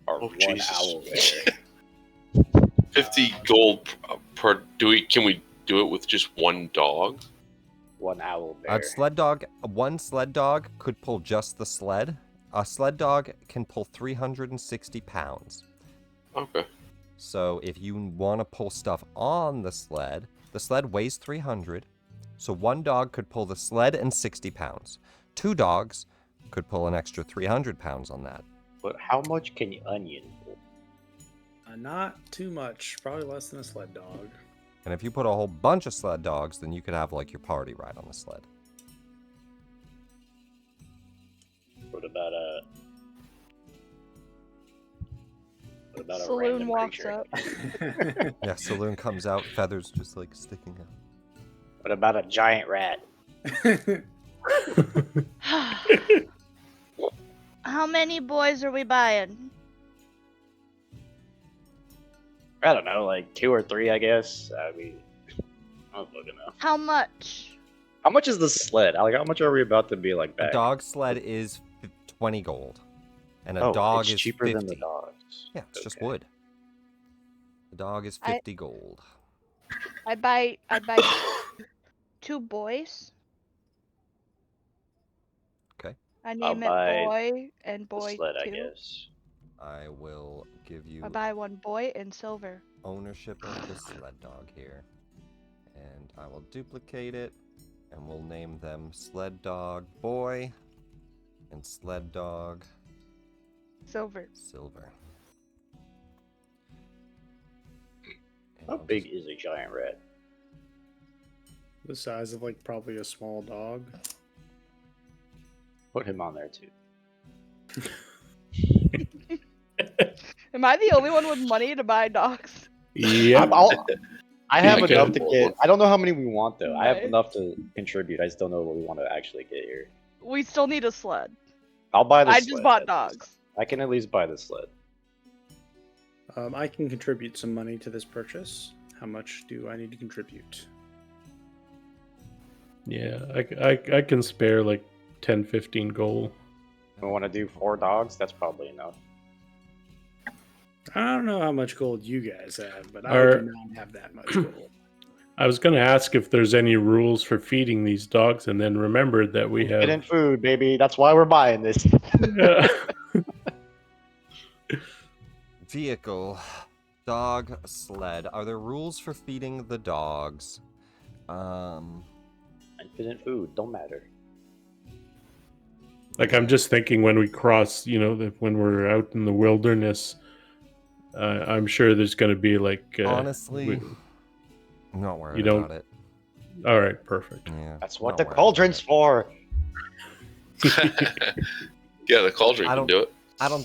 Or Oh, one Jesus. owl there. 50 gold per. Can we do it with just one dog? one owl A bear. sled dog, one sled dog could pull just the sled. A sled dog can pull 360 pounds. Okay. So if you want to pull stuff on the sled weighs 300. So one dog could pull the sled and 60 pounds. Two dogs could pull an extra 300 pounds on that. But how much can you onion pull? Not too much. Probably less than a sled dog. And if you put a whole bunch of sled dogs, then you could have like your party ride on the sled. What about a Saloon random walks creature? up. Yeah, Saloon comes out, feathers just like sticking out. What about a giant rat? How many boys are we buying? I don't know, like 2 or 3, I guess. I mean, I don't fucking know. How much? How much is the sled? Like, how much are we about to be like A back? dog sled is 20 gold. And a Oh, dog it's is cheaper 50. than the dogs. Yeah, it's just Okay. wood. The dog is 50 gold. I buy 2 boys. Okay. I I'll name it buy boy and The boy sled, I 2. guess. I will give you I buy 1 boy in silver. ownership of the sled dog here. And I will duplicate it. And we'll name them Sled Dog Boy and Sled Dog Silver. Silver. And How I'll big just- is a giant rat? The size of like probably a small dog. Put him on there too. Am I the only one with money to buy dogs? Yeah. I have Yeah, enough okay. to get. I don't know how many we want though. I have Right. enough to contribute. I just don't know what we want to actually get here. We still need a sled. I'll buy the I sled. just bought at least. dogs. I can at least buy the sled. I can contribute some money to this purchase. How much do I need to contribute? Yeah, I can spare like 10, 15 gold. We want to do 4 dogs. That's probably enough. I don't know how much gold you guys have, but I Are- do not have that much gold. I was going to ask if there's any rules for feeding these dogs, and then remembered that we Get in have. food, baby. That's why we're buying this. Vehicle. Dog sled. Are there rules for feeding the dogs? Infinite food. Don't matter. Like, I'm just thinking when we cross, when we're out in the wilderness, I'm sure there's going to be like. Honestly, I'm not worried you don't- about it. All right, perfect. Yeah, That's what not the worried about cauldron's it. for. Yeah, the cauldron I can do it. I don't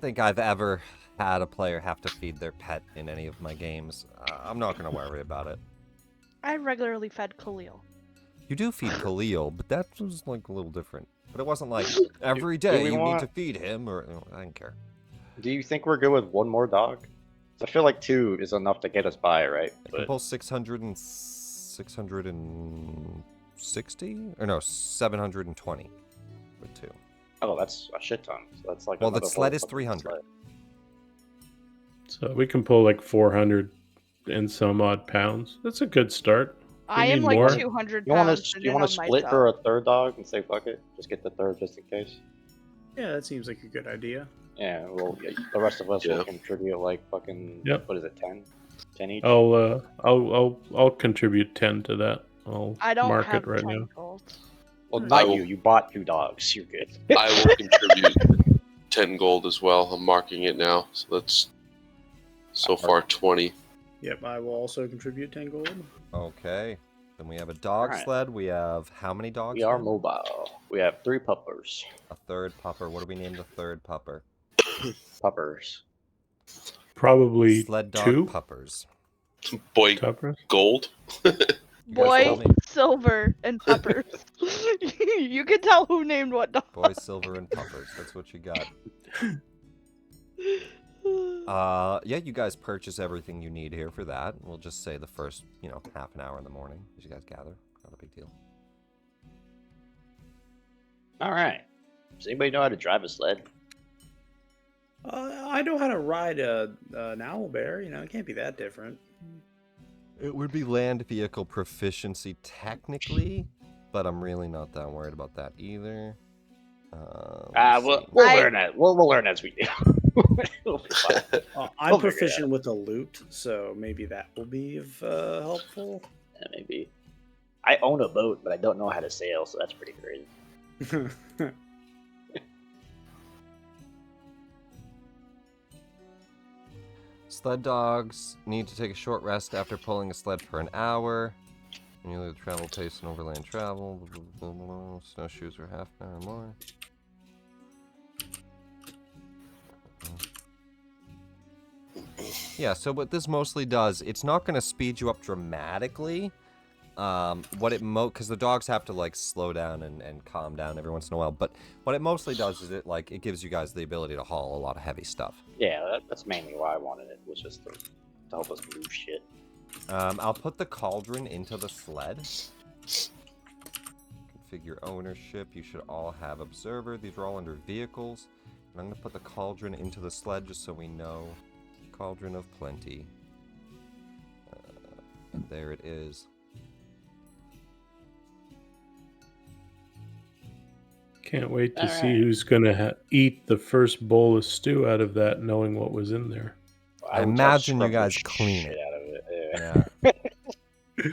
think I've ever had a player have to feed their pet in any of my games. I'm not gonna worry about it. I regularly fed Khalil. You do feed Khalil, but that was like a little different. But it wasn't like every day we you want- need to feed him, or I don't care. Do you think we're good with 1 more dog? I feel like 2 is enough to get us by, right? I can pull 660, or no, 720 with 2. Oh, that's a shit ton. So that's like Well, the another sled whole is fucking 300. sled. So we can pull like 400 and some odd pounds. That's a good start. I need am like more? 200 You want pounds. to in and of split myself. for a 3rd dog and say fuck it? Just get the 3rd just in case. Yeah, that seems like a good idea. Yeah, well, the rest of us Yeah. will contribute like fucking. Yep. What is it? 10 each. I'll contribute 10 to that. I'll I don't mark have it right 10 now. gold. Well, I not will- you. You bought 2 dogs. You're good. I will contribute 10 gold as well. I'm marking it now. So that's so far 20. Yep, I will also contribute 10 gold. Okay. Then we have a dog Alright. sled. We have how many dogs? We are now? mobile. We have 3 puppers. A 3rd pupper. What do we name the 3rd pupper? Puppers. Probably Sled dog 2 puppers. Boy, tuppers. gold. You guys Boy, tell me. silver, and peppers. You can tell who named what dog. Boy, silver, and puppers. That's what you got. Yeah, you guys purchase everything you need here for that. We'll just say the first, half an hour in the morning as you guys gather. Not a big deal. All right. Does anybody know how to drive a sled? I know how to ride an owl bear. It can't be that different. It would be land vehicle proficiency technically, but I'm really not that worried about that either. We'll learn it. We'll learn as we do. We'll be fine. I'm We'll figure it proficient out. with a lute, so maybe that will be helpful. Yeah, maybe. I own a boat, but I don't know how to sail, so that's pretty crazy. Sled dogs need to take a short rest after pulling a sled for an hour. Nearly the travel pace in overland travel. Blah, blah, blah, blah. Snowshoes are half an hour more. Yeah, so what this mostly does, it's not going to speed you up dramatically. Because the dogs have to like slow down and calm down every once in a while. But what it mostly does is it gives you guys the ability to haul a lot of heavy stuff. Yeah, that's mainly why I wanted it, was just to help us move shit. I'll put the cauldron into the sled. Configure ownership. You should all have observer. These are all under vehicles. And I'm going to put the cauldron into the sled just so we know. Cauldron of plenty. And there it is. Can't wait to All see right. who's going to eat the first bowl of stew out of that, knowing what was in there. I would imagine you scrub the guys clean shit it. out of it. Yeah.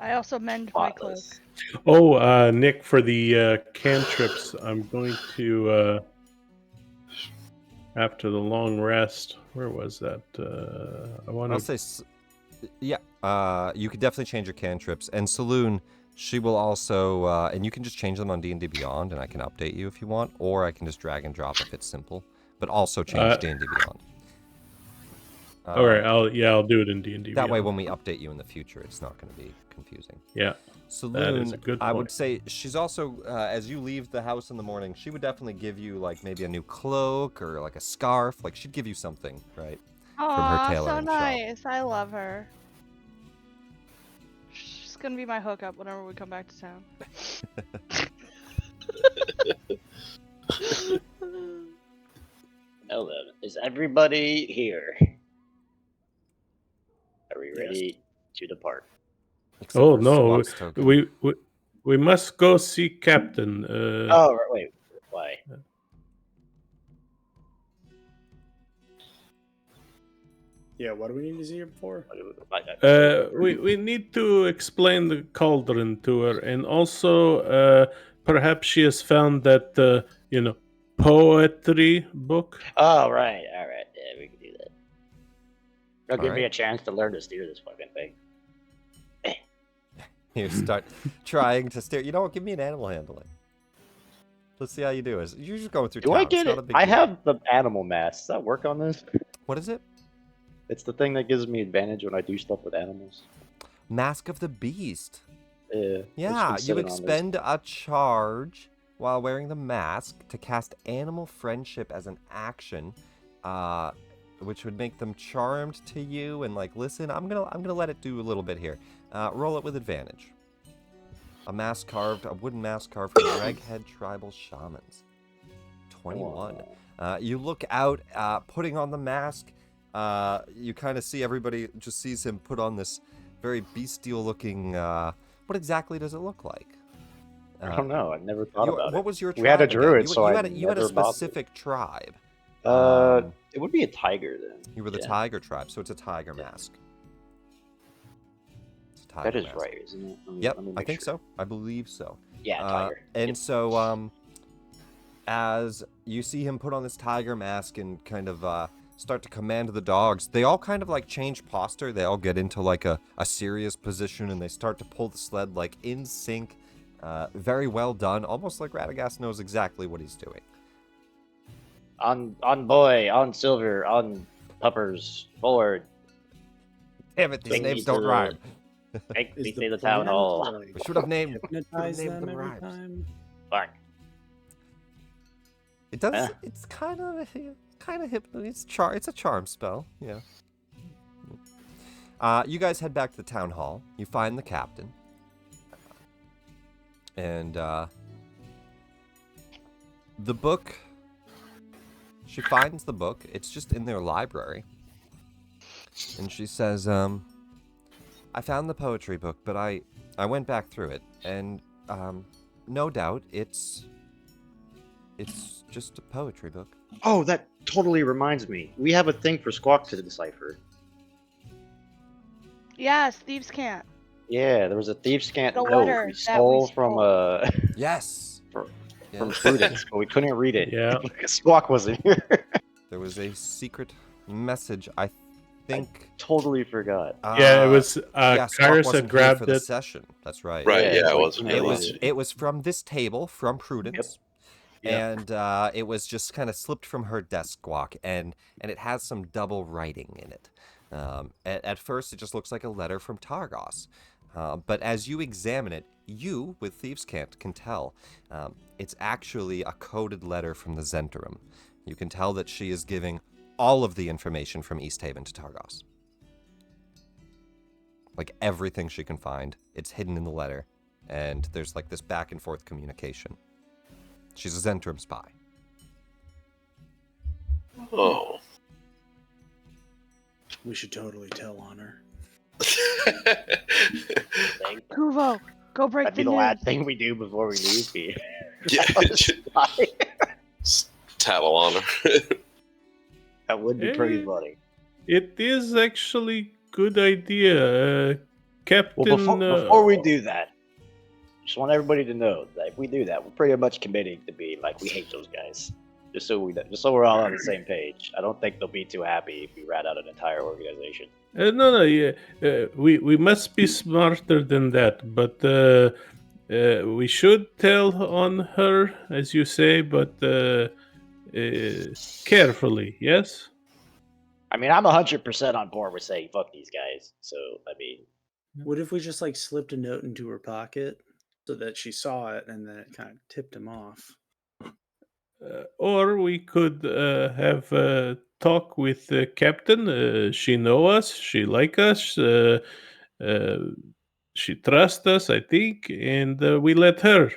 I also mend my cloak. Spotless. Oh, Nick, for the cantrips, I'm going to, after the long rest, where was that? I want I'll to... say, yeah, you could definitely change your cantrips. And Saloon, she will also, and you can just change them on D&D Beyond, and I can update you if you want, or I can just drag and drop if it's simple, but also change D&D Beyond. All right, I'll do it in D&D. That way, when we update you in the future, it's not going to be confusing. Yeah. Saloon, a good I would point. say she's also, as you leave the house in the morning, she would definitely give you like maybe a new cloak or like a scarf. Like she'd give you something, right? From her Aw, so tailoring shop. nice. I love her. She's gonna be my hookup whenever we come back to town. Well then, is everybody here? Are we ready to depart? Except Oh for no, Swamp's token. we must go see Captain. Oh, wait, why? Yeah, what do we need to see her for? We need to explain the cauldron to her, and also perhaps she has found that poetry book. Oh, right, alright, yeah, we can do that. It'll give me a Alright. chance to learn to steer this fucking thing. You start trying to steer. You know what? Give me an animal handling. Let's see how you do. You're just going through Do town. I It's get not it? a big I deal. have the animal mask. Does that work on this? What is it? It's the thing that gives me advantage when I do stuff with animals. Mask of the Beast. Yeah. Yeah, it's you been sitting on this. expend a charge while wearing the mask to cast animal friendship as an action, which would make them charmed to you and like listen. I'm gonna let it do a little bit here. Roll it with advantage. A wooden mask carved from Reghead tribal shamans. 21. You look out, putting on the mask. You kind of see everybody just sees him put on this very bestial looking. What exactly does it look like? I don't know. I never thought about What it. was your tribe? We had a again? druid, you, so you I had a, you had a never bothered. specific tribe. It would be a tiger then. You were the yeah. tiger tribe, so it's a tiger mask. It's a tiger That is mask. right, isn't it? Yep, let me I make think sure. so. I believe so. Yeah, tiger. And Yep. so, as you see him put on this tiger mask and kind of start to command the dogs, they all kind of like change posture. They all get into like a serious position and they start to pull the sled like in sync. Very well done. Almost like Radagast knows exactly what he's doing. On boy, on silver, on puppers, forward. Damn it, these Take me names to don't the- rhyme. Make Is me the say the town plan hall. to, like, We should have named hypnotize named them them every rhymes. time? Fuck. It does. Eh. It's kind of hypno. It's a charm spell. Yeah. You guys head back to the town hall. You find the captain, and the book. She finds the book. It's just in their library, and she says, "I found the poetry book, but I went back through it, and No doubt, it's just a poetry book. Oh, that totally reminds me. We have a thing for Squawk to decipher. Yes, thieves can't. Yeah, there was a thieves' cant The note letter we that we stole from stole. Yes. from Yeah. Prudence, but we couldn't read it. Yeah. Because Squawk wasn't here. There was a secret message. I think. Totally forgot. Yeah, it was Yeah, Squawk Kyrus wasn't had here grabbed for the it. session. That's right. Right, yeah, so it we wasn't couldn't It really. read was. It was from this table from Prudence. Yep. And it was just kind of slipped from her desk, Squawk, and it has some double writing in it. At first, it just looks like a letter from Targos, but as you examine it, you, with Thieves' Cant, can tell it's actually a coded letter from the Zentrum. You can tell that she is giving all of the information from Easthaven to Targos. Like everything she can find, it's hidden in the letter, and there's like this back and forth communication. She's a Zentrum spy. Oh. We should totally tell on her. Thing. Kuvo, go break That'd be the the news. last thing we do before we leave here. Yeah, tattle on her. That would be pretty Eh, funny. It is actually good idea, Captain. Well, before we do that, just want everybody to know that if we do that, we're pretty much committing to being like we hate those guys. Just so we're all on the same page. I don't think they'll be too happy if we rat out an entire organization. No, yeah, we must be smarter than that, but we should tell on her, as you say, but carefully. Yes. I mean, I'm 100% on board with saying fuck these guys. So I mean, What if we just like slipped a note into her pocket so that she saw it and then it kind of tipped him off? Or we could have a talk with the captain. She know us. She like us. She trust us, I think, and we let her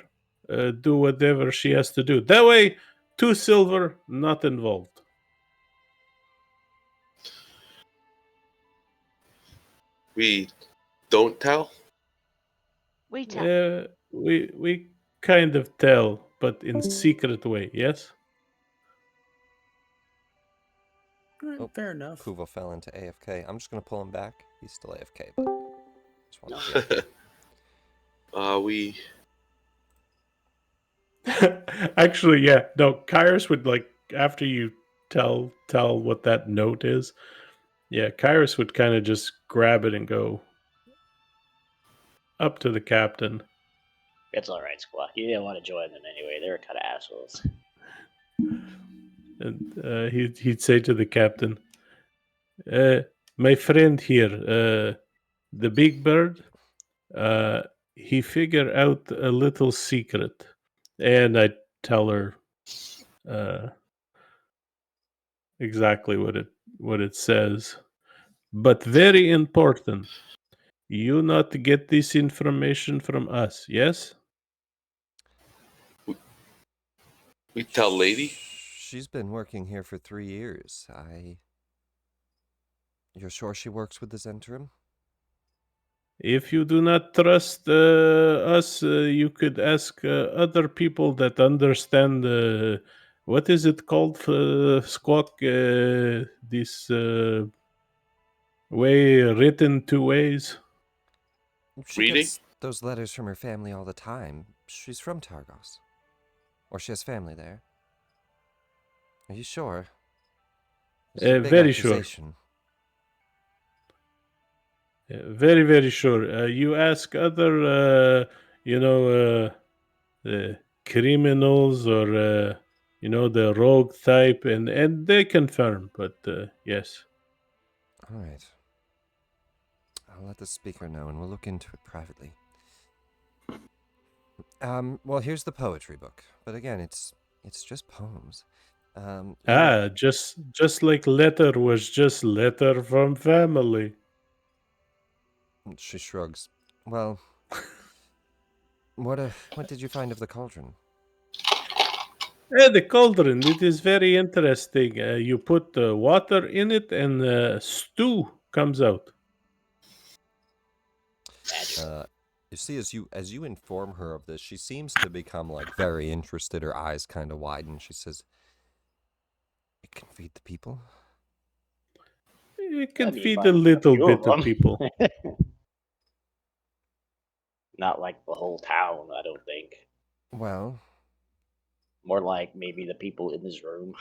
do whatever she has to do. That way, 2 silver not involved. We don't tell? We tell. We kind of tell, but in secret way. Yes. Oh, Fair enough. Kuvo fell into AFK. I'm just gonna pull him back. He's still AFK, but just wanted to We Actually, yeah. No, Kyrus would like after you tell what that note is. Yeah, Kyrus would kind of just grab it and go up to the captain. it's all right, Squawk. You didn't want to join them anyway. They were kind of assholes. And he'd say to the captain, my friend here, the big bird, he figured out a little secret. And I tell her exactly what it says. But very important, you not get this information from us, yes? tell lady? She's been working here for 3 years. You're sure she works with the Zentrum? If you do not trust us, you could ask other people that understand. What is it called, Squawk? This way written 2 ways. She Reading? gets those letters from her family all the time. She's from Targos. Or she has family there. Are you sure? This is a big Very sure. accusation. Very, very sure. You ask other, criminals or, the rogue type, and they confirm. But yes. All right. I'll let the speaker know, and we'll look into it privately. Well, here's the poetry book, but again, it's just poems. Just like letter was just letter from family. She shrugs. Well, what did you find of the cauldron? The cauldron, it is very interesting. You put water in it and stew comes out. Magic. You see, as you inform her of this, she seems to become like very interested. Her eyes kind of widen. She says, "It can feed the people." It can I mean, feed but a little few bit of of people. Not like the whole town, I don't think. Well, More like maybe the people in this room,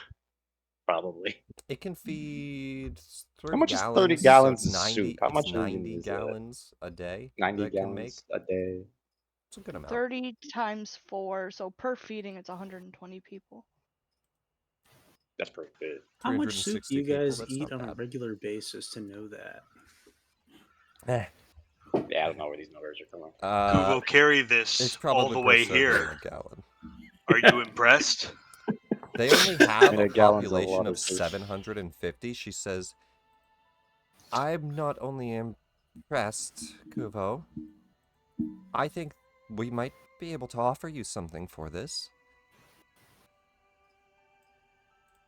probably. it can feed How 30 much is gallons. 30 So gallons it's of soup? 90. How It's much 90 is gallons a day 90 that can make. gallons a day? It's a good amount. 30 times 4, so per feeding it's 120 people. That's pretty good. How much soup do 360 you guys people, that's eat not on a bad. regular basis to know that? Eh. Yeah, I don't know where these numbers are coming. Who will carry It's this probably all the per way serving here? a gallon. Are you impressed? They only have A a gallon's a population lot of of soup. 750. She says, "I'm not only impressed, Kuvo. I think we might be able to offer you something for this.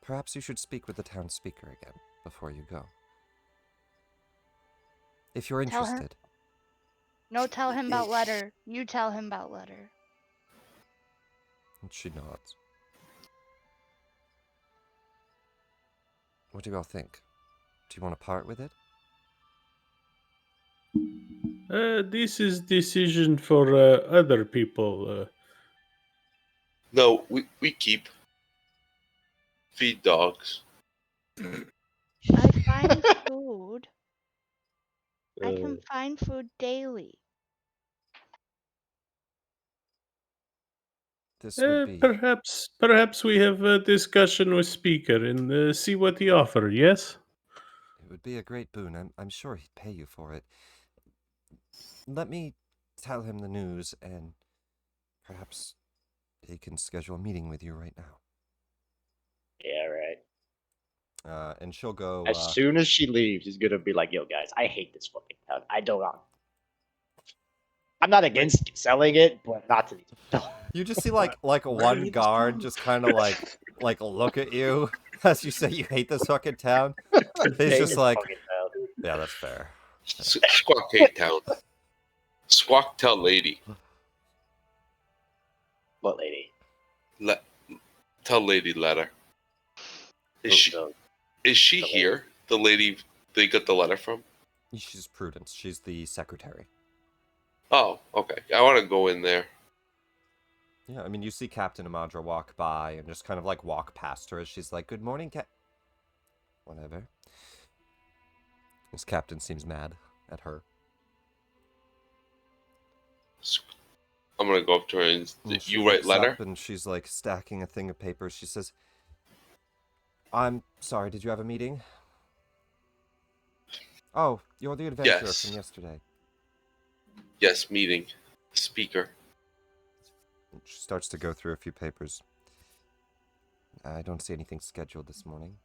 Perhaps you should speak with the town speaker again before you go. If you're Tell her. interested." No, tell him about letter. You tell him about letter. And she nods. What do you all think? Do you want to part with it? This is decision for other people. No, we keep. Feed dogs. I find food. I Uh, can find food daily. This would be... Perhaps we have a discussion with speaker and see what he offer. Yes. It would be a great boon. I'm sure he'd pay you for it. Let me tell him the news, and perhaps he can schedule a meeting with you right now. Yeah, right. And she'll go... as soon as she leaves, he's gonna be like, "Yo, guys, I hate this fucking town. I'm not against selling it, but not to these people." You just see like Why do one you hate this guard town? just kind of like look at you as you say you hate this fucking town. He's Hate just this like, fucking town. yeah, that's fair. Squawk hate town. Squawk tell lady. What lady? Tell lady letter. Oh, Is she the here? The lady they got the letter from? She's Prudence. She's the secretary. Oh, okay. I want to go in there. Yeah, I mean, you see Captain Imdra walk by and just kind of like walk past her as she's like, "Good morning, Whatever. This captain seems mad at her. I'm gonna go up to her and And she you write looks letter? up and she's like stacking a thing of papers. She says, "I'm sorry, did you have a meeting?" "Oh, you're the adventurer Yes. from yesterday." Yes, meeting. Speaker. And she starts to go through a few papers. "I don't see anything scheduled this morning.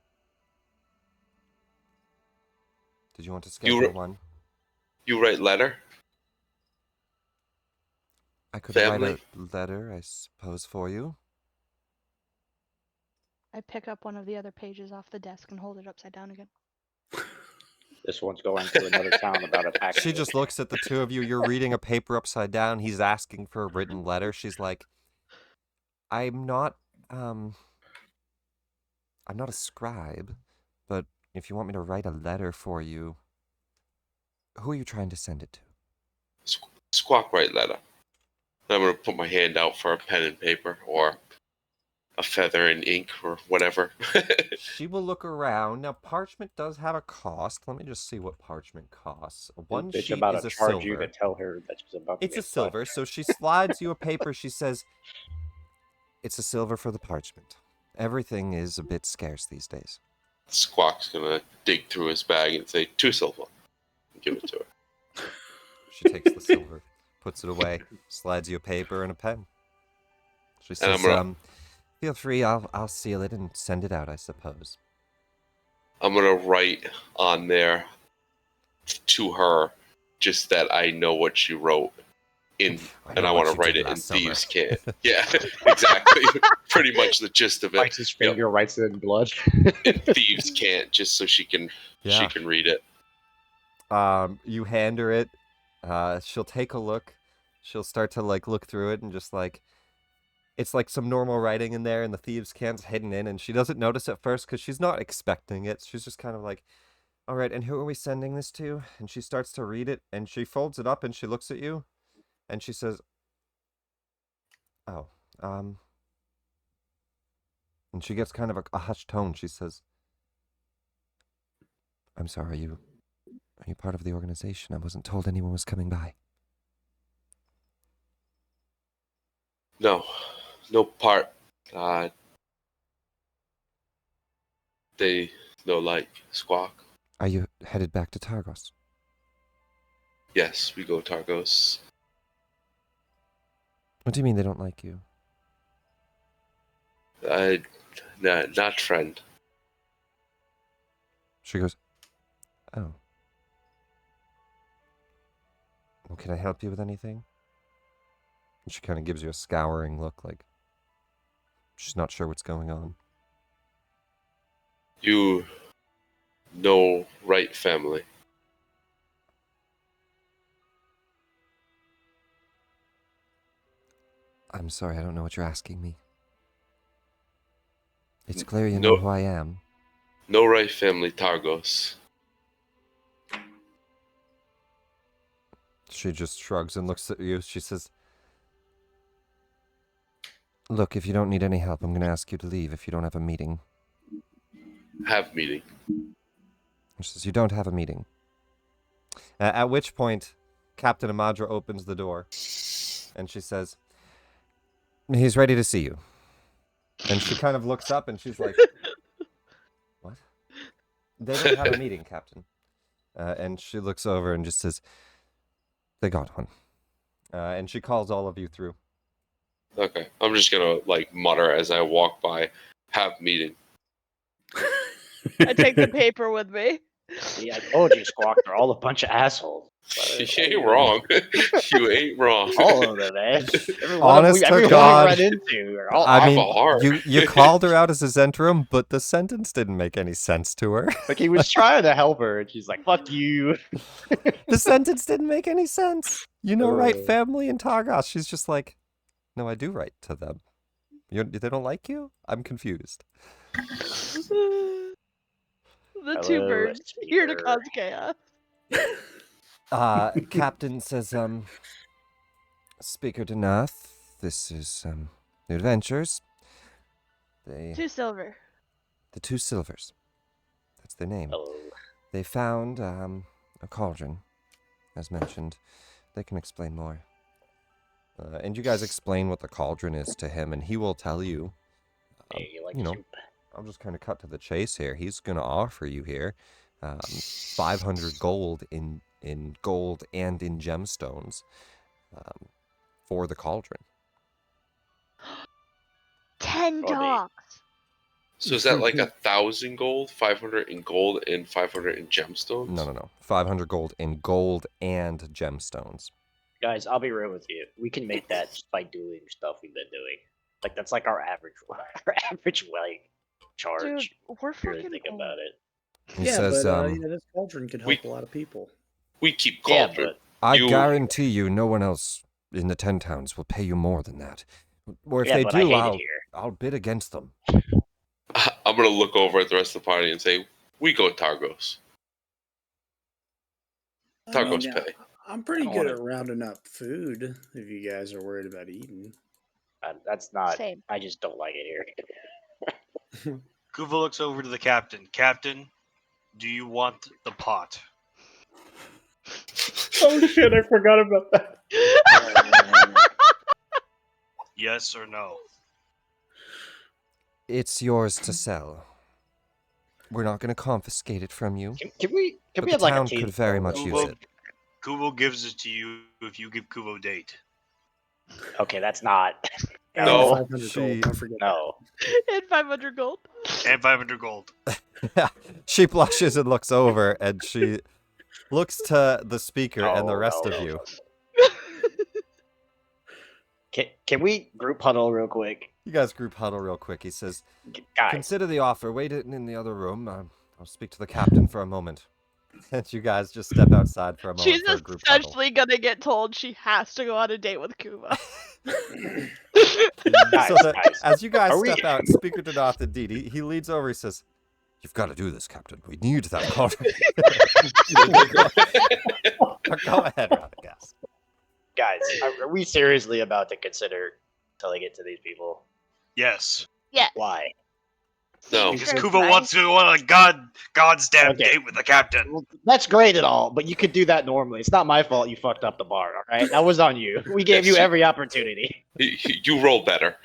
Did you want to schedule one?" You write letter? "I could Family? write a letter, I suppose, for you." I pick up one of the other pages off the desk and hold it upside down again. This one's going to another town about a package. She just looks at the two of you. You're reading a paper upside down. He's asking for a written letter. She's like, I'm not a scribe, but if you want me to write a letter for you, who are you trying to send it to?" Squawk write letter. I'm gonna put my hand out for a pen and paper or a feather and ink or whatever. She will look around. Now, parchment does have a cost. Let me just see what parchment costs. One Bitch sheet about is to a charge you silver. to tell her that she's about to It's a get silver, fucked. so she slides you a paper. She says, "It's a silver for the parchment. Everything is a bit scarce these days." Squawk's gonna dig through his bag and say 2 silver. And give it to her. She takes the silver, puts it away, slides you a paper and a pen. She And I'm says, gonna- "Feel free. I'll seal it and send it out, I suppose." I'm gonna write on there to her just that I know what she wrote and I know want what to you write did it in last summer. thieves' can. Yeah, exactly. Pretty much the gist of it. Bites his finger, writes it in blood. And thieves can't, just so she can read it. You hand her it. She'll take a look. she'll start to like look through it and just like it's like some normal writing in there, and the thieves' can's hidden in, and she doesn't notice at first because she's not expecting it. She's just kind of like, all right, and who are we sending this to? And she starts to read it, and she folds it up, and she looks at you, and she says, oh, and she gets kind of a hushed tone. She says, I'm sorry, are you part of the organization? I wasn't told anyone was coming by. No part. They no like Squawk. Are you headed back to Targos? Yes, we go Targos. What do you mean they don't like you? Not friend. She goes, oh. Well, can I help you with anything? And she kind of gives you a scouring look, like she's not sure what's going on. You know right family. I'm sorry, I don't know what you're asking me. It's clear you No. know who I am. No right family Targos. She just shrugs and looks at you. She says, look, if you don't need any help, I'm going to ask you to leave if you don't have a meeting. Have meeting. She says, you don't have a meeting. At which point, Captain Imdra opens the door, and she says, he's ready to see you. And she kind of looks up, and she's like, what? They don't have a meeting, Captain. And she looks over and just says, they got one. And she calls all of you through. Okay. I'm just gonna like mutter as I walk by. Have meeting. I take the paper with me. See, I told you, Squawk, they're all a bunch of assholes. You ain't wrong. You ain't wrong. All of them, man. Honest to everyone God, we run into are all I awful hard. mean, you called her out as a Zentrum, but the sentence didn't make any sense to her. like he was trying to help her, and she's like, "Fuck you." The sentence didn't make any sense. You know, right? Oh. Family in Targos. She's just like, no, I do write to them. They don't like you? I'm confused. The two Hello, birds here to speaker. cause chaos. Captain says, Speaker Denath, this is, New Adventures. Two silver. The Two Silvers. That's their name. Hello. They found, a cauldron, as mentioned. They can explain more. And you guys explain what the cauldron is to him, and he will tell you. Hey, you like you know, soup? I'll just kind of cut to the chase here. He's going to offer you here 500 gold in gold and in gemstones for the cauldron. 10 Funny. dogs. So is that like 1,000 gold, 500 in gold, and 500 in gemstones? No. 500 gold in gold and gemstones. Guys, I'll be real with you. We can make that just by doing stuff we've been doing. Like that's like our average like charge. Dude, we're if you really fucking think old. about it. He yeah, says, but this cauldron could help we- a lot of people. We keep Yeah, cauldron. I you- guarantee you no one else in the 10 towns will pay you more than that. Or if yeah, they but I do, hate I'll, it here. I'll bid against them. I'm gonna look over at the rest of the party and say, "We go Targos. I mean, Targos pay." I'm pretty I good wanna- at rounding up food if you guys are worried about eating. That's not. Same. I just don't like it here. Kuva looks over to the captain. Captain, do you want the pot? Oh shit, I forgot about that. Yes or no? It's yours to sell. We're not going to confiscate it from you, Can we but have the like a town team? could very much photo? use Kuvo, it. Kuvo gives it to you if you give Kuvo date. Okay, that's not. No. 500 She- gold, don't forget No. And 500 gold. And 500 gold. She blushes and looks over, and she looks to the speaker and the No, rest no, of no, you. no. Can we group huddle real quick? You guys group huddle real quick. He says, Guys, consider the offer. Wait in the other room. I'll speak to the captain for a moment. And you guys just step outside for a moment She's for a group huddle. essentially gonna get told she has to go on a date with Kuba. Guys, So that, guys, as you guys are we- step out, Speaker Donath indeed, he leans over, he says, "You've got to do this, Captain. We need that cauldron." Go ahead, Radagast. guys, are we seriously about to consider telling it to these people? Yes. Yes. Why? No. Because Sure, Kuva right? wants to go on a God's damn Okay. date with the captain. Well, that's great and all, but you could do that normally. It's not my fault you fucked up the bar, all right? That was on you. We gave you every opportunity. You roll better.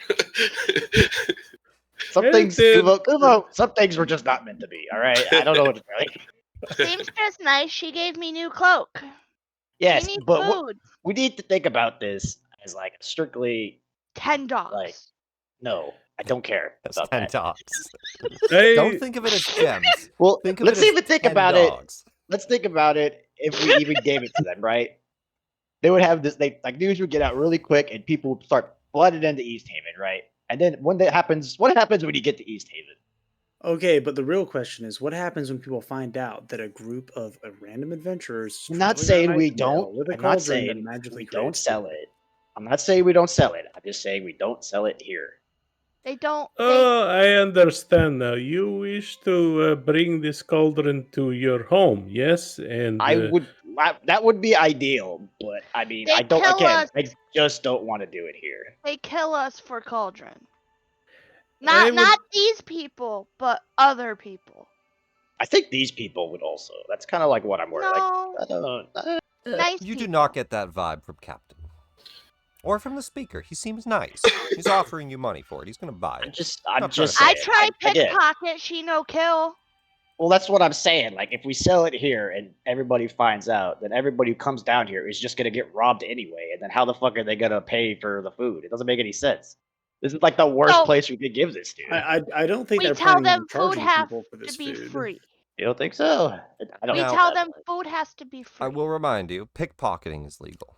Some It things, did. Kubo, some things were just not meant to be, all right? I don't know what to tell you. Seamstress nice. She gave me new cloak. Yes, we need but food. we need to think about this as like strictly, $10. like, no, I don't care That's about 10 that. dogs. Hey, Don't think of it as gems. Well, Think of let's it as even think 10 about it. dogs. Let's think about it. If we even gave it to them, right? They would have this. They like news would get out really quick, and people would start flooding into Easthaven, right? And then when that happens, what happens when you get to Easthaven? Okay, but the real question is, what happens when people find out that a group of random adventurers? I'm not traveling saying around we Icendale don't. with a I'm not cauldron saying that magically we don't creates sell food. it. I'm not saying we don't sell it. I'm just saying we don't sell it here. They don't. oh, I understand now. You wish to bring this cauldron to your home, yes? And That would be ideal, but I mean, They I don't. kill Again, us. I just don't want to do it here. They kill us for cauldron. I would- Not these people, but other people. I think these people would also. That's kind of like what I'm worried. No, Like, I don't. nice You people. do not get that vibe from Captain. Or from the speaker. He seems nice. He's offering you money for it. He's going to buy I'm it. just Not saying. trying I try Again, pickpocket, she no kill. well, that's what I'm saying. Like, if we sell it here and everybody finds out, then everybody who comes down here is just gonna get robbed anyway. And then how the fuck are they gonna pay for the food? It doesn't make any sense. This is like the worst So- place we could give this to. I don't think We they're tell planning them on food charging has people for this to be food. free. You don't think so? I don't We know tell that them much. food has to be free. I will remind you, pickpocketing is legal.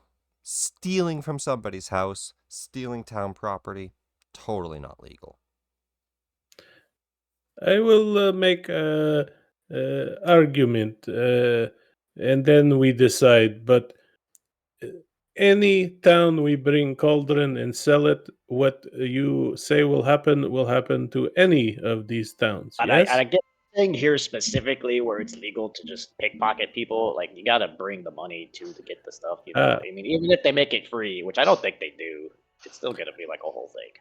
Stealing from somebody's house, stealing town property, totally not legal. I will make a argument, and then we decide. But any town we bring cauldron and sell it, what you say will happen to any of these towns. And Yes. I get the thing here specifically where it's legal to just pickpocket people. Like, you gotta bring the money to get the stuff. You know, I mean, even if they make it free, which I don't think they do, it's still gonna be like a whole thing.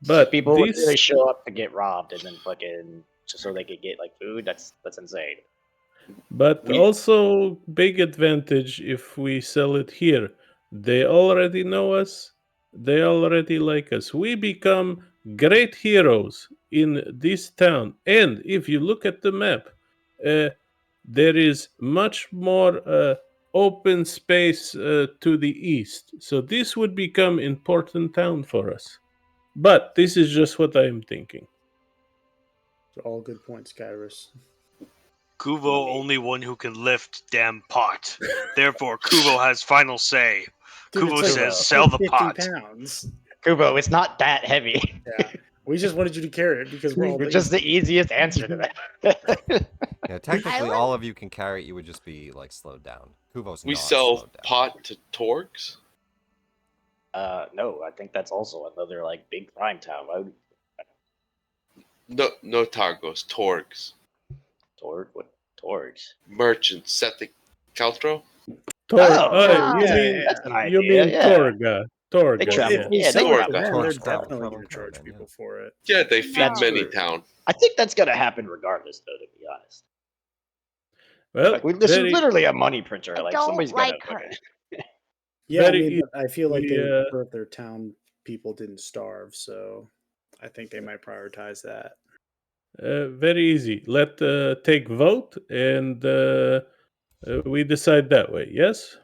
But People would this, really show up to get robbed and then fucking just so they could get like food. That's insane. but we- also big advantage if we sell it here. They already know us. They already like us. We become great heroes in this town. And if you look at the map, there is much more open space to the east. So this would become important town for us. But this is just what I am thinking. All good points, Kyrus. Kuvo only one who can lift damn pot. Therefore, Kuvo has final say. Kuvo it's says, it's "Sell the 50 pot." pounds. Kubo, it's not that heavy. Yeah, we just wanted you to carry it because we're all You're just the easiest answer to that. Yeah, technically, Island? all of you can carry it. You would just be like slowed down. Kuvo's We not sell slowed down. pot to Torgs. No, I think that's also another like big crime town. Why would No Targos, Torgs. What Torgs? Merchants. Set the Caltro? Tor- Oh, you yeah, mean yeah. That's an you idea. mean yeah. Torga? Torga. They Well, travel. if we Yeah, they sell it to travel. them, they're Torch travel, definitely travel, going to charge travel, yeah. people for it. Yeah, they feed That's many true. town. I think that's gonna happen regardless, though. To be honest, Well, like, this very- is literally a money printer. I Like don't somebody's like gonna. her. Fucking... Yeah, Very I mean, but I feel like they easily, would prefer if their town people didn't starve, so I think they might prioritize that. very easy. Let take vote, and we decide that way. Yes.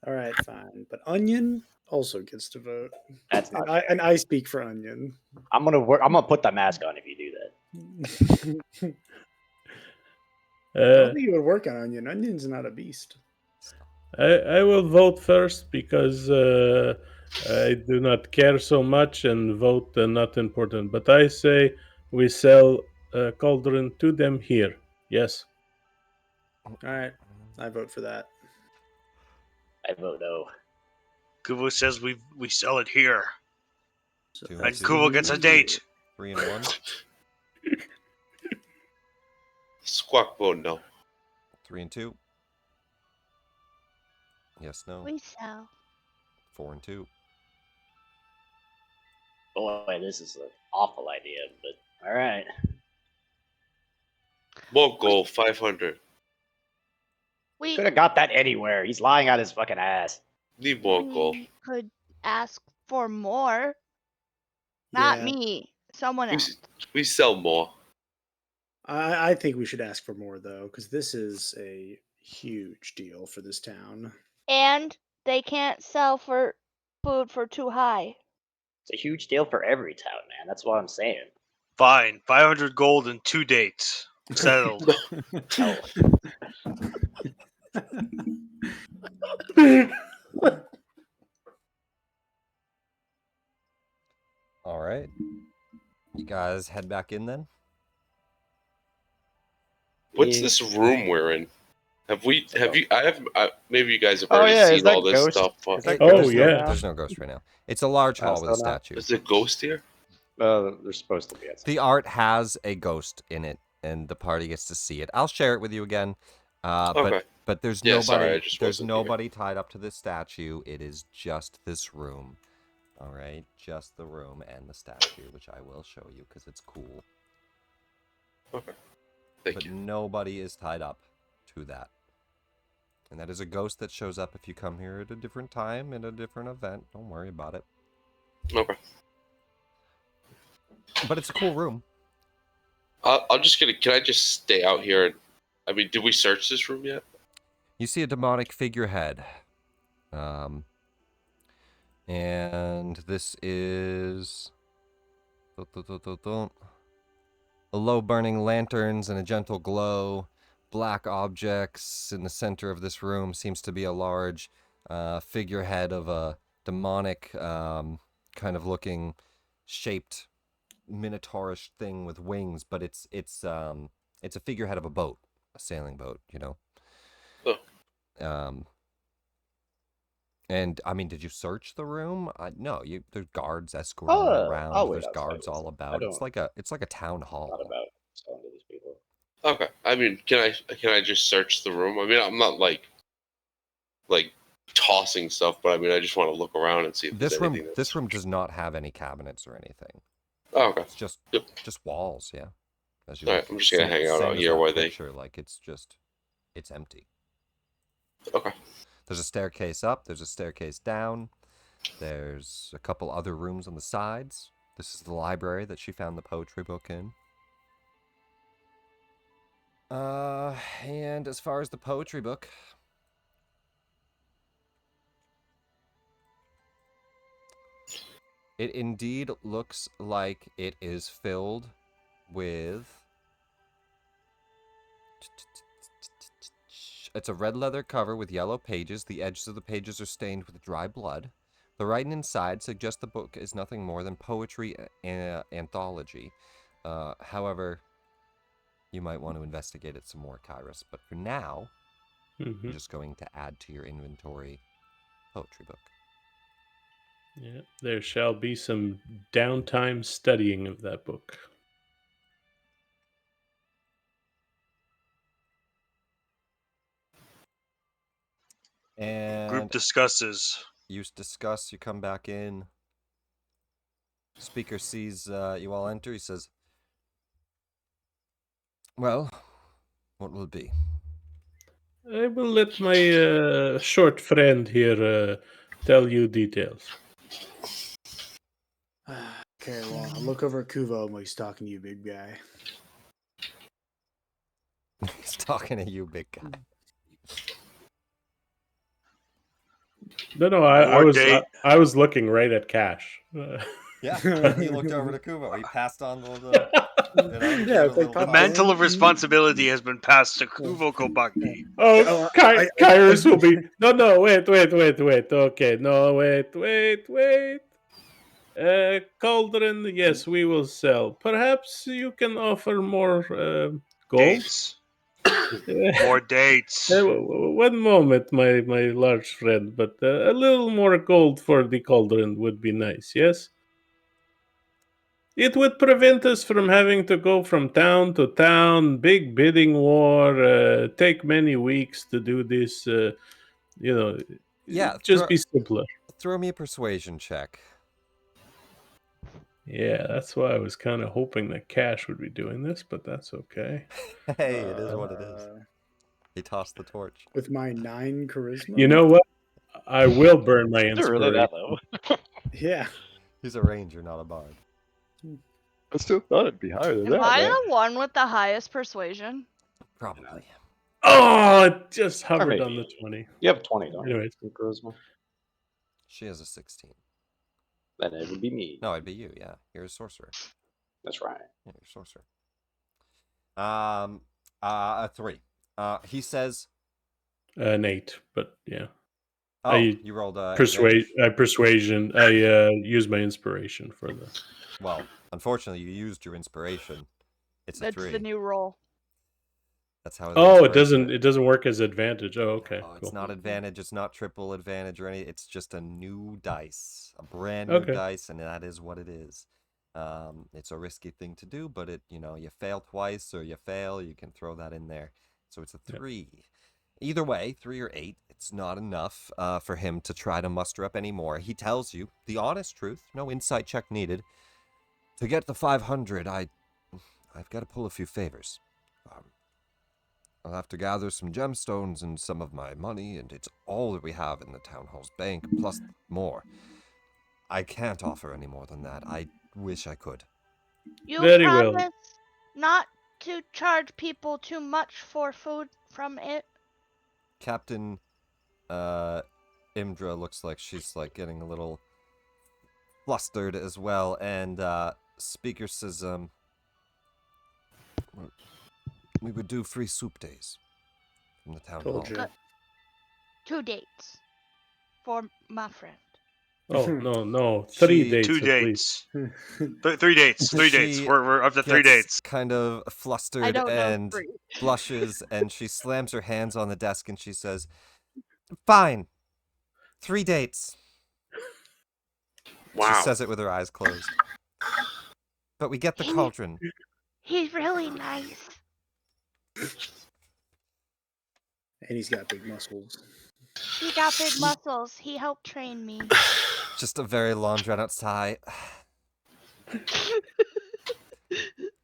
All right, fine. But Onion also gets to vote. That's not. And I speak for Onion. I'm gonna put the mask on if you do that. I Uh, don't think it would work on Onion. Onion's not a beast. I will vote first because I do not care so much, and vote not important. But I say we sell cauldron to them here. Yes. All right, I vote for that. I vote no. Kuvo says we sell it here. So Two And two. Kuvo gets a date. 3 and 1. Squawk vote no. 3 and 2. Yes, no. We sell. 4 and 2. Boy, this is an awful idea, but all right. More gold, 500. We Could have got that anywhere. He's lying on his fucking ass. Need more gold. we could ask for more. Not Yeah. me. Someone We, else. s- we sell more. I think we should ask for more though, because this is a huge deal for this town. And they can't sell for food for too high. It's a huge deal for every town, man. That's what I'm saying. Fine. 500 gold and 2 dates. Settled. No. All right. You guys head back in then? What's Yeah. this room we're in? Have you? Maybe you guys have Oh, already yeah, is seen that all this ghost? stuff. But Is that Oh, there's yeah. No, there's no ghost right now. It's a large hall with a still not? statue. is there a ghost here? There's supposed to be. The art has a ghost in it, and the party gets to see it. I'll share it with you again. Okay. But there's Yeah, nobody. sorry, I just there's wasn't here. nobody tied up to this statue. It is just this room. All right, just the room and the statue, which I will show you because it's cool. Okay. Thank But you. nobody is tied up to that. And that is a ghost that shows up if you come here at a different time in a different event. Don't worry about it. Okay. But it's a cool room. I'll just get. Can I just stay out here? I mean, did we search this room yet? You see a demonic figurehead. And this is a low burning lanterns and a gentle glow. Black objects in the center of this room seems to be a large figurehead of a demonic kind of looking shaped minotaurish thing with wings, but it's a figurehead of a boat, a sailing boat, you know. Oh. And I mean, did you search the room? No, there's guards escorting you around. I'll wait There's outside guards with all them. about. It's like a town hall. Not about selling to these people. Okay. I mean, can I just search the room? I mean, I'm not like tossing stuff, but I mean, I just want to look around and see if there's anything. This room does not have any cabinets or anything. Oh, okay. It's just Yep. just walls, yeah. As you All right, I'm just gonna hang out same out as here that while they. picture, like it's empty. Okay. There's a staircase up. There's a staircase down. There's a couple other rooms on the sides. This is the library that she found the poetry book in. And as far as the poetry book, it indeed looks like it is filled with... It's a red leather cover with yellow pages. The edges of the pages are stained with dry blood. The writing inside suggests the book is nothing more than poetry anthology. However, you might want to investigate it some more, Kairos. But for now, I'm just going to add to your inventory poetry book. Yeah, there shall be some downtime studying of that book. And Group discusses. you discuss, you come back in. Speaker sees you all enter. He says, well, what will it be? I will let my short friend here tell you details. Okay, well, I'll look over at Kuvo while he's talking to you, big guy. He's talking to you, big guy. No, I was looking right at Cash. Yeah, he looked over to Kubo. He passed on the Yeah, it's like The mantle of responsibility has been passed to Kuvo Kobaki. Oh, Kairos will be... No, wait. Okay, no, wait. Cauldron, yes, we will sell. Perhaps you can offer more gold? Dates. More dates. One moment, my large friend, but a little more gold for the cauldron would be nice, yes? It would prevent us from having to go from town to town, big bidding war, take many weeks to do this, Yeah, just be simpler. throw me a persuasion check. Yeah, that's why I was kind of hoping that Cash would be doing this, but that's okay. Hey, it is what it is. He tossed the torch. With my 9 charisma. You know what? I will burn my Is it really that inspiration. low? Yeah. He's a ranger, not a bard. I still thought it'd be higher than Am that. I man. the one with the highest persuasion? Probably. Oh, it just hovered maybe. on the 20. You have 20, don't you? Anyways. In charisma. She has a 16. Then it would be me. No, it'd be you, yeah. You're a sorcerer. That's right. Yeah, you're a sorcerer. A 3. He says... An 8, but yeah. Oh, I you rolled a... persuasion. I use my inspiration for the... Well, unfortunately, you used your inspiration. It's a That's 3. the new roll. That's how. Oh, it doesn't work as advantage. Oh, okay. Oh, Cool. it's not advantage. It's not triple advantage or anything. It's just a new dice, a brand new Okay. dice, and that is what it is. It's a risky thing to do, but you fail twice or you fail, you can throw that in there. So it's a 3. Either way, 3 or 8, it's not enough for him to try to muster up any more. He tells you the honest truth, no insight check needed. To get the 500, I've got to pull a few favors. I'll have to gather some gemstones and some of my money, and it's all that we have in the town hall's bank, plus more. I can't offer any more than that. I wish I could. You Very well. promise not to charge people too much for food from it? Captain Imdra looks like she's getting a little flustered as well, and Speaker says, we would do free soup days from the town hall. Told you. 2 dates for my friend. Oh, no. 3 dates. 2 at least. dates. 3 dates. 3 dates. She We're up to 3 gets dates. kind of I flustered don't know and 3. blushes, and she slams her hands on the desk and she says, "Fine, 3 dates." Wow. She says it with her eyes closed. But we get the cauldron. He's really nice. And he's got big muscles. He got big muscles. He helped train me. Just a very long, drawn-out sigh.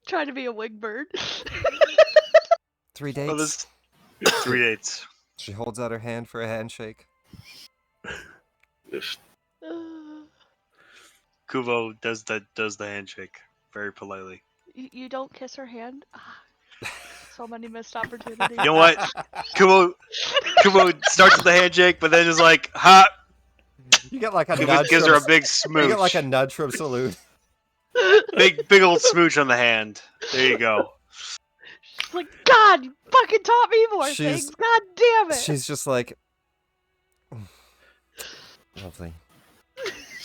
Trying to be a wing bird. 3 Well, dates. 3 dates. She holds out her hand for a handshake. Kuvo does the handshake very politely. You don't kiss her hand? Ah, so many missed opportunities. You know what? Kuvo starts with the handshake, but then is like, ha! You get like a nudge. Gives her a from, big you smooch. get like a nudge from Salute. big old smooch on the hand. There you go. She's like, God, you fucking taught me more She's- things. God damn it. She's just like, lovely.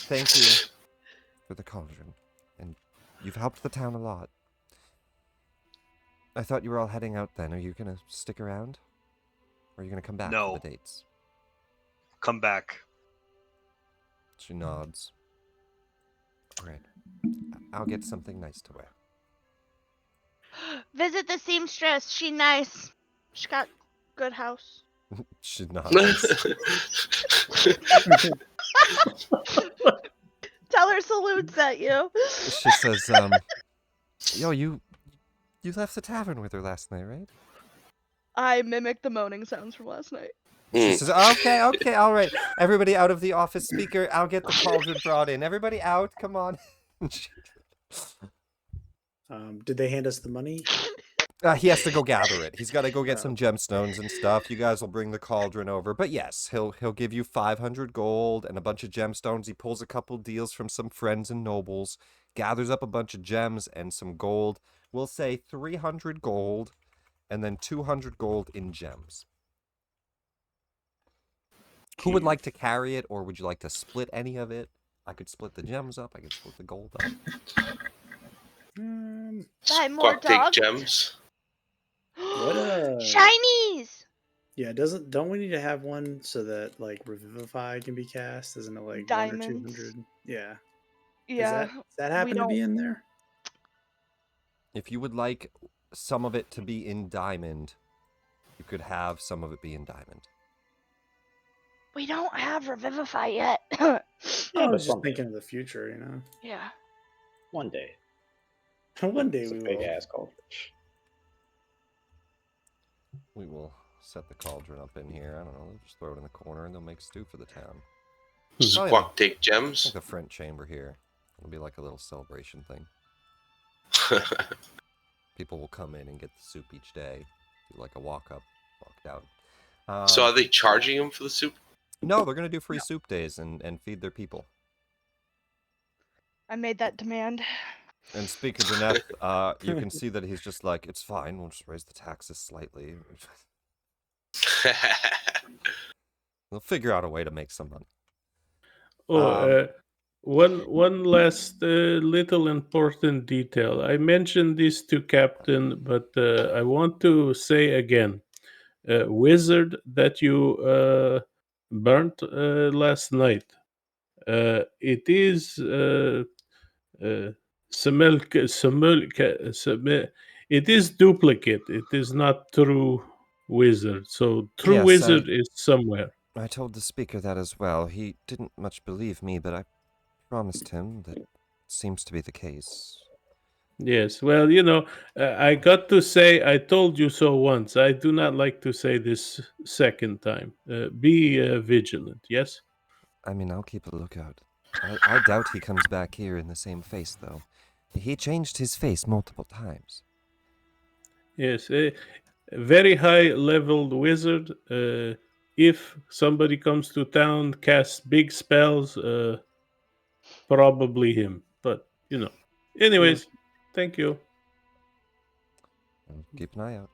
Thank you for the cauldron, and you've helped the town a lot. I thought you were all heading out then. Are you gonna stick around? Or are you gonna come back No. for the dates? Come back. She nods. Alright. I'll get something nice to wear. Visit the seamstress. She nice. She got good house. She nods. Tell her salutes at you. She says, yo, you left the tavern with her last night, right? I mimicked the moaning sounds from last night. She says, okay, all right. Everybody out of the office. Speaker, I'll get the cauldron brought in. Everybody out, come on. Did they hand us the money? He has to go gather it. He's got to go get some gemstones and stuff. You guys will bring the cauldron over. But yes, he'll give you 500 gold and a bunch of gemstones. He pulls a couple deals from some friends and nobles, gathers up a bunch of gems and some gold. We'll say 300 gold and then 200 gold in gems. Who would like to carry it, or would you like to split any of it? I could split the gems up. I could split the gold up. Buy more Fuck, take dogs. gems. What, Shinies! Yeah, don't we need to have one so that like Revivify can be cast? Isn't it like 1 or Diamonds. 200? Yeah. Yeah. Does that we happen to be don't- in there? If you would like some of it to be in diamond, you could have some of it be in diamond. We don't have Revivify yet. Yeah, I but was just someday. thinking of the future, you know. Yeah. One day. One day It's a we big will. ass cauldron. We will set the cauldron up in here. I don't know. They'll just throw it in the corner and they'll make stew for the town. Squawk take Like gems. the front chamber here. It'll be like a little celebration thing. People will come in and get the soup each day. Do like a walk up, walk down. So are they charging him for the soup? No, they're going to do free soup days and feed their people. I made that demand. And Speaker Deneth, you can see that he's just like, it's fine, we'll just raise the taxes slightly. We'll figure out a way to make some money. Oh, one last little important detail. I mentioned this to Captain, but I want to say again, wizard that you burnt last night. It is it is duplicate. It is not true wizard. So true Yes, wizard is somewhere. I told the speaker that as well. He didn't much believe me, but I promised him that it seems to be the case. Yes, well, you know, I got to say, I told you so once. I do not like to say this second time. Be vigilant, yes? I mean, I'll keep a lookout. I doubt he comes back here in the same face, though. He changed his face multiple times. Yes, a very high leveled wizard. If somebody comes to town, casts big spells, probably him. But, you know. Anyways, thank you. I'll keep an eye out.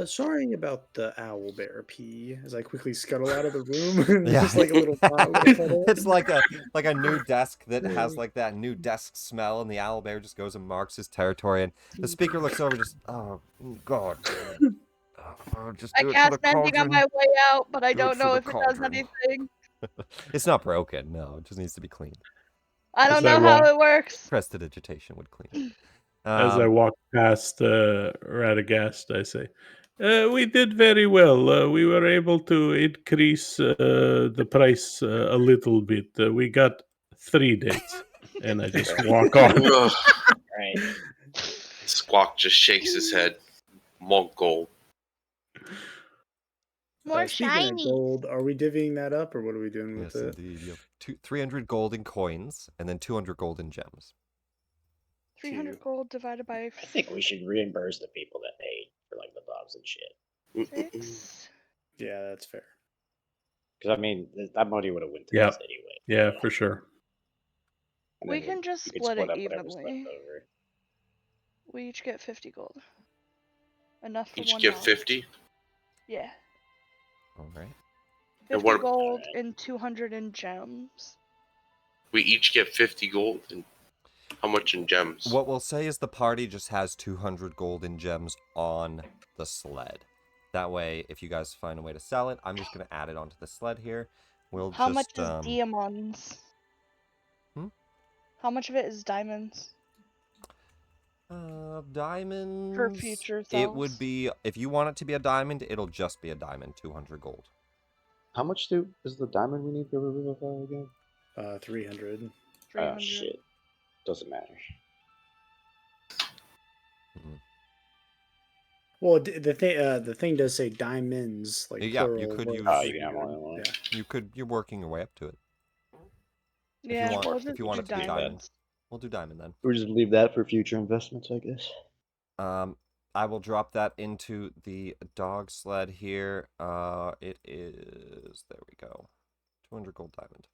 Sorry about the owl bear pee. As I quickly scuttle out of the room, Yeah, just like a little puddle. it's like a new desk that has like that new desk smell, and the owlbear just goes and marks his territory. And the speaker looks over, just oh god, just I do it for cast the mending on cauldron. my way out, but I Do it don't for know the if it does cauldron. anything. It's not broken. No, it just needs to be cleaned. I As don't I know how walk- it works. Prestidigitation would clean it. As I walk past Radagast, I say, we did very well. We were able to increase the price a little bit. We got 3 dates. And I just walk on. Ugh. Right. Squawk just shakes his head. Monk gold. More Speaking of shiny. gold, are we divvying that up, or what are we doing with Yes, it? indeed. You have 300 golden coins and then 200 golden gems. 300 gold divided by I think we should reimburse the people that paid for like the bugs and shit. 6. Yeah, that's fair. Because I mean, that money would have went to Yep. us anyway. Yeah, for sure. And We then can just you could split it up whatever's evenly. left over. We each get 50 gold. Enough for Each one get house. 50. Yeah. All right. 50 And what- gold and 200 in gems. We each get 50 gold. And how much in gems? What we'll say is the party just has 200 golden gems on the sled. That way, if you guys find a way to sell it, I'm just going to add it onto the sled here. We'll How just, much is diamonds? Hmm? How much of it is diamonds? Diamonds. For future It selves? would be, if you want it to be a diamond, it'll just be a diamond, 200 gold. How much is the diamond we need for Revivify again? 300. 300. Oh shit. Doesn't matter. Well, the thing does say diamonds, like Yeah, you plural. could but use- Oh, it's you can have weird. more than one. Yeah. You're working your way up to it. Yeah, want- we'll if just you want do it to be diamonds. We'll do diamond then. We just leave that for future investments, I guess. I will drop that into the dog sled here. It is, there we go, 200 gold diamond.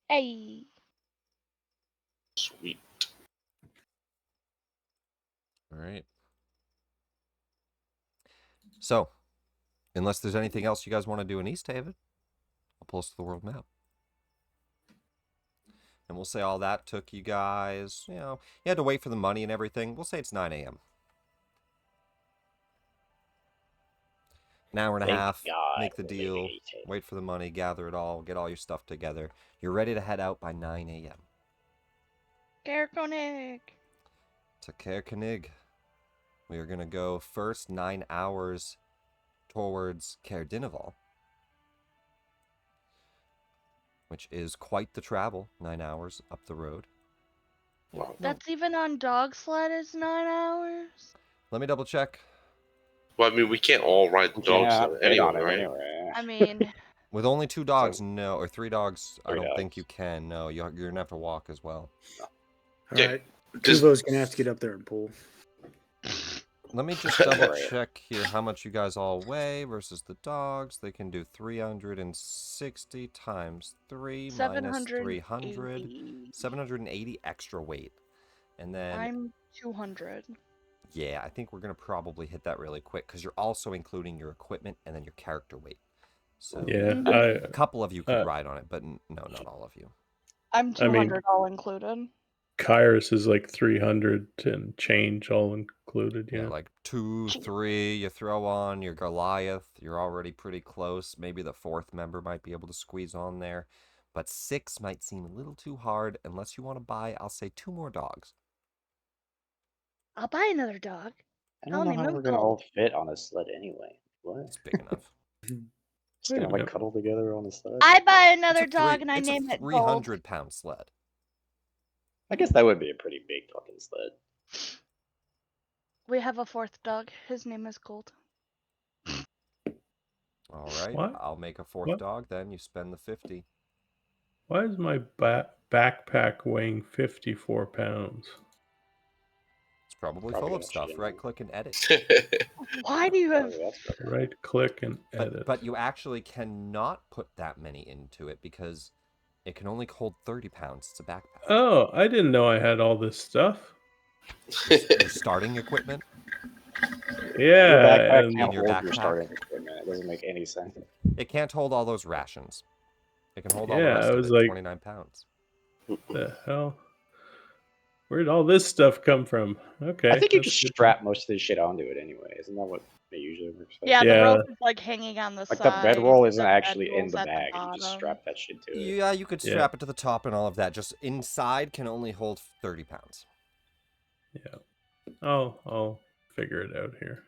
Hey. Sweet. All right. So, unless there's anything else you guys want to do in Easthaven, I'll post the world map. And we'll say all that took you guys, you had to wait for the money and everything. We'll say it's 9 a.m. An hour and a Thank half, God make the we're deal, leaving 8. wait for the money, gather it all, get all your stuff together. You're ready to head out by 9 a.m. Gerkonig. to Caer Konig. We are going to go first 9 hours towards Caer Dineval, which is quite the travel, 9 hours up the road. Wow. That's even on dog sled is 9 hours? Let me double check. Well, I mean, we can't all ride the You dogs can't fit anyway, on it right? anyway. I mean, With only 2 dogs, no, or 3 dogs, I 3 don't dogs. think you can. No, you're going to have to walk as well. All Yeah, right. 'cause- Kubo's gonna have to get up there and pull. Let me just double Right. check here how much you guys all weigh versus the dogs. They can do 360 times 3 minus 300. 780. 780 extra weight. And then, I'm 200. yeah, I think we're going to probably hit that really quick because you're also including your equipment and then your character weight. So Yeah, Mhm. a couple of you could ride on it, but no, not all of you. I'm I mean- 200 all included. Kairos is like 300 and change all included. Yeah, Yeah. like 2, 3, you throw on your Goliath, you're already pretty close. Maybe the 4th member might be able to squeeze on there. But 6 might seem a little too hard unless you want to buy, I'll say, 2 more dogs. I'll buy another dog. I Tell don't know me, how move we're gonna cold. all fit on a sled anyway. What? It's big enough. Just gonna like cuddle together on the sled? I buy It's another a dog and I it's name a it Gold. 300-pound sled. I guess that would be a pretty big fucking sled. We have a 4th dog. His name is Gold. All right, What? I'll make a 4th What? dog then. You spend the 50. Why is my backpack weighing 54 pounds? It's probably Probably full of got stuff. shit in Right it. click and edit. Why do you have... Probably that's what- Right click and edit. But you actually cannot put that many into it because it can only hold 30 pounds. It's a backpack. Oh, I didn't know I had all this stuff. Your starting equipment. Your Yeah, backpack and can't your hold your backpack. starting equipment. It doesn't make any sense. It can't hold all those rations. It can hold all Yeah, the rest I of was it. like- 29 pounds. the hell? Where'd all this stuff come from? Okay. I think you that's just good. strap most of this shit onto it anyway. Isn't that what it usually works like? Yeah, the Yeah. rope is like hanging on the Like side. the bedroll isn't the actually in bedroll's the at bag. You just bottom. strap that shit to it. Yeah, you could Yeah. strap it to the top and all of that. Just inside can only hold 30 pounds. Yeah. I'll figure it out here.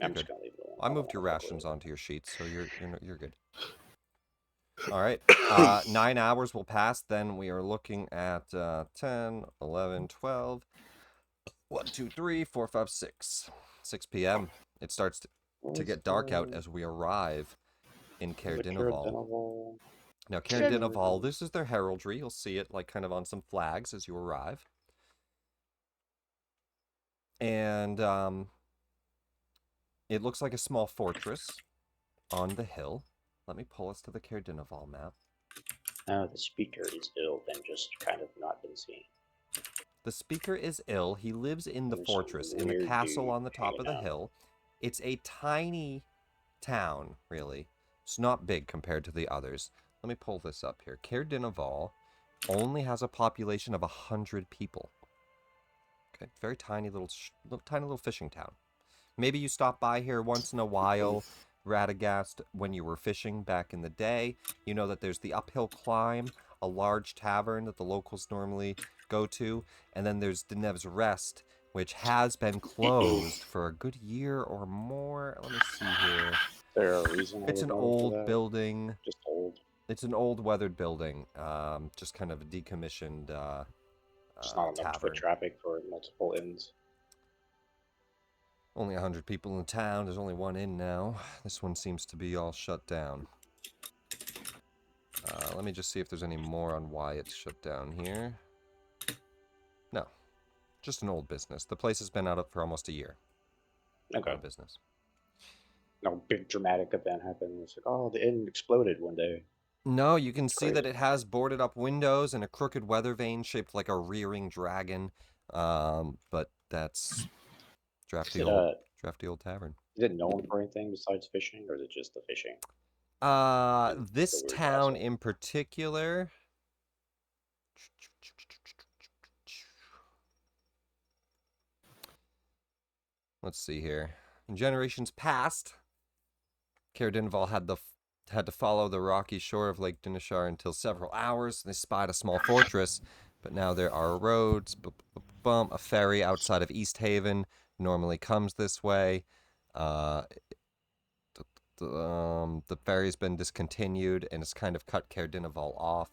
I'm You're just good. gonna leave it alone. I moved your don't wanna fuck with rations it. onto your sheets, so you're good. All right. 9 hours will pass. Then we are looking at 10, 11, 12. 1, 2, 3, 4, 5, 6. 6 p.m. It starts to get dark out as we arrive in Caer Dineval. Now, Caer Should- Dineval, this is their heraldry. You'll see it like kind of on some flags as you arrive. And it looks like a small fortress on the hill. Let me pull us to the Caer Dineval map. No, the speaker is ill and just kind of not been seen. The speaker is ill. He lives in the There's some fortress, in the weird castle dude on the top of the hanging out. hill. It's a tiny town, really. It's not big compared to the others. Let me pull this up here. Caer Dineval only has a population of 100 people. Okay, very tiny little fishing town. Maybe you stop by here once in a while, Radagast, when you were fishing back in the day. You know that there's the uphill climb, a large tavern that the locals normally go to, and then there's Denev's Rest, which has been closed for a good year or more. Let me see here. Is there a reason? I It's would an know for old that? building. Just old. It's an old weathered building, just kind of a decommissioned Just not enough tavern. foot traffic for multiple inns. Only 100 people in the town. There's only one inn now. This one seems to be all shut down. Let me just see if there's any more on why it's shut down here. No. Just an old business. The place has been out for almost a year. Okay. Old business. No big dramatic event happened. It's like, oh, the inn exploded one day. No, you can see that Crazy. it has boarded up windows and a crooked weather vane shaped like a rearing dragon. But that's drafty old tavern. Is it known for anything besides fishing, or is it just the fishing? This weird town castle. in particular, Let's see here. In generations past, Caer Dineval had to follow the rocky shore of Lake Dinishar until several hours. They spied a small fortress, but now there are roads. A ferry outside of Easthaven normally comes this way. The ferry's been discontinued and it's kind of cut Caer Dineval off.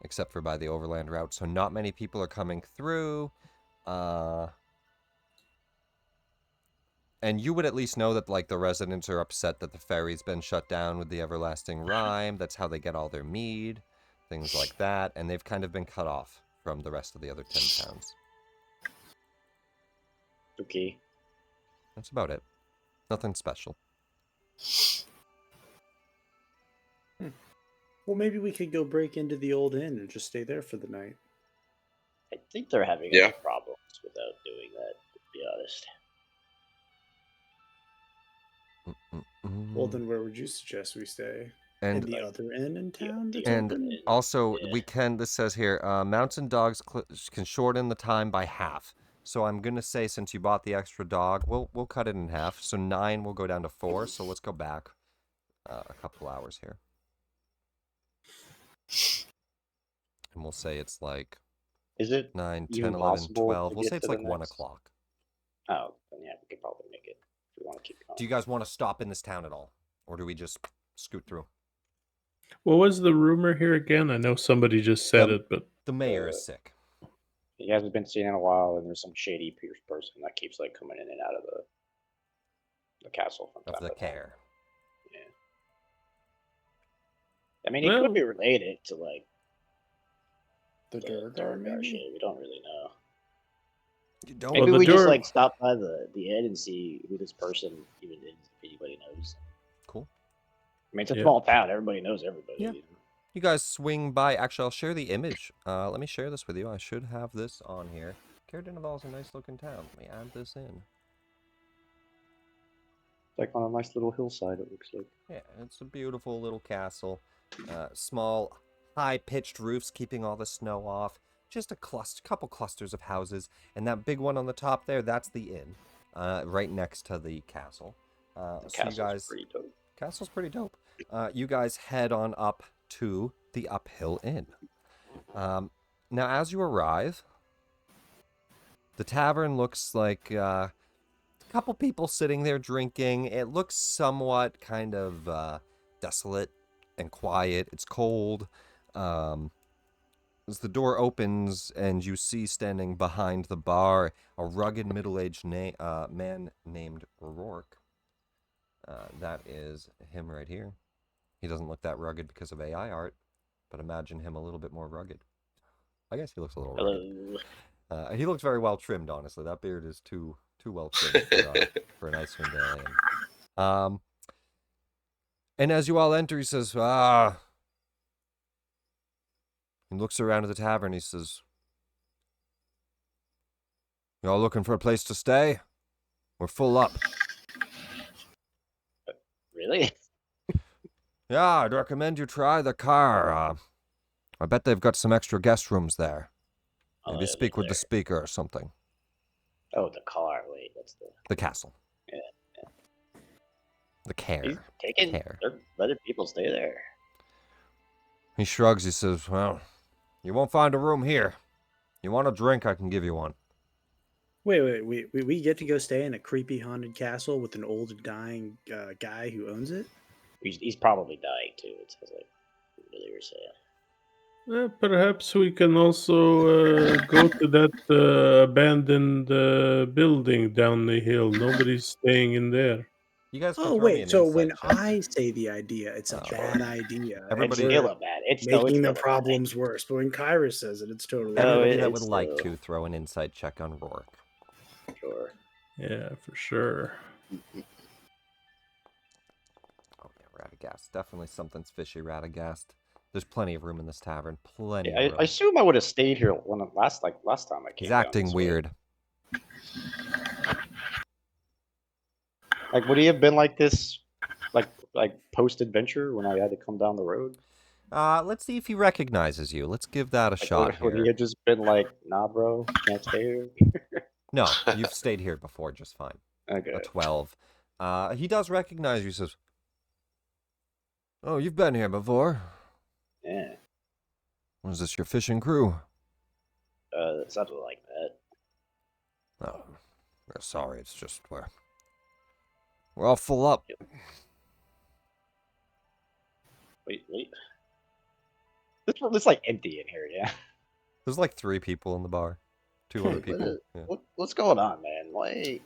Except for by the overland route, so not many people are coming through. And you would at least know that, like, the residents are upset that the ferry's been shut down with the everlasting Rime. That's how they get all their mead, things like that. And they've kind of been cut off from the rest of the other 10 towns. Okay. That's about it. Nothing special. Well, maybe we could go break into the old inn and just stay there for the night. I think they're having Yeah. enough problems without doing that, to be honest. Well, then where would you suggest we stay? And in the other inn in town? That's and open? also, Yeah. we can, this says here, mounts and dogs can shorten the time by half. So I'm going to say, since you bought the extra dog, we'll cut it in half. So 9 will go down to 4. So let's go back a couple hours here. And we'll say it's like Is it 9, 10, even 11, possible 12. to We'll get say it's to the like 1 next? o'clock. Oh, then yeah, we could probably make it if we want to keep going. Do you guys want to stop in this town at all? Or do we just scoot through? What was the rumor here again? I know somebody just said it, but The mayor is sick. He hasn't been seen in a while, and there's some shady person that keeps like coming in and out of the castle from Of time the to time. care. Yeah. I mean, it Well- could be related to like The the Durgar, Durgar maybe? shit. We don't really know. You don't. Maybe the we just Dur- like stop by the inn and see who this person even is, if anybody knows. Cool. I mean, it's a Yeah. small town. Everybody knows everybody. Yeah. You know? You guys swing by. Actually, I'll share the image. Let me share this with you. I should have this on here. Caer Dineval is a nice looking town. Let me add this in. Like on a nice little hillside, it looks like. Yeah, it's a beautiful little castle. Small, high-pitched roofs keeping all the snow off. Just a couple clusters of houses. And that big one on the top there, that's the inn. Right next to the castle. The So you castle's guys... pretty dope. Castle's pretty dope. You guys head on up to the Uphill Inn. Now, as you arrive, the tavern looks like a couple people sitting there drinking. It looks somewhat kind of desolate and quiet. It's cold. As the door opens and you see standing behind the bar a rugged middle-aged man named Rourke. That is him right here. He doesn't look that rugged because of AI art, but imagine him a little bit more rugged. I guess he looks a little rugged. Hello. He looks very well trimmed, honestly. That beard is too well trimmed for an Icewind alien. And as you all enter, he says, He looks around at the tavern. He says, "You all looking for a place to stay? We're full up." Really? Yeah, I'd recommend you try the car. I bet they've got some extra guest rooms there. Oh, Maybe yeah, speak with the there. speaker or something. Oh, the car. Wait, that's The castle. Yeah. The care. He's taking. Care. They're letting people stay there. He shrugs. He says, "Well, you won't find a room here. You want a drink, I can give you one." Wait. We get to go stay in a creepy haunted castle with an old and dying guy who owns it? He's probably dying too. It sounds like really were saying. perhaps we can also go to that abandoned building down the hill. Nobody's staying in there. You guys can Oh, throw me wait. an So insight when check. I say the idea, it's a Oh. bad idea. Everybody- It's and still we're a bad. It's making the still a problems worse. But when Kyra says it, it's totally No, Everybody it- that it's would like still- to throw an insight check on Rourke. bad. Sure. Yeah, for sure. Oh yeah, Radagast. Definitely something's fishy, Radagast. There's plenty of room in this tavern. Plenty Yeah, of room. I assume I would have stayed here last time I came. He's down acting this way. weird. Like, would he have been like this, like post adventure when I had to come down the road? Let's see if he recognizes you. Let's give that a Like, shot would he here. have just been like, nah, bro, can't stay here? No, you've stayed here before just fine. Okay. A 12. He does recognize you. He says, "Oh, you've been here before. Yeah. Was this your fishing crew?" Something like that. Oh, we're sorry. It's just we're all full up. Wait. This room is like empty in here, yeah. There's like 3 people in the bar. 2 other What people. is- Yeah. What's going on, man? Why?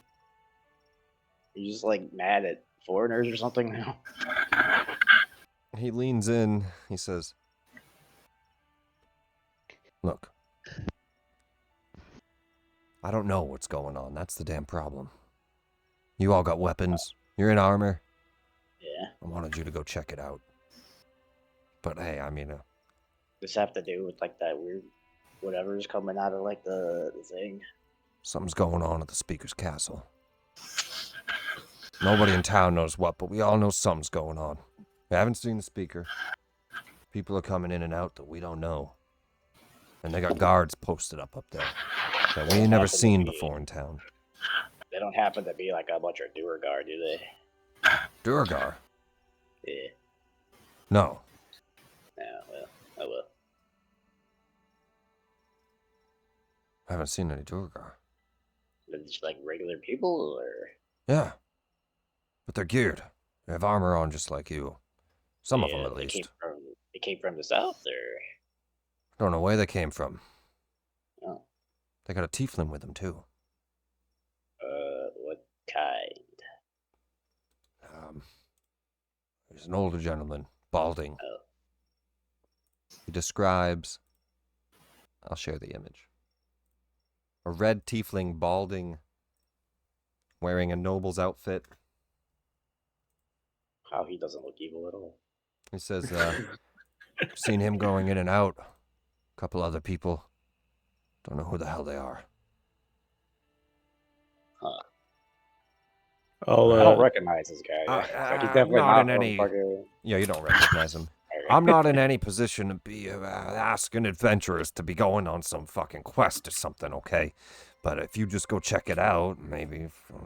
You just like mad at foreigners or something now? He leans in. He says, "Look, I don't know what's going on. That's the damn problem. You all got weapons. You're in armor. Yeah. I wanted you to go check it out. But hey, I mean, This have to do with like that weird whatever's coming out of like the thing. something's going on at the Speaker's Castle. Nobody in town knows what, but we all know something's going on. We haven't seen the Speaker. People are coming in and out that we don't know. And they got guards posted up there that we ain't never seen before in town." They don't happen to be like a bunch of Duergar, do they? Durgar? Yeah. No. Yeah, well, oh well. I haven't seen any Durgar. They're just like regular people, or Yeah. But they're geared. They have armor on just like you. Some of them, at they least. They came from the south, or Don't know where they came from. oh, They got a tiefling with them, too. what kind? He's an older gentleman, balding. Oh. He describes... I'll share the image. A red tiefling, balding, wearing a noble's outfit. How he doesn't look evil at all. He says, seen him going in and out. A couple other people. Don't know who the hell they are. I don't recognize this guy. Uh, He's definitely not not in from any- fucking... Yeah, you don't recognize him. I'm not in any position to be asking adventurers to be going on some fucking quest or something, okay? But if you just go check it out, maybe... I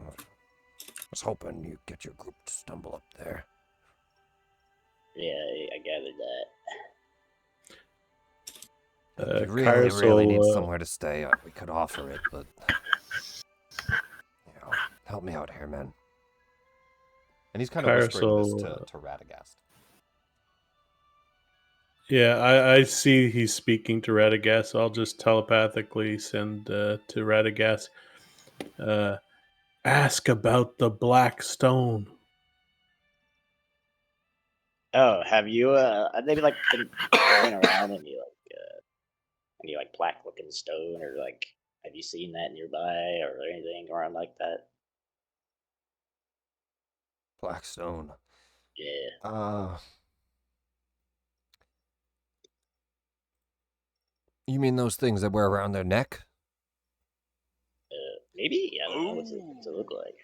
was hoping you'd get your group to stumble up there. Yeah, I gathered that. If you really need Carousel, somewhere to stay, we could offer it, but... You know, help me out here, man. And he's kind of whispering this to Radagast. Yeah, I see he's speaking to Radagast. So I'll just telepathically send to Radagast. Ask about the black stone. Oh, have you maybe like been going around any like black looking stone, or like have you seen that nearby or anything around like that? Black stone. Yeah. You mean those things that wear around their neck? Maybe? I don't know what's it look like.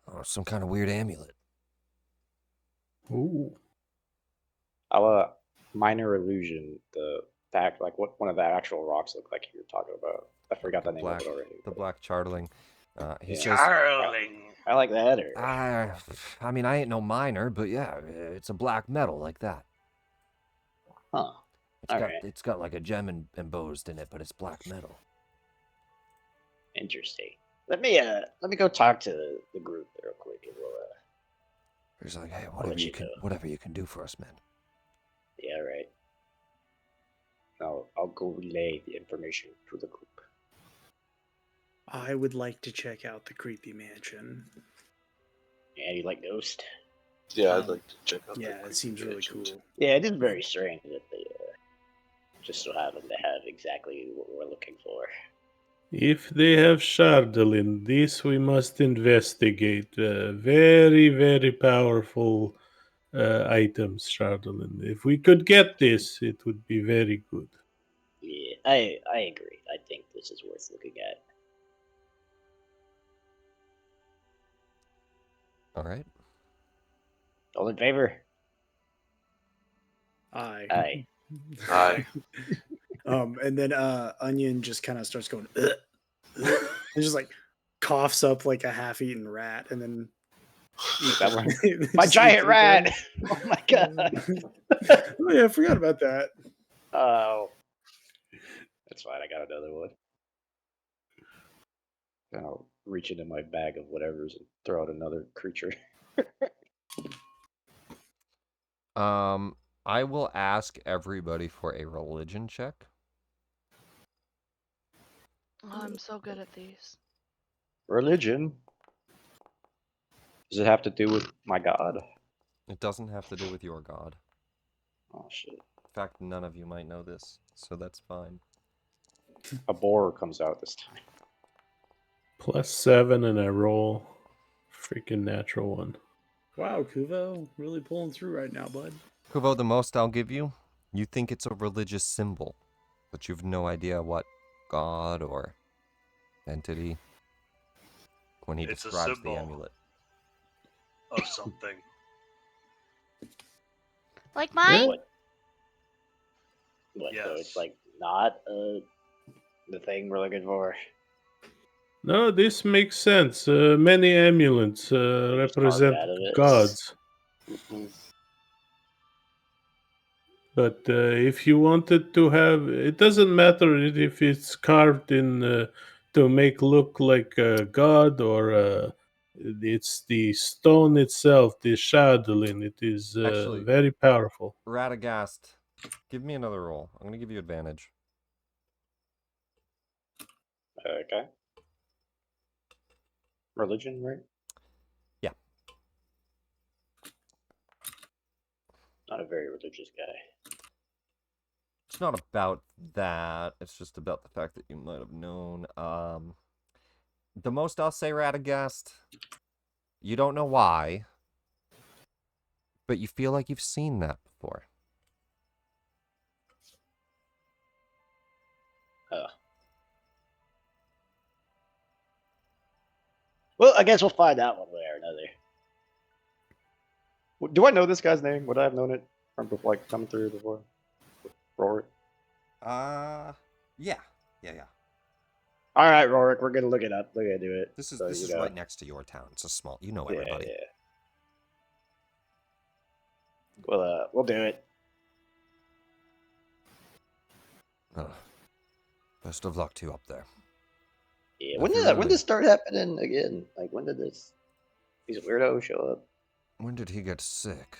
Oh, some kind of weird amulet. Ooh. I'll minor illusion the fact, like what one of the actual rocks look like you were talking about. I forgot the name of it already. The black chartling. He Yeah. says, Charling. I like that, or I mean, I ain't no miner, but yeah, it's a black metal like that. huh? Alright. It's got like a gem embossed in it, but it's black metal. Interesting. Let me go talk to the group real quick, and we'll He's like, hey, let you know. whatever you can do for us, man. yeah, right. I'll go relay the information to the group. I would like to check out the creepy mansion. Yeah, you like Ghost? Yeah, I'd like to check out. Yeah, the it seems really cool. creatures. Yeah, it is very strange that they just so happen to have exactly what we're looking for. If they have Shardolin, this we must investigate. Very, very powerful items, Shardolin. If we could get this, it would be very good. Yeah, I agree. I think this is worth looking at. All right. All in favor? Aye. Aye. Aye. And then Onion just kind of starts going, ugh, ugh, and just like coughs up like a half-eaten rat, and then That one. just My eats giant it rat! again. Oh my god. Oh yeah, I forgot about that. Oh. That's fine, I got another one. Then I'll reach into my bag of whatever's and throw out another creature. I will ask everybody for a religion check. Oh, I'm so good at these. Religion. Does it have to do with my god? It doesn't have to do with your god. Oh shit. In fact, none of you might know this, so that's fine. A boar comes out this time. +7 and I roll freaking natural one. Wow, Kuvo, really pulling through right now, bud. Kuvo, the most I'll give you, you think it's a religious symbol, but you've no idea what god or entity when he It's a describes the symbol. amulet. Of something. Like mine? What? So Yes. it's like not the thing we're looking for. No, this makes sense. Many amulets Just carved represent out of it. gods. Mhm. But if you wanted to have, it doesn't matter if it's carved in to make look like a god or it's the stone itself, the shadowlin. It is Actually- very powerful. Radagast, give me another roll. I'm going to give you advantage. Okay. Religion, right? Yeah. Not a very religious guy. It's not about that. It's just about the fact that you might have known. The most I'll say, Radagast, you don't know why, but you feel like you've seen that before. Well, I guess we'll find out one way or another. Do I know this guy's name? Would I have known it from before, like coming through before? Rorik. Yeah. All right, Rorik, we're gonna look it up. We're gonna do it. This is So, this you is know. right next to your town. It's a small. You know Yeah, everybody. yeah. We'll do it. Best of luck to you up there. Yeah. If you When really- did this start happening again? Like when did these weirdos show up? When did he get sick?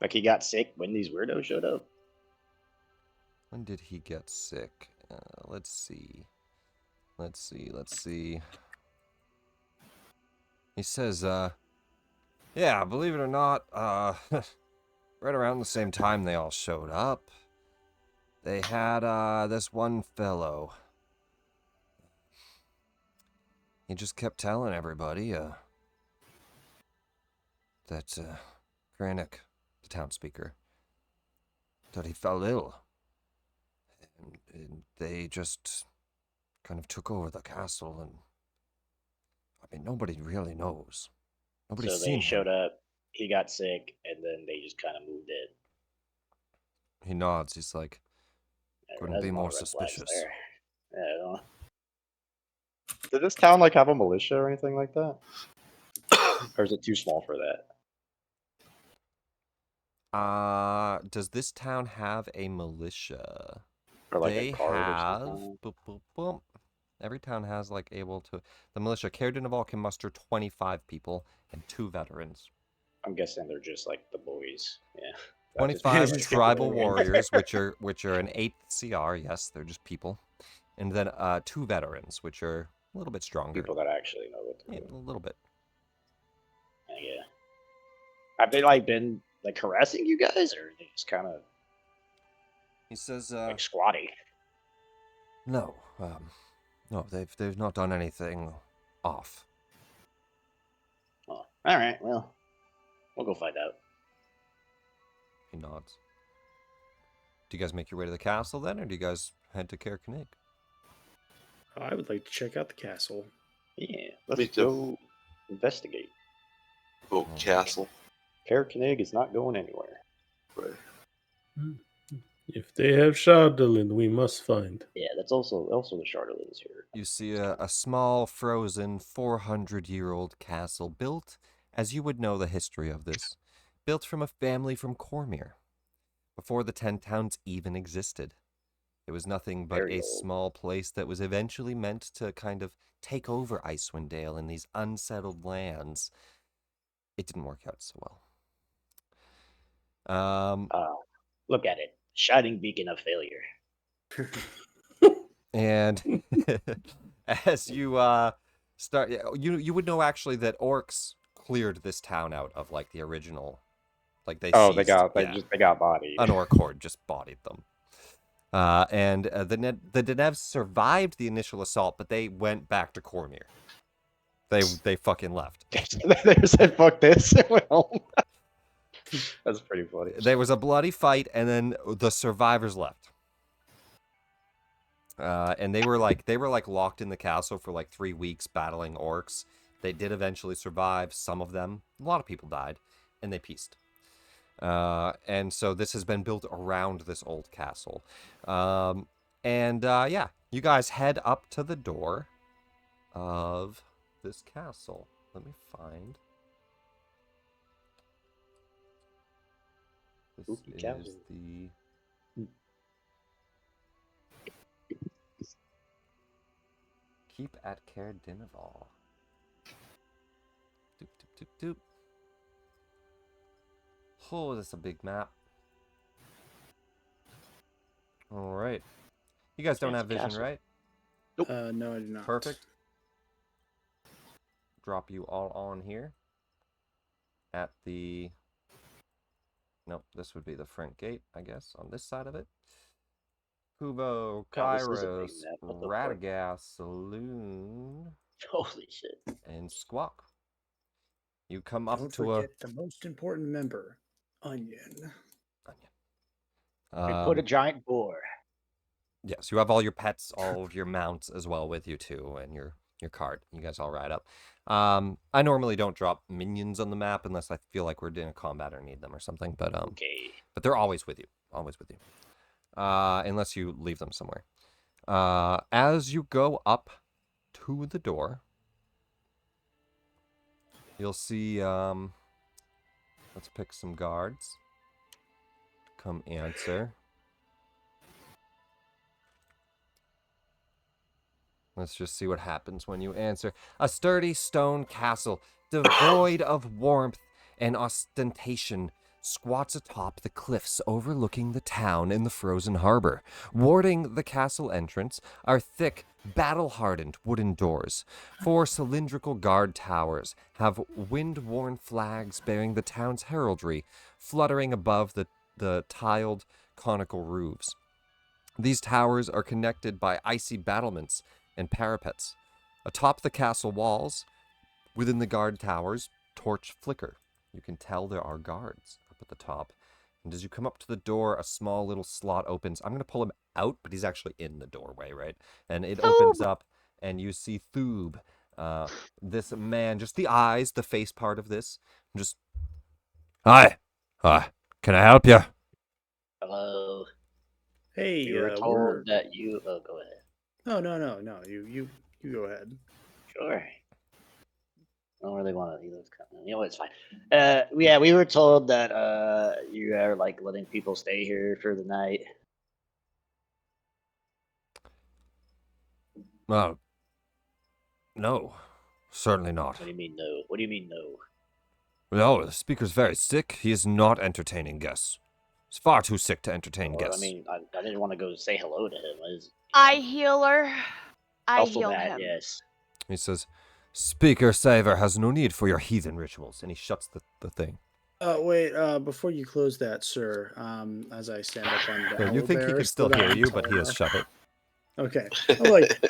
Like he got sick when these weirdos showed up? When did he get sick? Let's see. He says, yeah, believe it or not, right around the same time they all showed up, they had, this one fellow. He just kept telling everybody, that, Granick, the town speaker, that he fell ill. And they just kind of took over the castle, and I mean, nobody really knows. Nobody's So seen they showed him. up, he got sick, and then they just kind of moved in. He nods. He's like, couldn't There's be a lot more of red flags suspicious. there. Yeah, I don't know. Did this town like have a militia or anything like that? Or is it too small for that? Does this town have a militia? Or like They a guard have. or something? Boop, boop, boop. Every town has like able to. The militia, Cairdenval can muster 25 people and 2 veterans. I'm guessing they're just like the boys. Yeah. 25 Just tribal get rid of it. warriors, which are an 8th CR. Yes, they're just people, and then 2 veterans, which are a little bit stronger. People that actually know what to Yeah, do. a little bit. Yeah. Have they like been like harassing you guys, or are they just kind of He says, like squatty? no, no, they've not done anything off. Oh, all right. Well, we'll go find out. He nods. Do you guys make your way to the castle then, or do you guys head to Caer Cnig? I would like to check out the castle. Yeah. Me Let's too. go investigate. Oak Castle. Kerkenig is not going anywhere. Right. If they have Shardolin, we must find. Yeah, that's also the Chardelins here. You see a small, frozen, 400-year-old castle built, as you would know the history of this, built from a family from Cormyr, before the 10 towns even existed. It was nothing but Very a old. small place that was eventually meant to kind of take over Icewind Dale in these unsettled lands. It didn't work out so well. Look at it, shining beacon of failure. And as you start, you would know actually that orcs cleared this town out of like the original, like they Oh, seized, they got bodied. an orc horde just bodied them. And the Denevs survived the initial assault, but they went back to Cormyr. They fucking left. They said, "Fuck this." and went home. That's pretty funny. There was a bloody fight, and then the survivors left. And they were like locked in the castle for like 3 weeks battling orcs. They did eventually survive, some of them. A lot of people died, and they peaced. And so this has been built around this old castle. Yeah, you guys head up to the door of this castle. Let me find. This Spooky is castle. the... Keep at Caer Dineval. Doop, doop, doop, doop. Oh, that's a big map. Alright. You guys don't Fancy have vision, castle. right? No, I do not. Perfect. Drop you all on here. At the... Nope, this would be the front gate, I guess, on this side of it. Kubo, God, this is a big Kairos, map. What the fuck? Radagast, Saloon, Holy shit! and Squawk. You come up Don't to a... forget the most important member, Onion. We put a giant boar. Yes, you have all your pets, all of your mounts as well with you too, and your cart. You guys all ride up. I normally don't drop minions on the map unless I feel like we're doing a combat or need them or something, but Okay. but they're always with you, unless you leave them somewhere. As you go up to the door, you'll see. Let's pick some guards. Come answer. Let's just see what happens when you answer. A sturdy stone castle, devoid of warmth and ostentation, squats atop the cliffs overlooking the town in the frozen harbor. Warding the castle entrance are thick, battle-hardened wooden doors. 4 cylindrical guard towers have wind-worn flags bearing the town's heraldry fluttering above the tiled conical roofs. These towers are connected by icy battlements and parapets. Atop the castle walls, within the guard towers, torch flicker. You can tell there are guards up at the top. And as you come up to the door, a small little slot opens. I'm going to pull him out, but he's actually in the doorway, right? And it opens up, and you see Thoob. This man, just the eyes, the face part of this. Just, hi. Can I help you? Hello. Hey, We were told that you. Oh, go ahead. No. You go ahead. Sure. I don't really want to. You know, it's fine. Yeah, we were told that you are like letting people stay here for the night. Well, no, certainly not. What do you mean no? What do you mean no? No, the speaker's very sick. He is not entertaining guests. He's far too sick to entertain Well, guests. I mean, I didn't want to go say hello to him. I healer. I also heal that, him. yes. He says, Speaker Saver has no need for your heathen rituals. And he shuts the thing. Wait, before you close that, sir, as I stand up on the You think he could still hear you, but he has shut it. Okay. I'm like,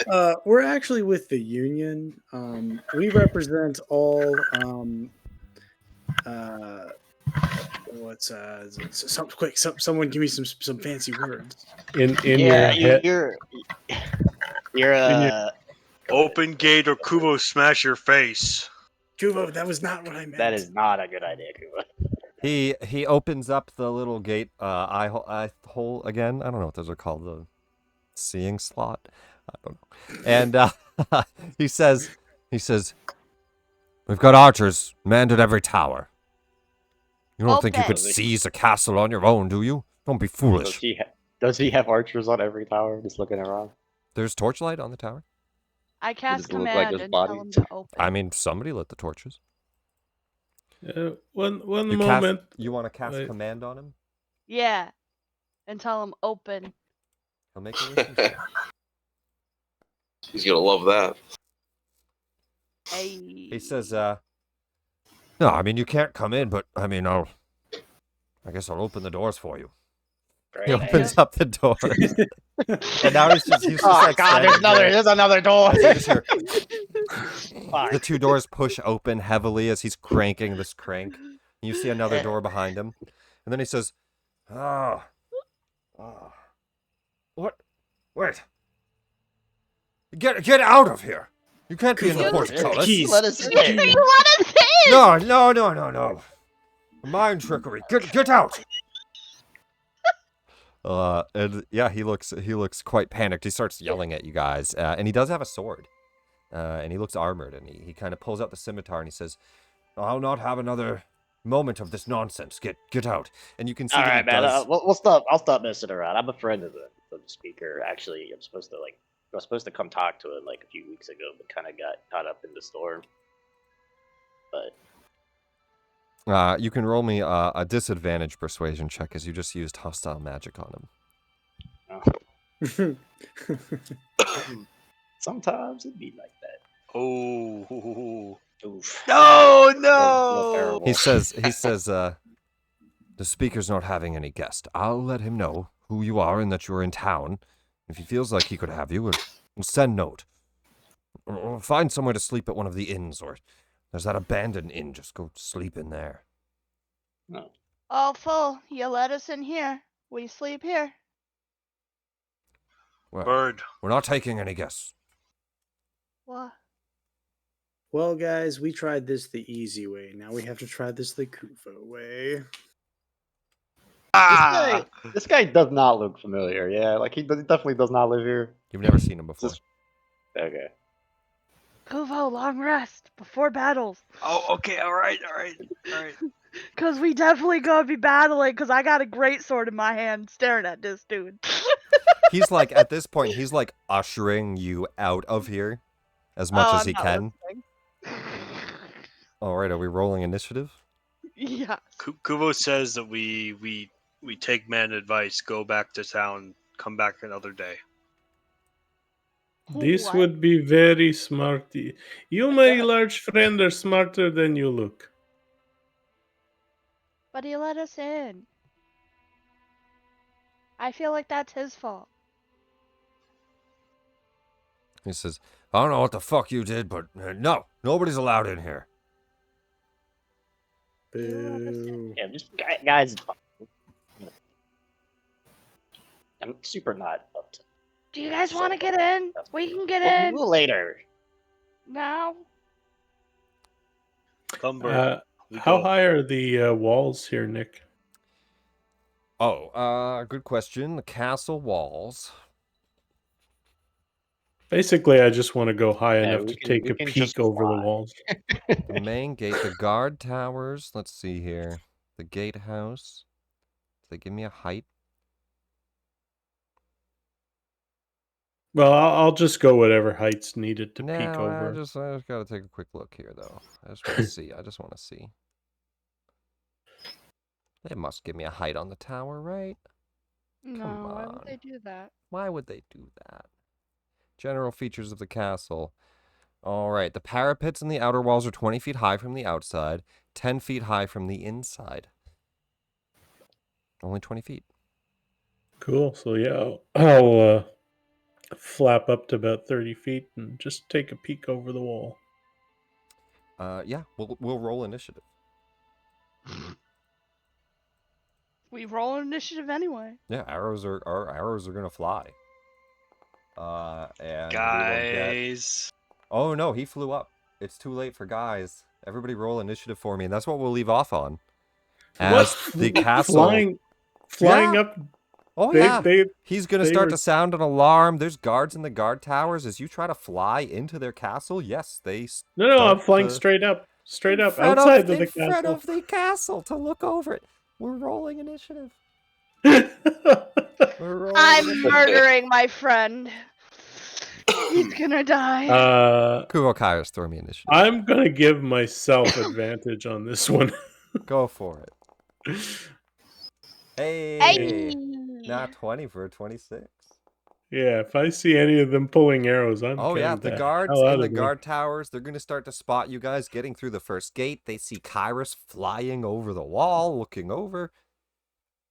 we're actually with the union. We represent all someone give me some fancy words. In Yeah, your head, you're Open gate or Kubo smash your face. Kuvo, that was not what I meant. That is not a good idea, Kuva. He opens up the little gate eye hole again. I don't know what those are called. The seeing slot. I don't know. And he says, "We've got archers manned at every tower. You don't think you could Open. seize a castle on your own, do you? Don't be foolish. Does he have archers on every tower? Just looking around. There's torchlight on the tower. I cast it look like command there's and tell bodies? him to open. I mean, somebody lit the torches. One You moment. you want to cast Wait. command on him? Yeah. And tell him open. He'll make a wisdom save. He's gonna love that. Hey. He says, "No, I mean you can't come in, but I mean I guess I'll open the doors for you." Great. He opens up the doors, and now he's just Oh like god, standing there's another door. there. You just hear Fuck. the two doors push open heavily as he's cranking this crank. You see another door behind him, and then he says, what? Wait! Get out of here! You can't be in the portcullis. Keys. Let us You in. let us in! No! Mind trickery. Get out! And yeah, he looks quite panicked. He starts yelling at you guys, and he does have a sword, and he looks armored, and he kind of pulls out the scimitar and he says, "I'll not have another moment of this nonsense. Get out!" And you can see All that right, he man. does. We'll stop. I'll stop messing around. I'm a friend of the speaker. Actually, I was supposed to come talk to him like a few weeks ago, but kind of got caught up in the storm. But You can roll me a disadvantage persuasion check as you just used hostile magic on him. sometimes it'd be like that. Oh. Oof. No, Little no. terrible. He says, the speaker's not having any guest. I'll let him know who you are and that you're in town. If he feels like he could have you, we'll send note. Or find somewhere to sleep at one of the inns, or there's that abandoned inn. Just go sleep in there. No. All full. You let us in here. We sleep here. Well, Bird. we're not taking any guests. What? Well, guys, we tried this the easy way. Now we have to try this the Kuvo way. Ah. This guy does not look familiar. Yeah, like he definitely does not live here. You've never seen him before. Just- Okay. Kuvo, long rest before battles. Oh, okay. All right. Cause we definitely gonna be battling. Cause I got a great sword in my hand, staring at this dude. He's like, at this point, he's like ushering you out of here as much as I'm he not can. listening. All right, are we rolling initiative? Yeah. Kuvo says that we take man advice, go back to town, come back another day. This What? would be very smart. You, my large friend, are smarter than you look. But he let us in. I feel like that's his fault. He says, "I don't know what the fuck you did, but no, nobody's allowed in here." Boo. Yeah, just guys. I'm super not up to. Do you guys want to get in? We can get We'll in do it later. now. Come, Bird. We How go. high are the walls here, Nick? Oh, good question. The castle walls. Basically, I just want to go high Yeah, enough we to can- take we a can peek just over the fly. walls. The main gate, the guard towers. Let's see here. The gatehouse. Do they give me a height? Well, I'll just go whatever height's needed to No, peek over. I just gotta take a quick look here, though. I just want to see. I just want to see. They must give me a height on the tower, right? No, why would on. they do that? Why would they do that? General features of the castle. All right, the parapets and the outer walls are 20 feet high from the outside, 10 feet high from the inside. Only 20 feet. Cool. So yeah, I'll flap up to about 30 feet and just take a peek over the wall. Yeah, we'll roll initiative. We roll initiative anyway. Yeah, our arrows are gonna fly. And we will get... Guys. Oh no, he flew up. it's too late for guys. Everybody roll initiative for me, and that's what we'll leave off on. As the castle flying Yeah. up. Oh They, yeah. they, He's gonna they start were- to sound an alarm. There's guards in the guard towers as you try to fly into their castle. Yes, they no, I'm start flying to- straight up, in front outside of in the front castle. of the castle to look over it. We're rolling initiative. We're rolling I'm murdering my friend. He's gonna die. Kurokai's throw me initiative. I'm gonna give myself advantage on this one. Go for it. Hey, Hey. not 20 for a 26. Yeah, if I see any of them pulling arrows, I'm Oh yeah, getting the the guards hell out in the of there. guard towers, they're going to start to spot you guys getting through the first gate. They see Kyrus flying over the wall, looking over.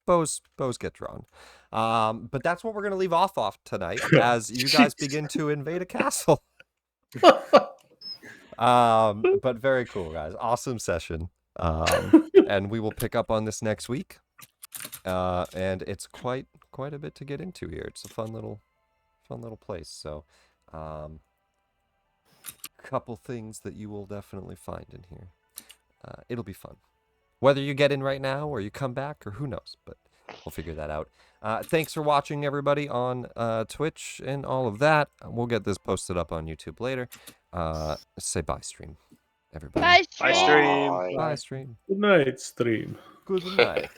Bows get drawn. But that's what we're going to leave off tonight as you guys begin to invade a castle. But very cool, guys. Awesome session. And we will pick up on this next week. And it's quite a bit to get into here. It's a fun little place. So, couple things that you will definitely find in here. It'll be fun. Whether you get in right now or you come back or who knows, but we'll figure that out. Thanks for watching, everybody, on Twitch and all of that. We'll get this posted up on YouTube later. Say bye, stream, everybody. Bye, Bye, stream. stream. Bye, stream. Good night, stream. Good night.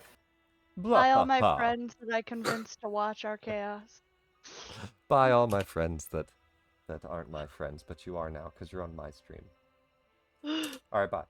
Bye, all my Blah. friends that I convinced to watch our chaos. Bye, all my friends that aren't my friends, but you are now because you're on my stream. All right, bye.